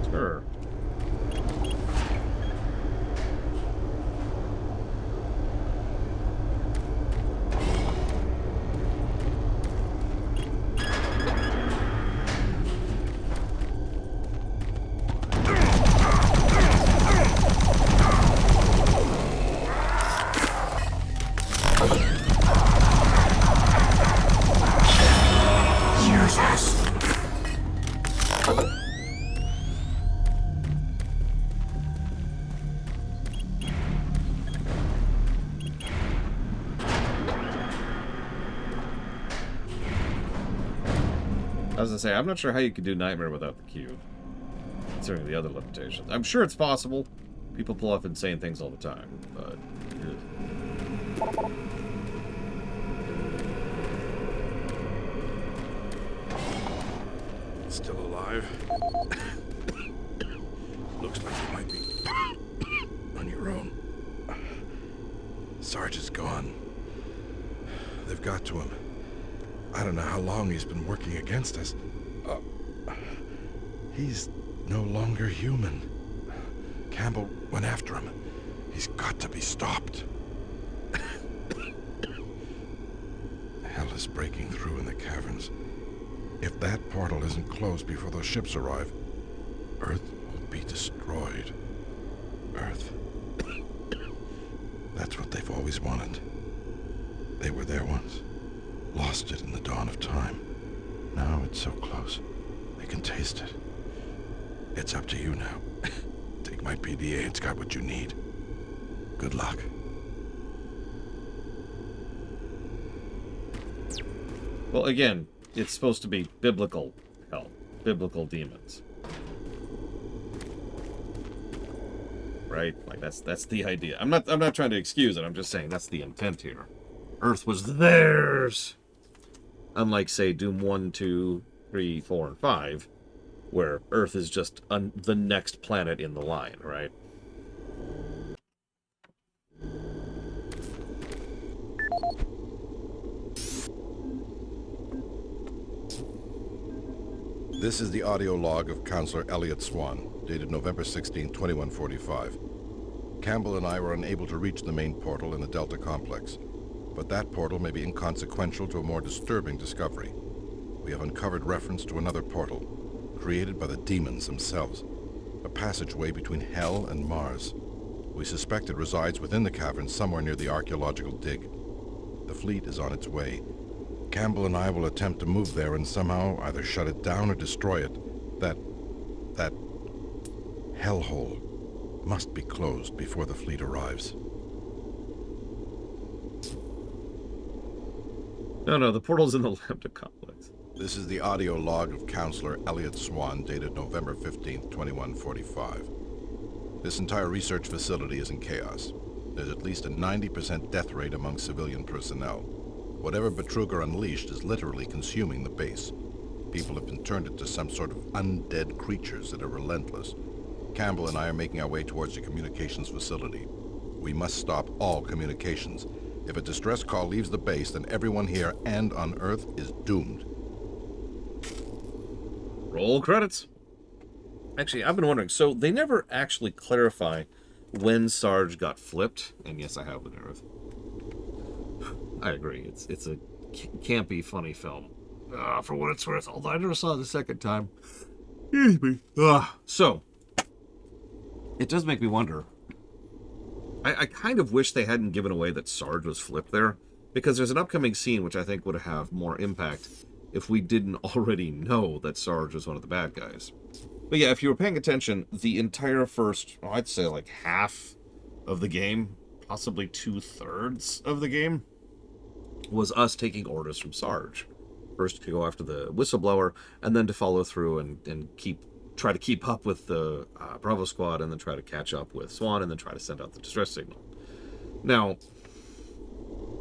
Sure. Use us. I was gonna say, I'm not sure how you could do Nightmare without the cube, considering the other limitations. I'm sure it's possible. People pull off insane things all the time, but... Still alive? Looks like you might be on your own. Sarge is gone. They've got to him. I don't know how long he's been working against us. He's no longer human. Campbell went after him. He's got to be stopped. Hell is breaking through in the caverns. If that portal isn't closed before those ships arrive, Earth will be destroyed. Earth. That's what they've always wanted. They were there once. Lost it in the dawn of time. Now it's so close. They can taste it. It's up to you now. Take my PDA, it's got what you need. Good luck. Well, again, it's supposed to be biblical hell. Biblical demons. Right? Like, that's the idea. I'm not trying to excuse it, I'm just saying that's the intent here. Earth was theirs! Unlike, say, Doom 1, 2, 3, 4, and 5, where Earth is just the next planet in the line, right? This is the audio log of Counselor Elliot Swan, dated November 16, 2145. Campbell and I were unable to reach the main portal in the Delta Complex, but that portal may be inconsequential to a more disturbing discovery. We have uncovered reference to another portal, created by the demons themselves, a passageway between Hell and Mars. We suspect it resides within the cavern somewhere near the archaeological dig. The fleet is on its way. Campbell and I will attempt to move there and somehow either shut it down or destroy it. That hellhole must be closed before the fleet arrives. No, the portal's in the Lambda Complex. This is the audio log of Counselor Elliot Swan, dated November 15th, 2145. This entire research facility is in chaos. There's at least a 90% death rate among civilian personnel. Whatever Betruger unleashed is literally consuming the base. People have been turned into some sort of undead creatures that are relentless. Campbell and I are making our way towards the communications facility. We must stop all communications. If a distress call leaves the base, then everyone here and on Earth is doomed. Roll credits. Actually, I've been wondering, so they never actually clarify when Sarge got flipped, and yes, I have been Earth. I agree. It's a campy, funny film. For what it's worth, although I never saw it the second time. Excuse me. So, it does make me wonder. I kind of wish they hadn't given away that Sarge was flipped there, because there's an upcoming scene which I think would have more impact if we didn't already know that Sarge was one of the bad guys. But yeah, if you were paying attention, the entire first, I'd say like half of the game, possibly 2/3 of the game, was us taking orders from Sarge. First to go after the whistleblower, and then to follow through and try to keep up with the Bravo squad, and then try to catch up with Swan, and then try to send out the distress signal. Now,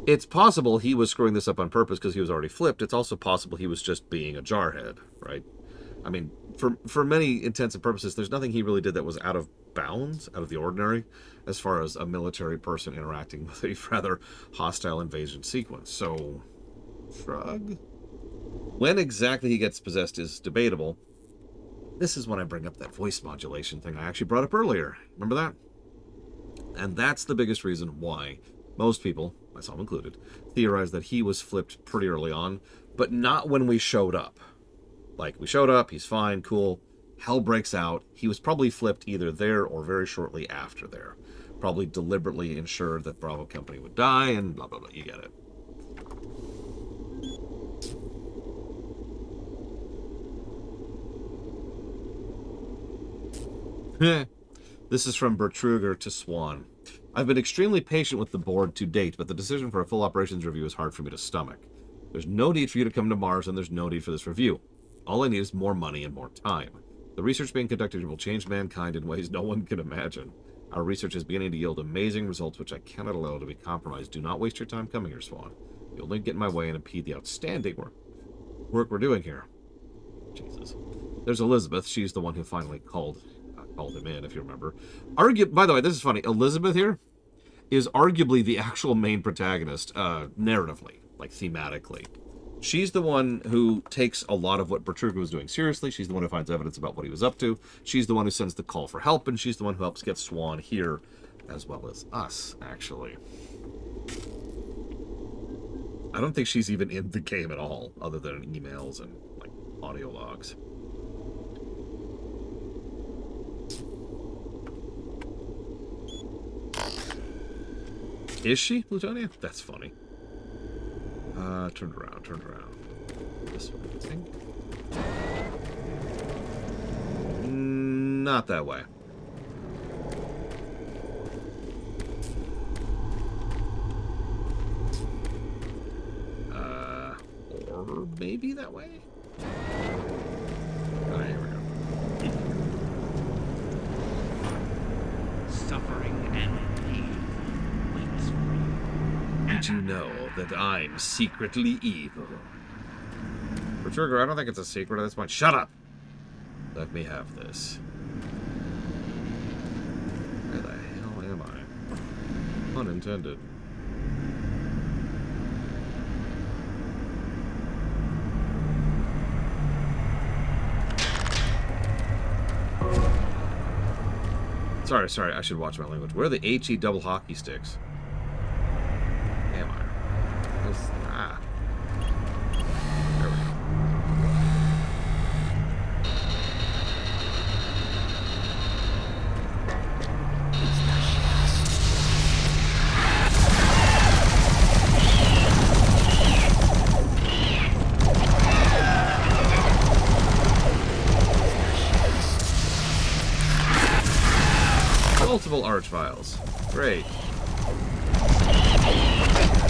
it's possible he was screwing this up on purpose because he was already flipped. It's also possible he was just being a jarhead, right? I mean, for many intents and purposes, there's nothing he really did that was out of bounds, out of the ordinary, as far as a military person interacting with a rather hostile invasion sequence. So, shrug. When exactly he gets possessed is debatable. This is when I bring up that voice modulation thing I actually brought up earlier. Remember that? And that's the biggest reason why most people, myself included, theorize that he was flipped pretty early on, but not when we showed up. Like, we showed up, he's fine, cool, hell breaks out. He was probably flipped either there or very shortly after there. Probably deliberately ensured that Bravo Company would die, and blah, blah, blah, you get it. This is from Bertruger to Swan. I've been extremely patient with the board to date, but the decision for a full operations review is hard for me to stomach. There's no need for you to come to Mars, and there's no need for this review. All I need is more money and more time. The research being conducted will change mankind in ways no one can imagine. Our research is beginning to yield amazing results, which I cannot allow to be compromised. Do not waste your time coming here, Swan. You'll only get in my way and impede the outstanding work we're doing here. Jesus. There's Elizabeth. She's the one who finally called him in, if you remember. By the way, this is funny. Elizabeth here is arguably the actual main protagonist, narratively, like thematically. She's the one who takes a lot of what Bertruger was doing seriously. She's the one who finds evidence about what he was up to. She's the one who sends the call for help, and she's the one who helps get Swan here, as well as us, actually. I don't think she's even in the game at all, other than emails and, like, audio logs. Is she, Plutonia? That's funny. Turned around. This way, I think. Not that way. Or maybe that way? Oh, here we go. Suffering and pain waits for you. Did you know that I'm secretly evil? Bertruger, I don't think it's a secret at this point. Shut up! Let me have this. Where the hell am I? Unintended. Sorry, I should watch my language. Where are the HE double hockey sticks? Am I? There we go. Multiple archviles. Great.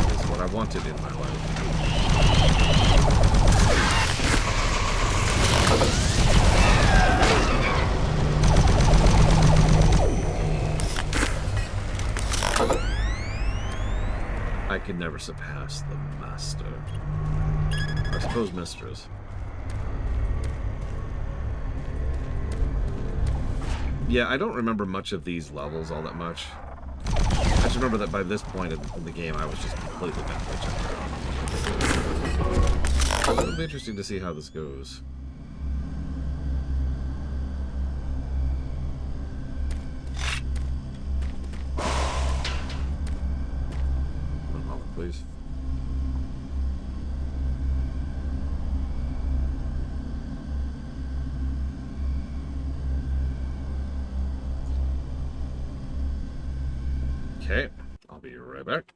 That's what I wanted in my life. I could never surpass the master. I suppose mistress. Yeah, I don't remember much of these levels all that much. I just remember that by this point in the game, I was just completely mentally checked out. It'll be interesting to see how this goes. One moment, please. Okay, I'll be right back.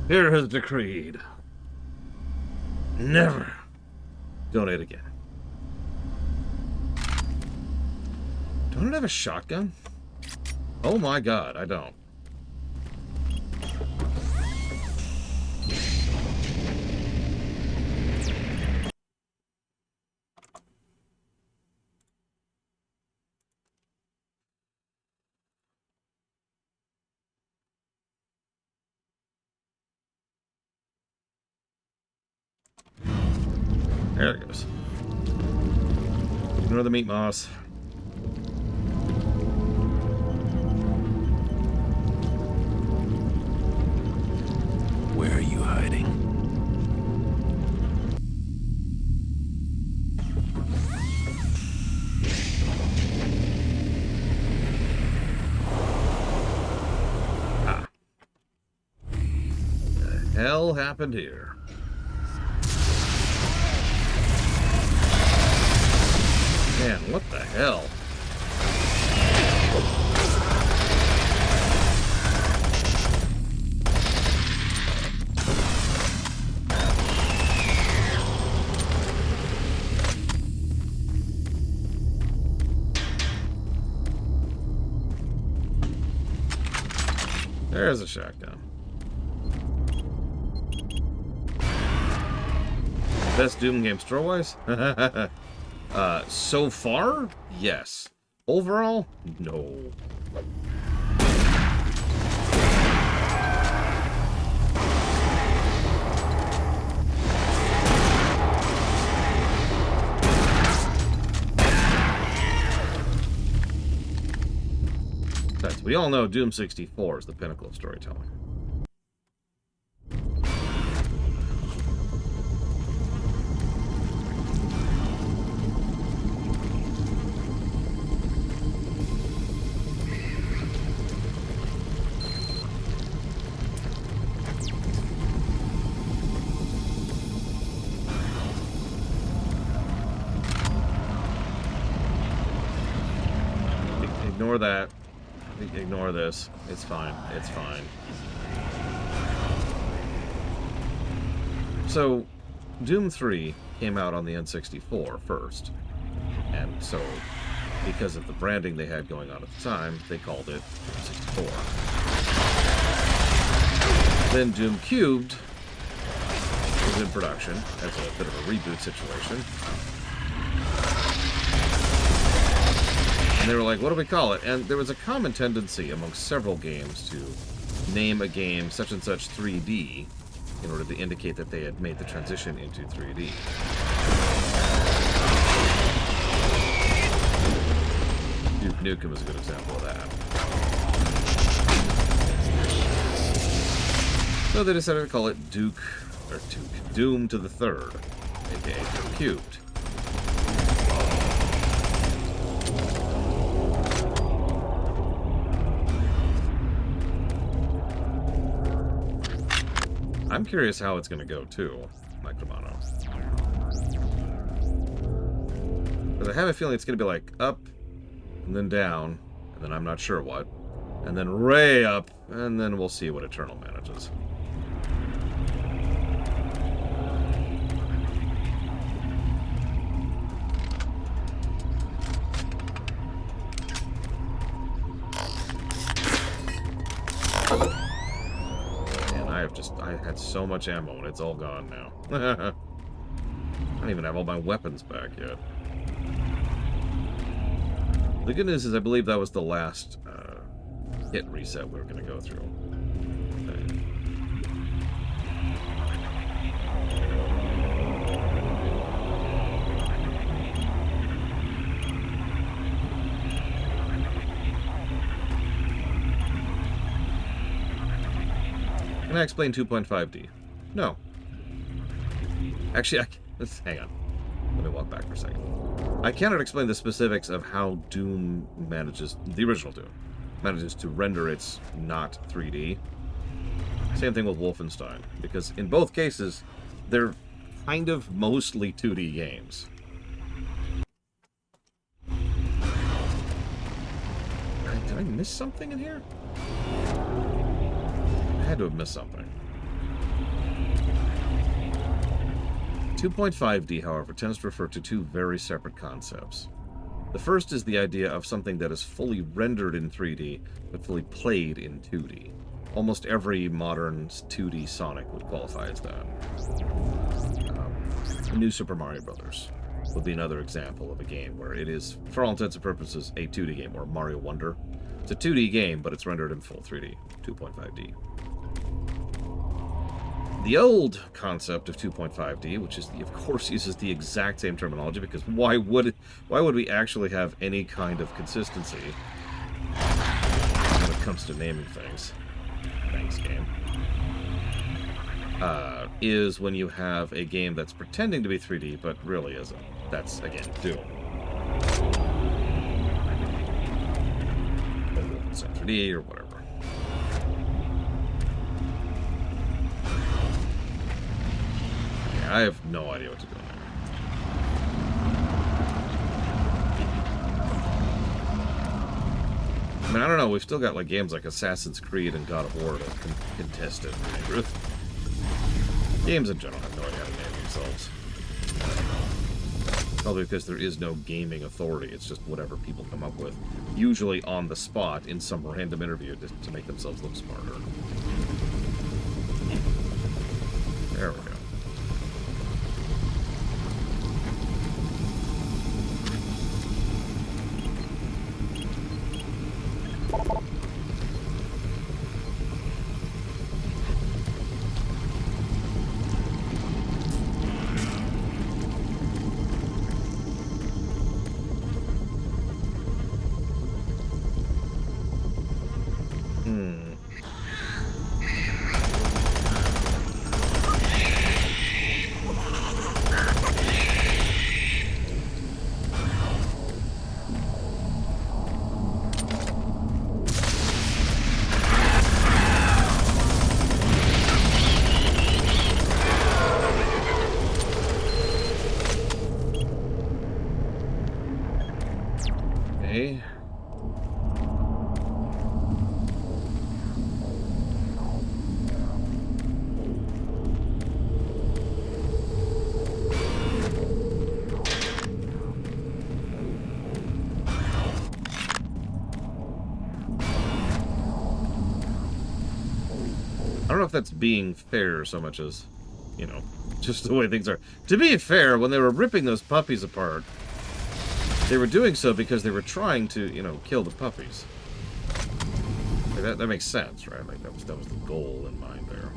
Here has decreed. Never donate again. Don't I have a shotgun? Oh my god, I don't. There it goes. Ignore the meat moss. Where are you hiding? Ah. What the hell happened here? Man, what the hell? There's a shotgun. Best Doom game story-wise? So far, yes. Overall, no. we all know Doom 64 is the pinnacle of storytelling. Ignore that. Ignore this. It's fine. It's fine. So, Doom 3 came out on the N64 first. And so, because of the branding they had going on at the time, they called it Doom 64. Then Doom Cubed was in production as a bit of a reboot situation. And they were like, what do we call it? And there was a common tendency amongst several games to name a game such and such 3D in order to indicate that they had made the transition into 3D. Duke Nukem is a good example of that. So they decided to call it Doom to the Third, aka Doom Cubed. I'm curious how it's going to go, too, Mike Romano. Because I have a feeling it's going to be like up, and then down, and then I'm not sure what, and then way up, and then we'll see what Eternal manages. I had so much ammo and it's all gone now. I don't even have all my weapons back yet. The good news is I believe that was the last hit reset we were going to go through. Okay. Can I explain 2.5D? No. Actually, hang on. Let me walk back for a second. I cannot explain the specifics of how Doom manages, the original Doom, manages to render its not 3D. Same thing with Wolfenstein, because in both cases, they're kind of mostly 2D games. Did I miss something in here? I had to have missed something. 2.5D, however, tends to refer to two very separate concepts. The first is the idea of something that is fully rendered in 3D, but fully played in 2D. Almost every modern 2D Sonic would qualify as that. The New Super Mario Bros. Would be another example of a game where it is, for all intents and purposes, a 2D game, or Mario Wonder. It's a 2D game, but it's rendered in full 3D, 2.5D. The old concept of 2.5D, which is, of course, uses the exact same terminology, because why would we actually have any kind of consistency when it comes to naming things? Thanks, game. Is when you have a game that's pretending to be 3D, but really isn't. That's, again, Doom. It's 3D or whatever. I have no idea what to do there. I mean, I don't know. We've still got like games like Assassin's Creed and God of War to contest it. Games in general have no idea how to name themselves. Probably because there is no gaming authority. It's just whatever people come up with, usually on the spot in some random interview to make themselves look smarter. There we go. that's being fair so much as, you know, just the way things are. To be fair, when they were ripping those puppies apart, they were doing so because they were trying to, you know, kill the puppies. Like that makes sense, right? Like that was the goal in mind there.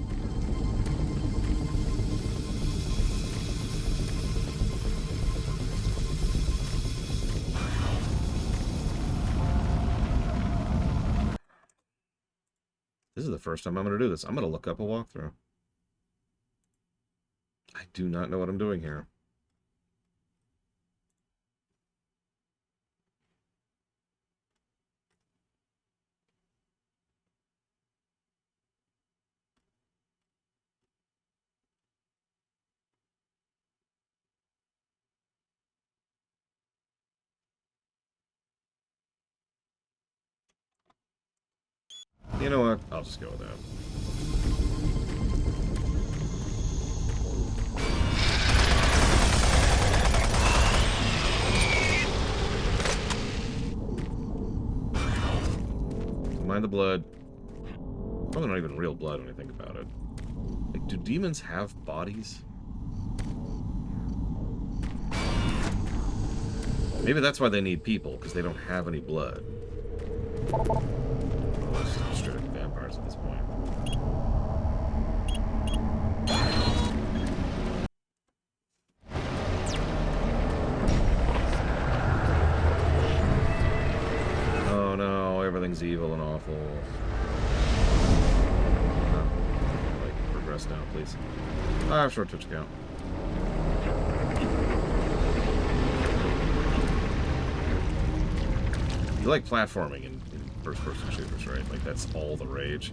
This is the first time I'm going to do this. I'm going to look up a walkthrough. I do not know what I'm doing here. You know what? I'll just go with that. Mind the blood. Probably not even real blood when I think about it. Like, do demons have bodies? Maybe that's why they need people, because they don't have any blood. Straight up vampires at this point. Oh no, everything's evil and awful. Like, progress now, please. I have short Twitch account. You like platforming in first-person shooters, right? Like, that's all the rage.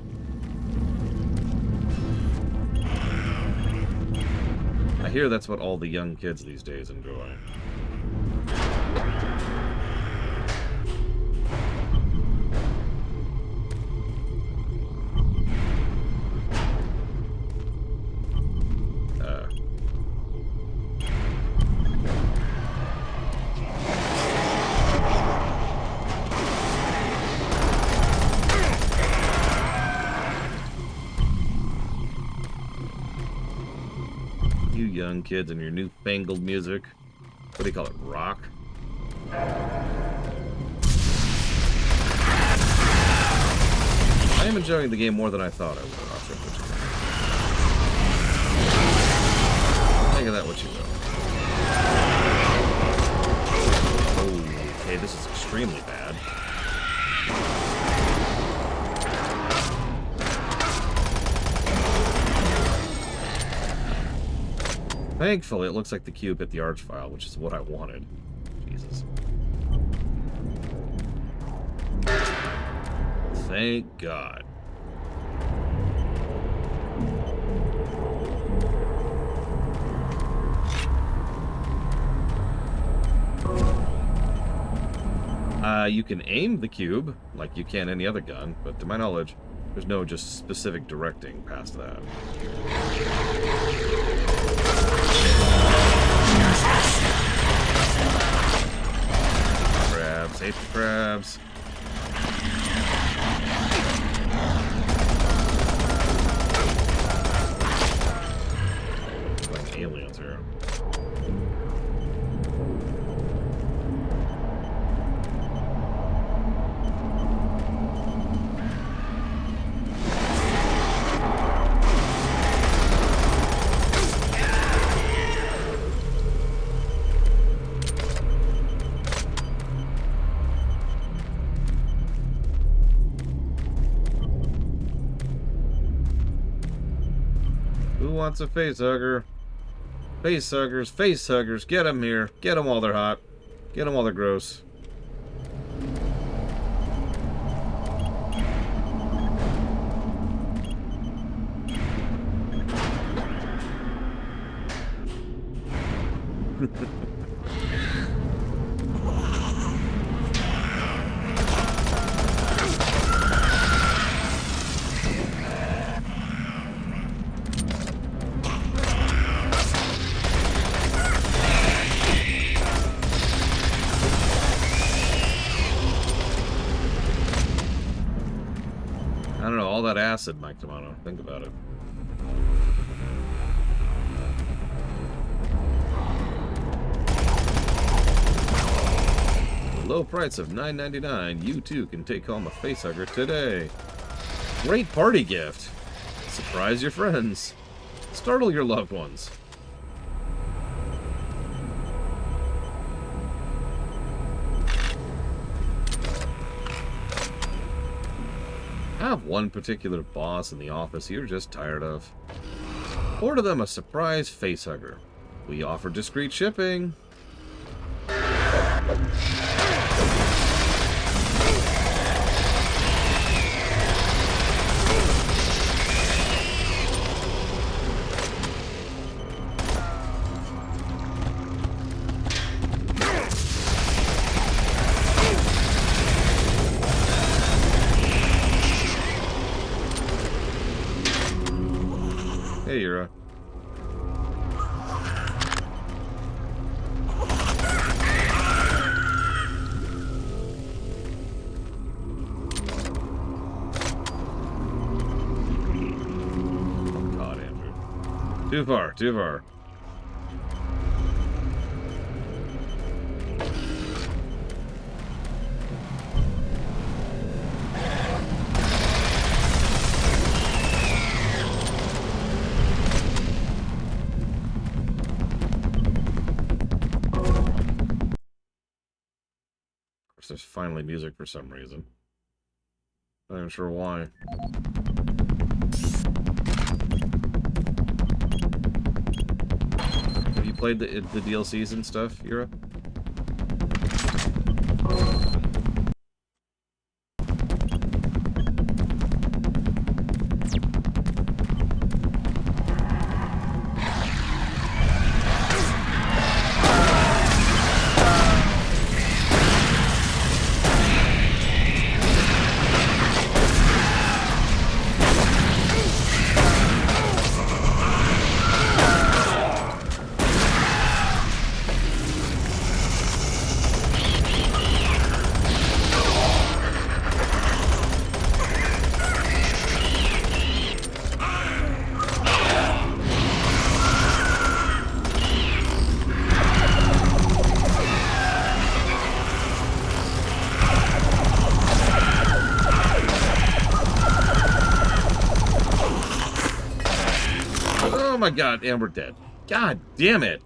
I hear that's what all the young kids these days enjoy. Young kids and your newfangled music. What do you call it? Rock? I am enjoying the game more than I thought I would. Think of that what you will. Oh, okay, this is extremely bad. Thankfully, it looks like the cube hit the arch file, which is what I wanted. Jesus. Thank God. You can aim the cube, like you can any other gun, but to my knowledge, there's no just specific directing past that. Crabs, hate the crabs. Like aliens here. Wants a face hugger. Face huggers, get them here. Get them while they're hot. Get them while they're gross. that acid, Mike Tamano. Think about it. Low price of $9.99, you too can take home a facehugger today. Great party gift. Surprise your friends. Startle your loved ones. Have one particular boss in the office you're just tired of. Order them a surprise facehugger. We offer discreet shipping. Hey, Yura. God, Andrew. Too far, too far. There's finally music for some reason. Not even sure why. Have you played the DLCs and stuff, Yura? Oh my god, and we're dead. God damn it.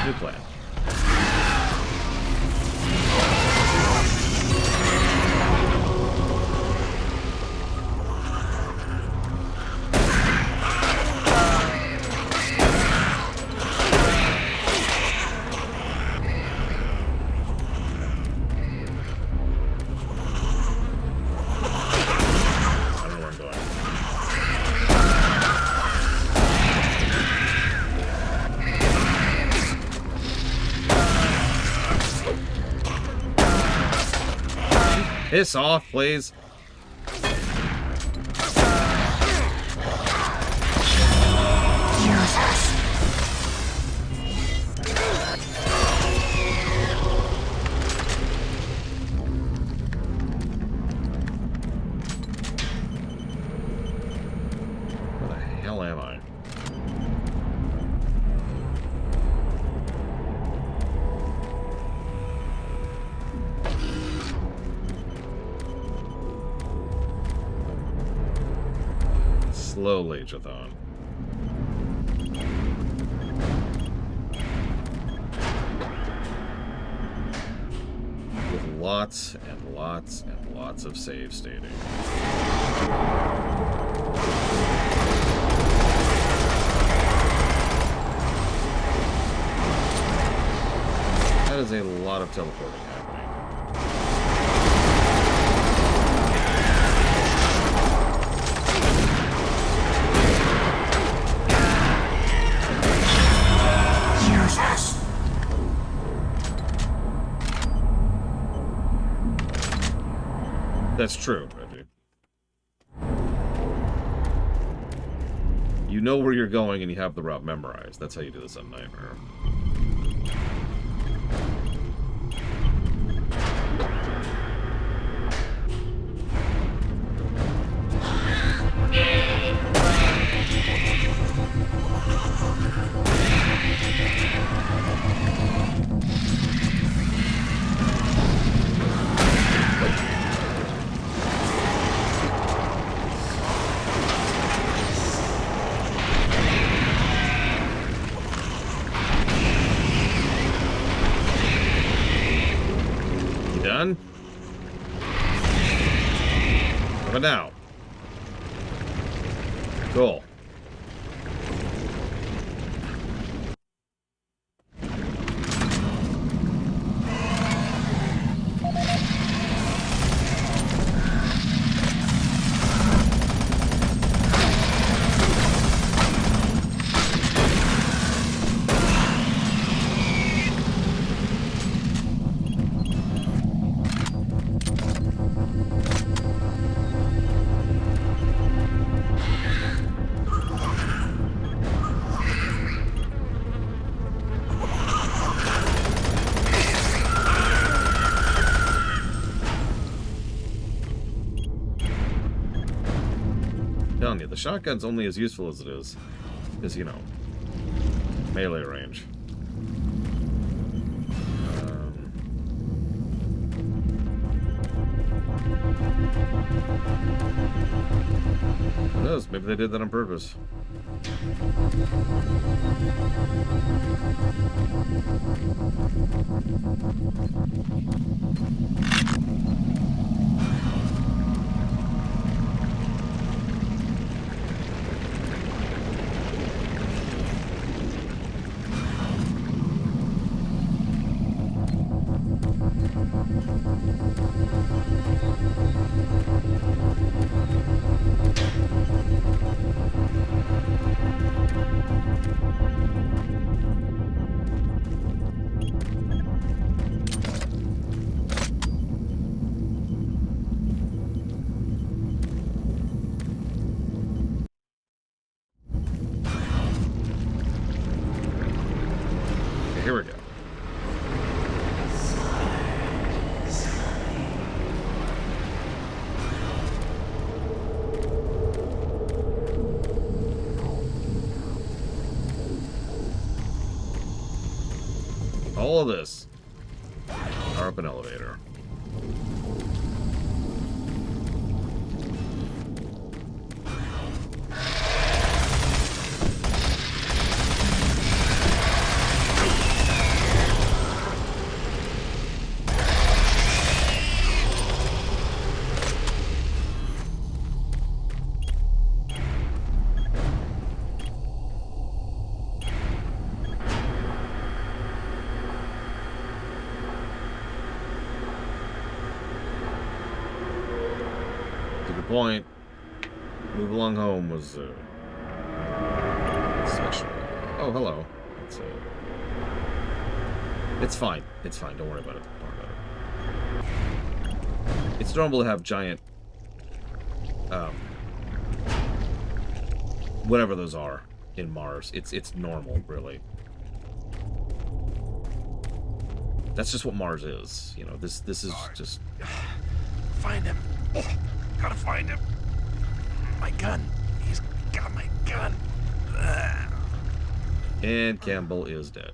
New plan. Piss off, please. Where the hell am I? Slowly, Jathan. With lots and lots and lots of save stating. That is a lot of teleporting happening. That's true, Reggie. You know where you're going and you have the route memorized. That's how you do this on Nightmare. Done? How about now? Cool. Telling you, the shotgun's only as useful as it is, you know, melee range. Who knows? Maybe they did that on purpose. Here we go. All of this are up an elevator. Point. Move along home was special. Oh, hello. It's fine. It's fine. Don't worry about it. Don't worry about it. It's normal to have giant, whatever those are in Mars. It's normal, really. That's just what Mars is. You know, this is just. Find him. Gotta find him. My gun. He's got my gun. And Campbell is dead.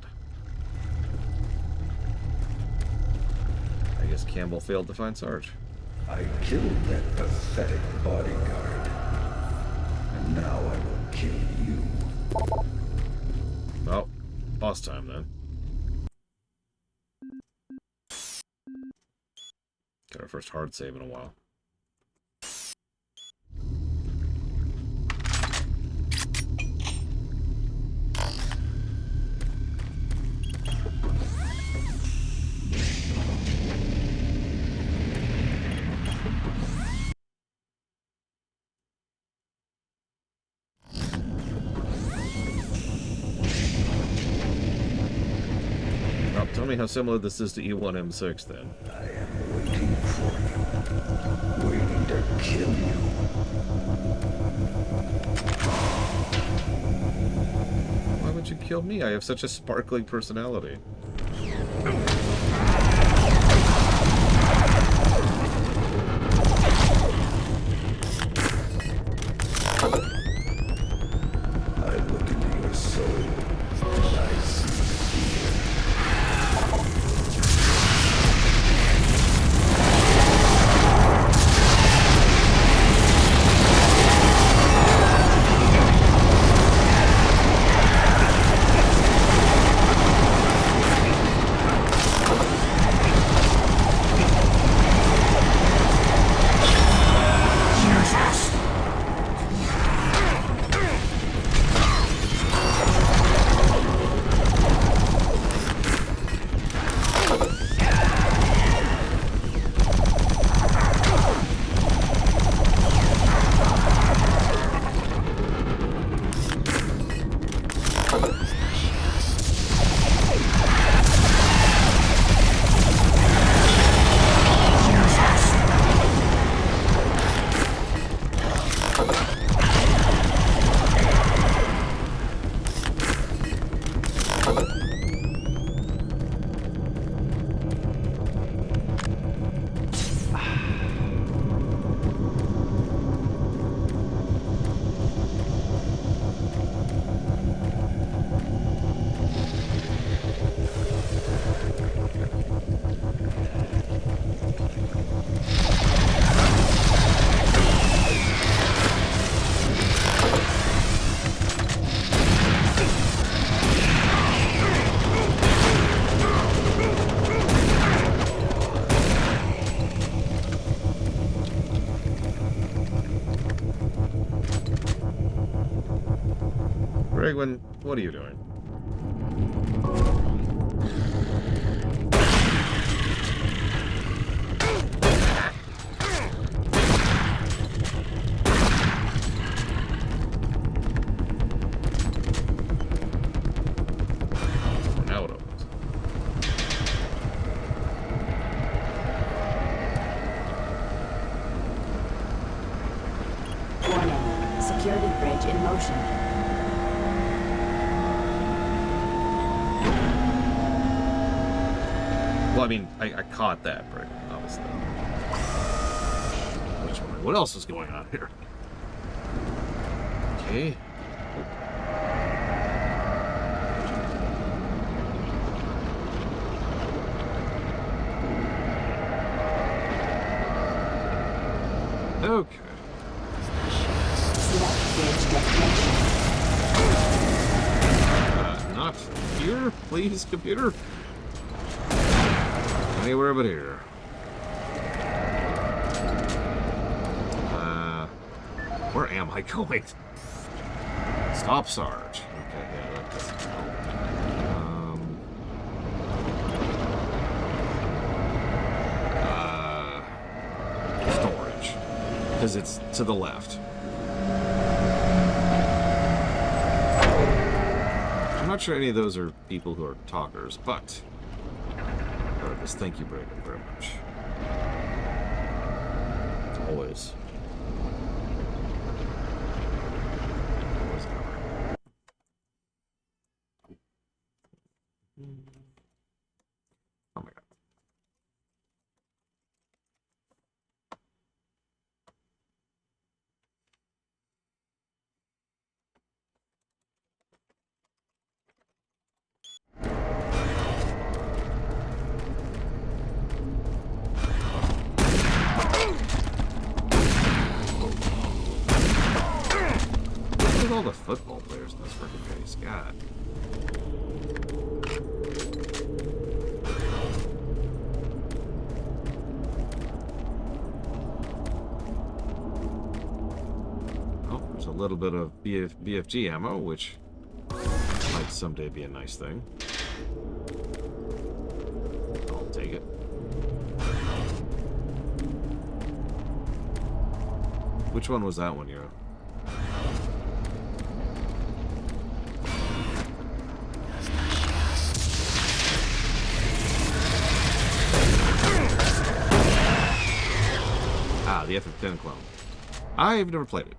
I guess Campbell failed to find Sarge. I killed that pathetic bodyguard. And now I will kill you. Well, boss time then. Got our first hard save in a while. Tell me how similar this is to E1M6 then. I am waiting for you. Waiting to kill you. you kill me? I have such a sparkling personality. I look into your soul, and I see fear. Brigwin, what are you doing? Now it opens. Warning. Security bridge in motion. Well, I mean, I caught that, Brick, obviously. Which one? What else is going on here? Okay. Okay. Not here, please, computer. Anywhere but here. Where am I going? Stop, Sarge. Okay, yeah, that doesn't help. Storage. Because it's to the left. I'm not sure any of those are people who are talkers, but... regardless, thank you, Brayden, very much. Always. Oh my god. Look at all the football players in this freaking case. God. There's a little bit of BFG ammo, which might someday be a nice thing. I'll take it. Which one was that one, you? Ah, the FF10 clone. I've never played it.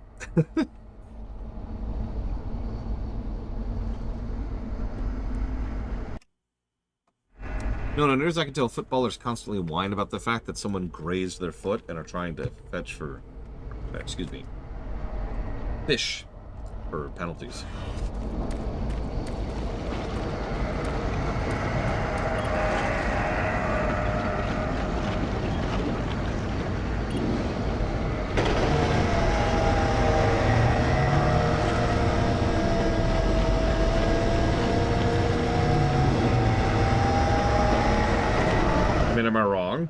No, near as I can tell, footballers constantly whine about the fact that someone grazed their foot and are trying to fish for penalties. I mean, am I wrong?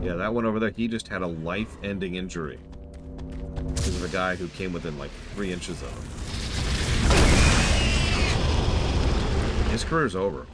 Yeah, that one over there, he just had a life-ending injury. Because of a guy who came within like 3 inches of him. His career's over.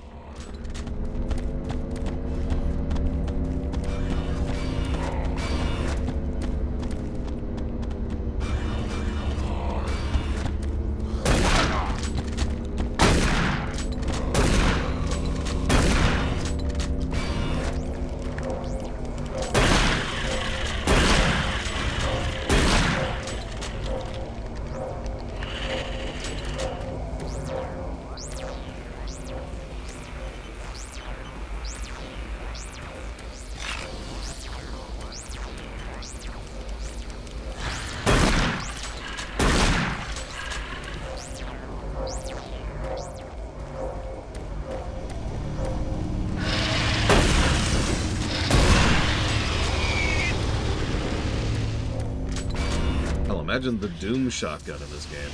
Imagine the Doom shotgun in this game.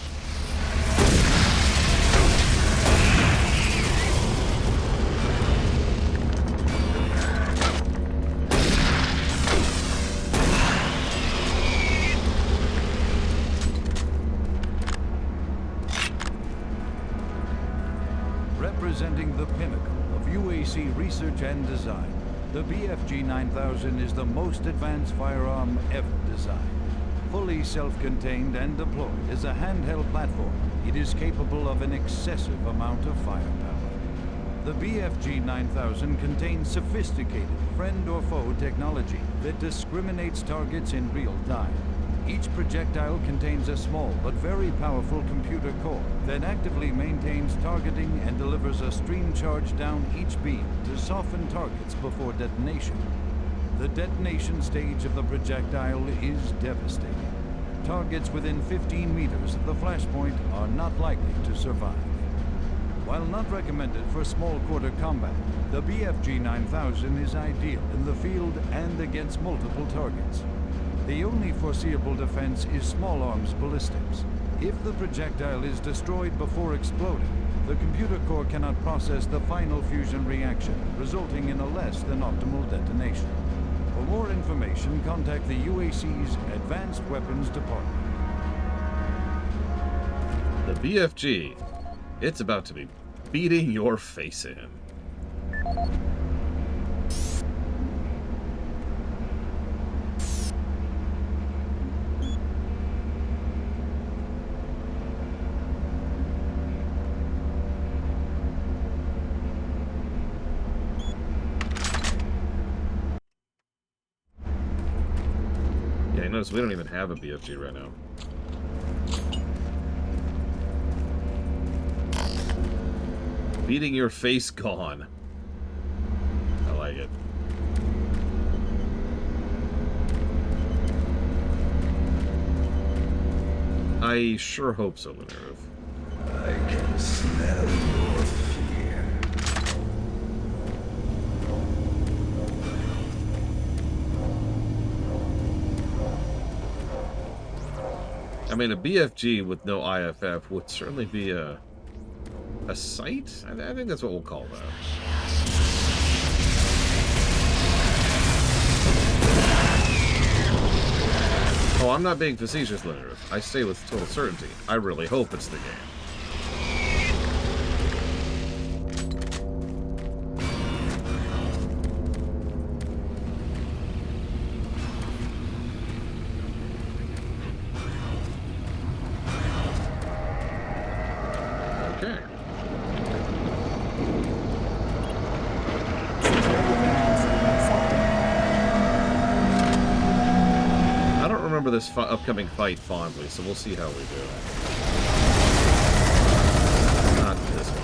Representing the pinnacle of UAC research and design, the BFG 9000 is the most advanced firearm ever designed. Fully self-contained and deployed as a handheld platform, it is capable of an excessive amount of firepower. The BFG 9000 contains sophisticated friend or foe technology that discriminates targets in real time. Each projectile contains a small but very powerful computer core that actively maintains targeting and delivers a stream charge down each beam to soften targets before detonation. The detonation stage of the projectile is devastating. Targets within 15 meters of the flashpoint are not likely to survive. While not recommended for small quarter combat, the BFG 9000 is ideal in the field and against multiple targets. The only foreseeable defense is small arms ballistics. If the projectile is destroyed before exploding, the computer core cannot process the final fusion reaction, resulting in a less than optimal detonation. For more information, contact the UAC's Advanced Weapons Department. The BFG, it's about to be beating your face in. Notice we don't even have a BFG right now. Beating your face gone. I like it. I sure hope so, Lunarev. I can smell your fear. I mean, a BFG with no IFF would certainly be a sight? I think that's what we'll call that. Oh, I'm not being facetious, Leonard. I say with total certainty. I really hope it's the game. this upcoming fight fondly, so we'll see how we do. Not this one.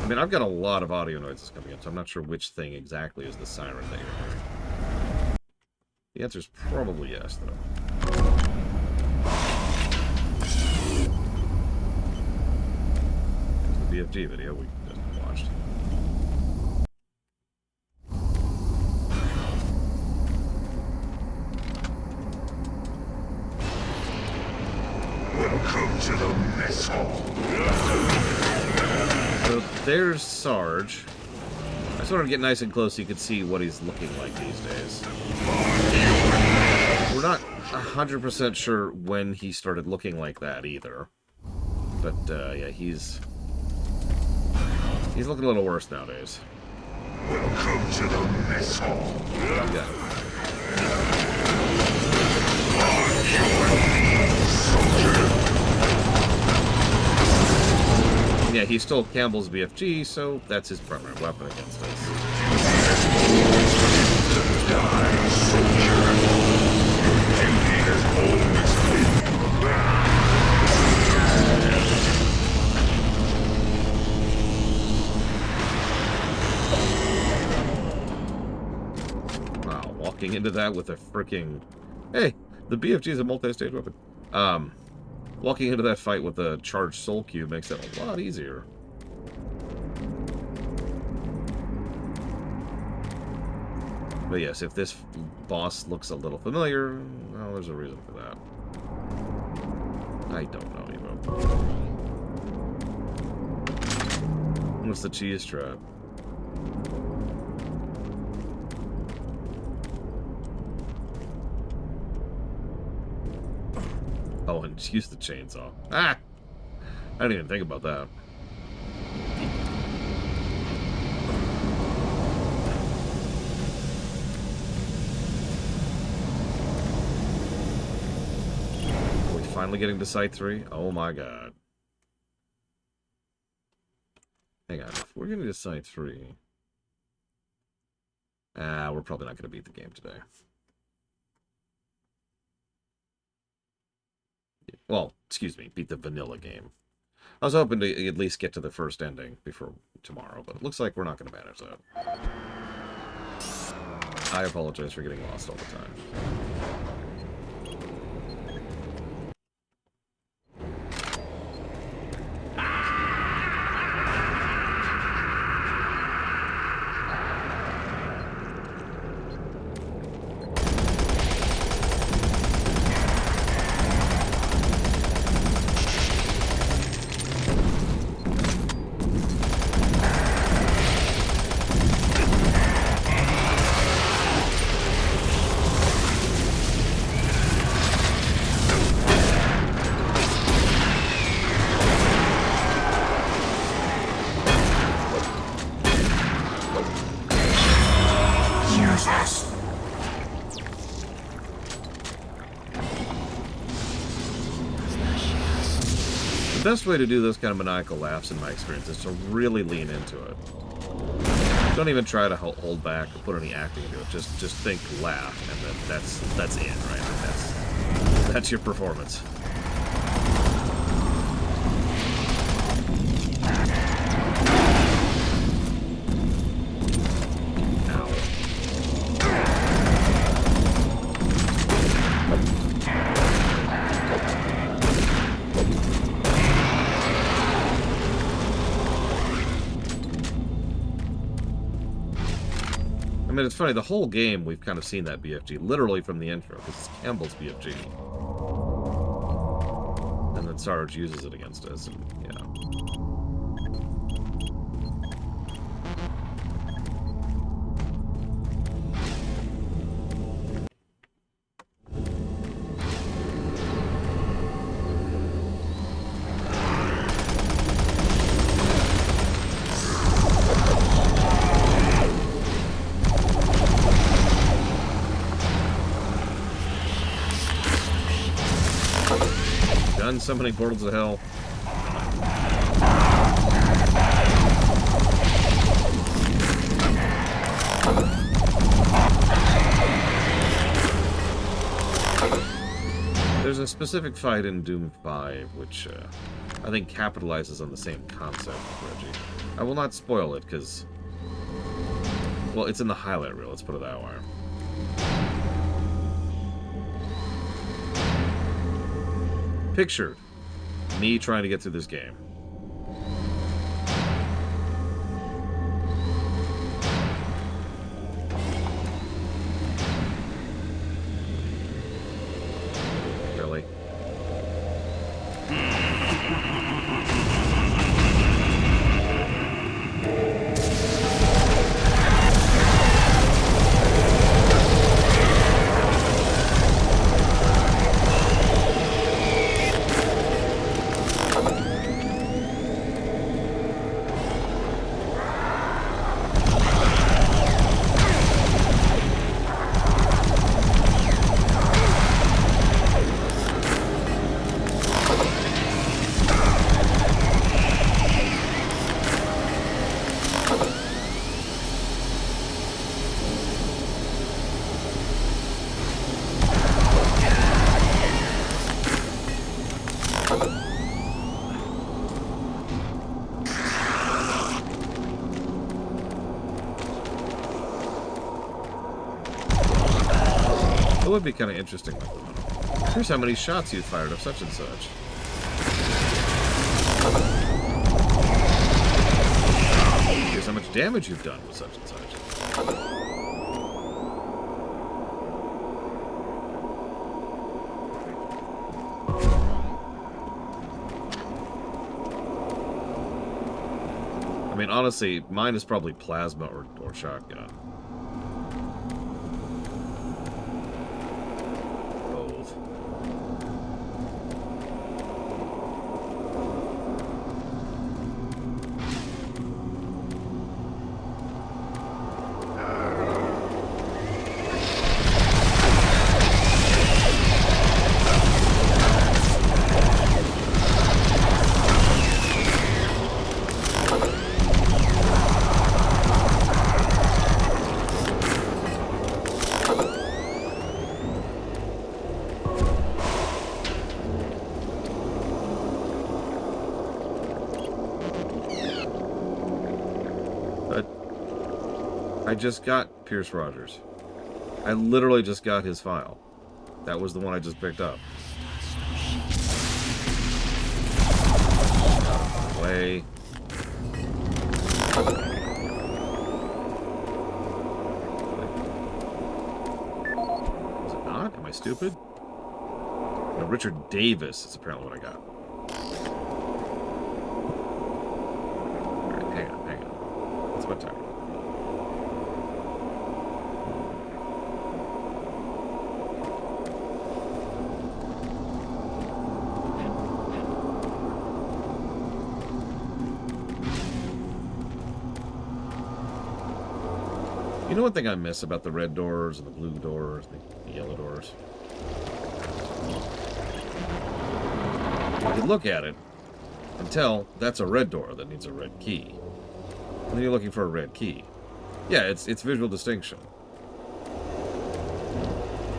I mean, I've got a lot of audio noises coming in, so I'm not sure which thing exactly is the siren that you're hearing. The answer is probably yes, though. There's the BFG video we just watched. Welcome to the mess hall. So there's Sarge. I just wanted to get nice and close so you could see what he's looking like these days. We're not 100% sure when he started looking like that either. But, yeah, he's looking a little worse nowadays. Welcome to the mess hall. Yeah. Yeah, he stole Campbell's BFG, so that's his primary weapon against us. Wow, walking into that with a freaking... Hey, the BFG is a multi-stage weapon. Walking into that fight with a charged soul cube makes it a lot easier. But yes, if this boss looks a little familiar, well, there's a reason for that. I don't know, Evo. What's the cheese trap? Oh, and use the chainsaw. Ah! I didn't even think about that. Are we finally getting to Site 3? Oh my god. Hang on, if we're getting to Site 3... we're probably not going to beat the game today. Well, excuse me, beat the vanilla game. I was hoping to at least get to the first ending before tomorrow, but it looks like we're not going to manage that. I apologize for getting lost all the time. The best way to do those kind of maniacal laughs, in my experience, is to really lean into it. Don't even try to hold back or put any acting into it. Just think, laugh, and then that's it, right? That's your performance. I mean, it's funny, the whole game we've kind of seen that BFG, literally from the intro, because it's Campbell's BFG. And then Sarge uses it against us, and, yeah. Done summoning portals of hell. There's a specific fight in Doom 5 which I think capitalizes on the same concept, Reggie. I will not spoil it because, well, it's in the highlight reel, let's put it that way. Picture me trying to get through this game. Really? It would be kind of interesting. Here's how many shots you fired of such and such. Here's how much damage you've done with such and such. I mean, honestly, mine is probably plasma or shotgun. Both. I just got Pierce Rogers. I literally just got his file. That was the one I just picked up. Way. Was it not? Am I stupid? No, Richard Davis is apparently what I got. Alright, hang on. It's about time. You know one thing I miss about the red doors and the blue doors, the yellow doors? You can look at it and tell that's a red door that needs a red key. And then you're looking for a red key. Yeah, it's visual distinction.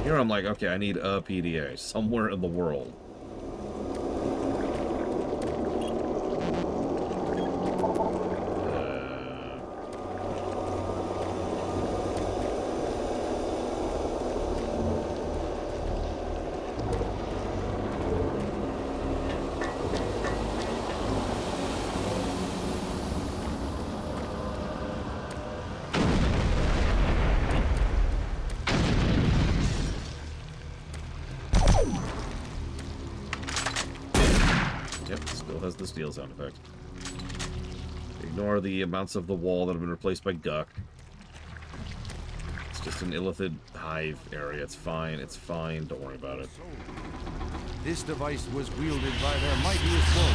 Here I'm like, okay, I need a PDA somewhere in the world. Has the steel sound effect. Ignore the amounts of the wall that have been replaced by Guck. It's just an Illithid hive area. It's fine. It's fine. Don't worry about it. This device was wielded by their mightiest foe.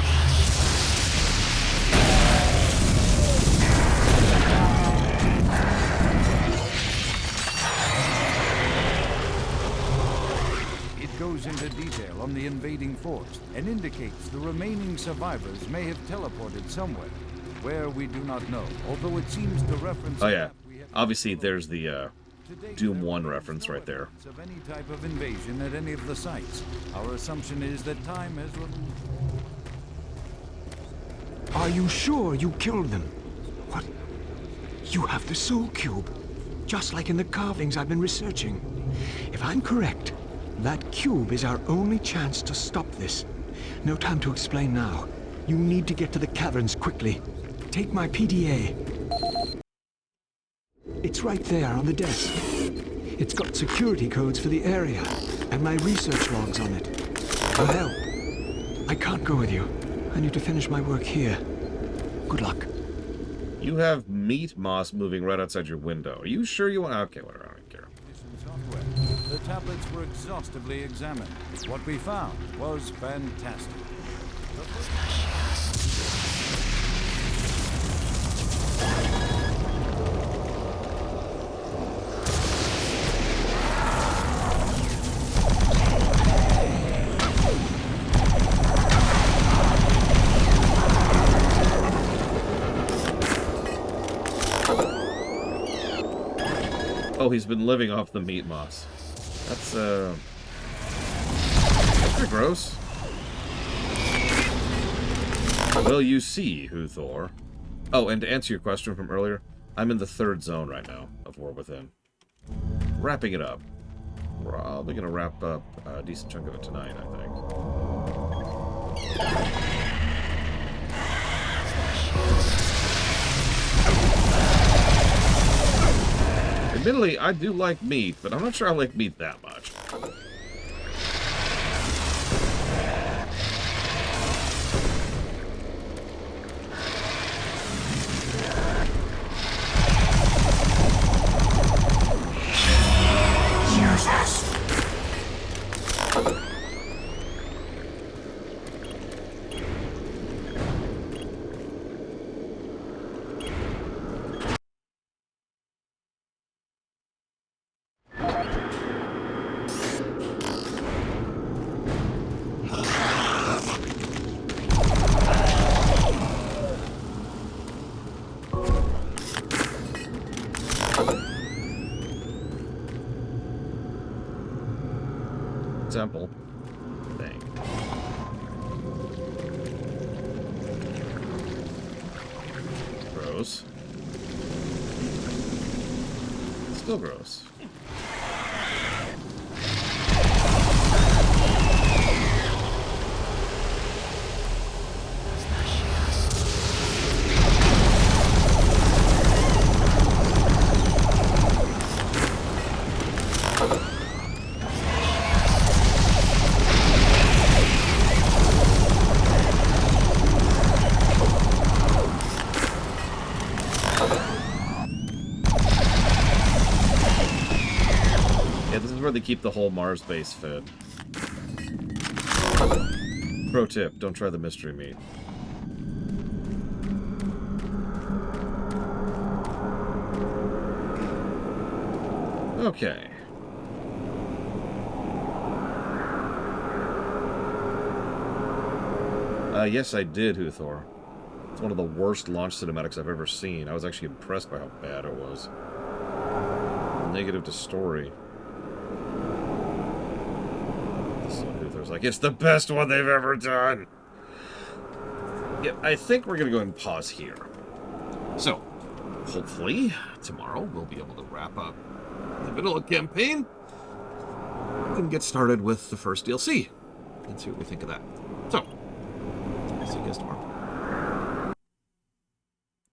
It goes into detail on the invading force and indicates the remaining survivors may have teleported somewhere. Where we do not know, although it seems the reference... Oh yeah, obviously there's the Doom 1 reference right there. ...of any type of invasion at any of the sites. Our assumption is that time has... Are you sure you killed them? What? You have the Soul Cube, just like in the carvings I've been researching. If I'm correct, that cube is our only chance to stop this. No time to explain now. You need to get to the caverns quickly. Take my PDA. It's right there on the desk. It's got security codes for the area, and my research logs on it. For help. I can't go with you. I need to finish my work here. Good luck. You have meat moss moving right outside your window. Are you sure you want... Okay, whatever, I don't care. The tablets were exhaustively examined. What we found was fantastic. Oh, he's been living off the meat moss. That's pretty gross. Well, you see, Huthor. Oh, and to answer your question from earlier, I'm in the 3rd zone right now of War Within. Wrapping it up. We're probably going to wrap up a decent chunk of it tonight, I think. Admittedly, I do like meat, but I'm not sure I like meat that much. Use us. Temple thing. Gross. Still gross. Where they keep the whole Mars base fed. Pro tip, don't try the mystery meat. Okay. Yes, I did, Huthor. It's one of the worst launch cinematics I've ever seen. I was actually impressed by how bad it was. Negative to story. Huthor's like, it's the best one they've ever done! Yeah, I think we're gonna go ahead and pause here. So, hopefully, tomorrow we'll be able to wrap up the vanilla campaign and get started with the first DLC and see what we think of that. So, see you guys tomorrow.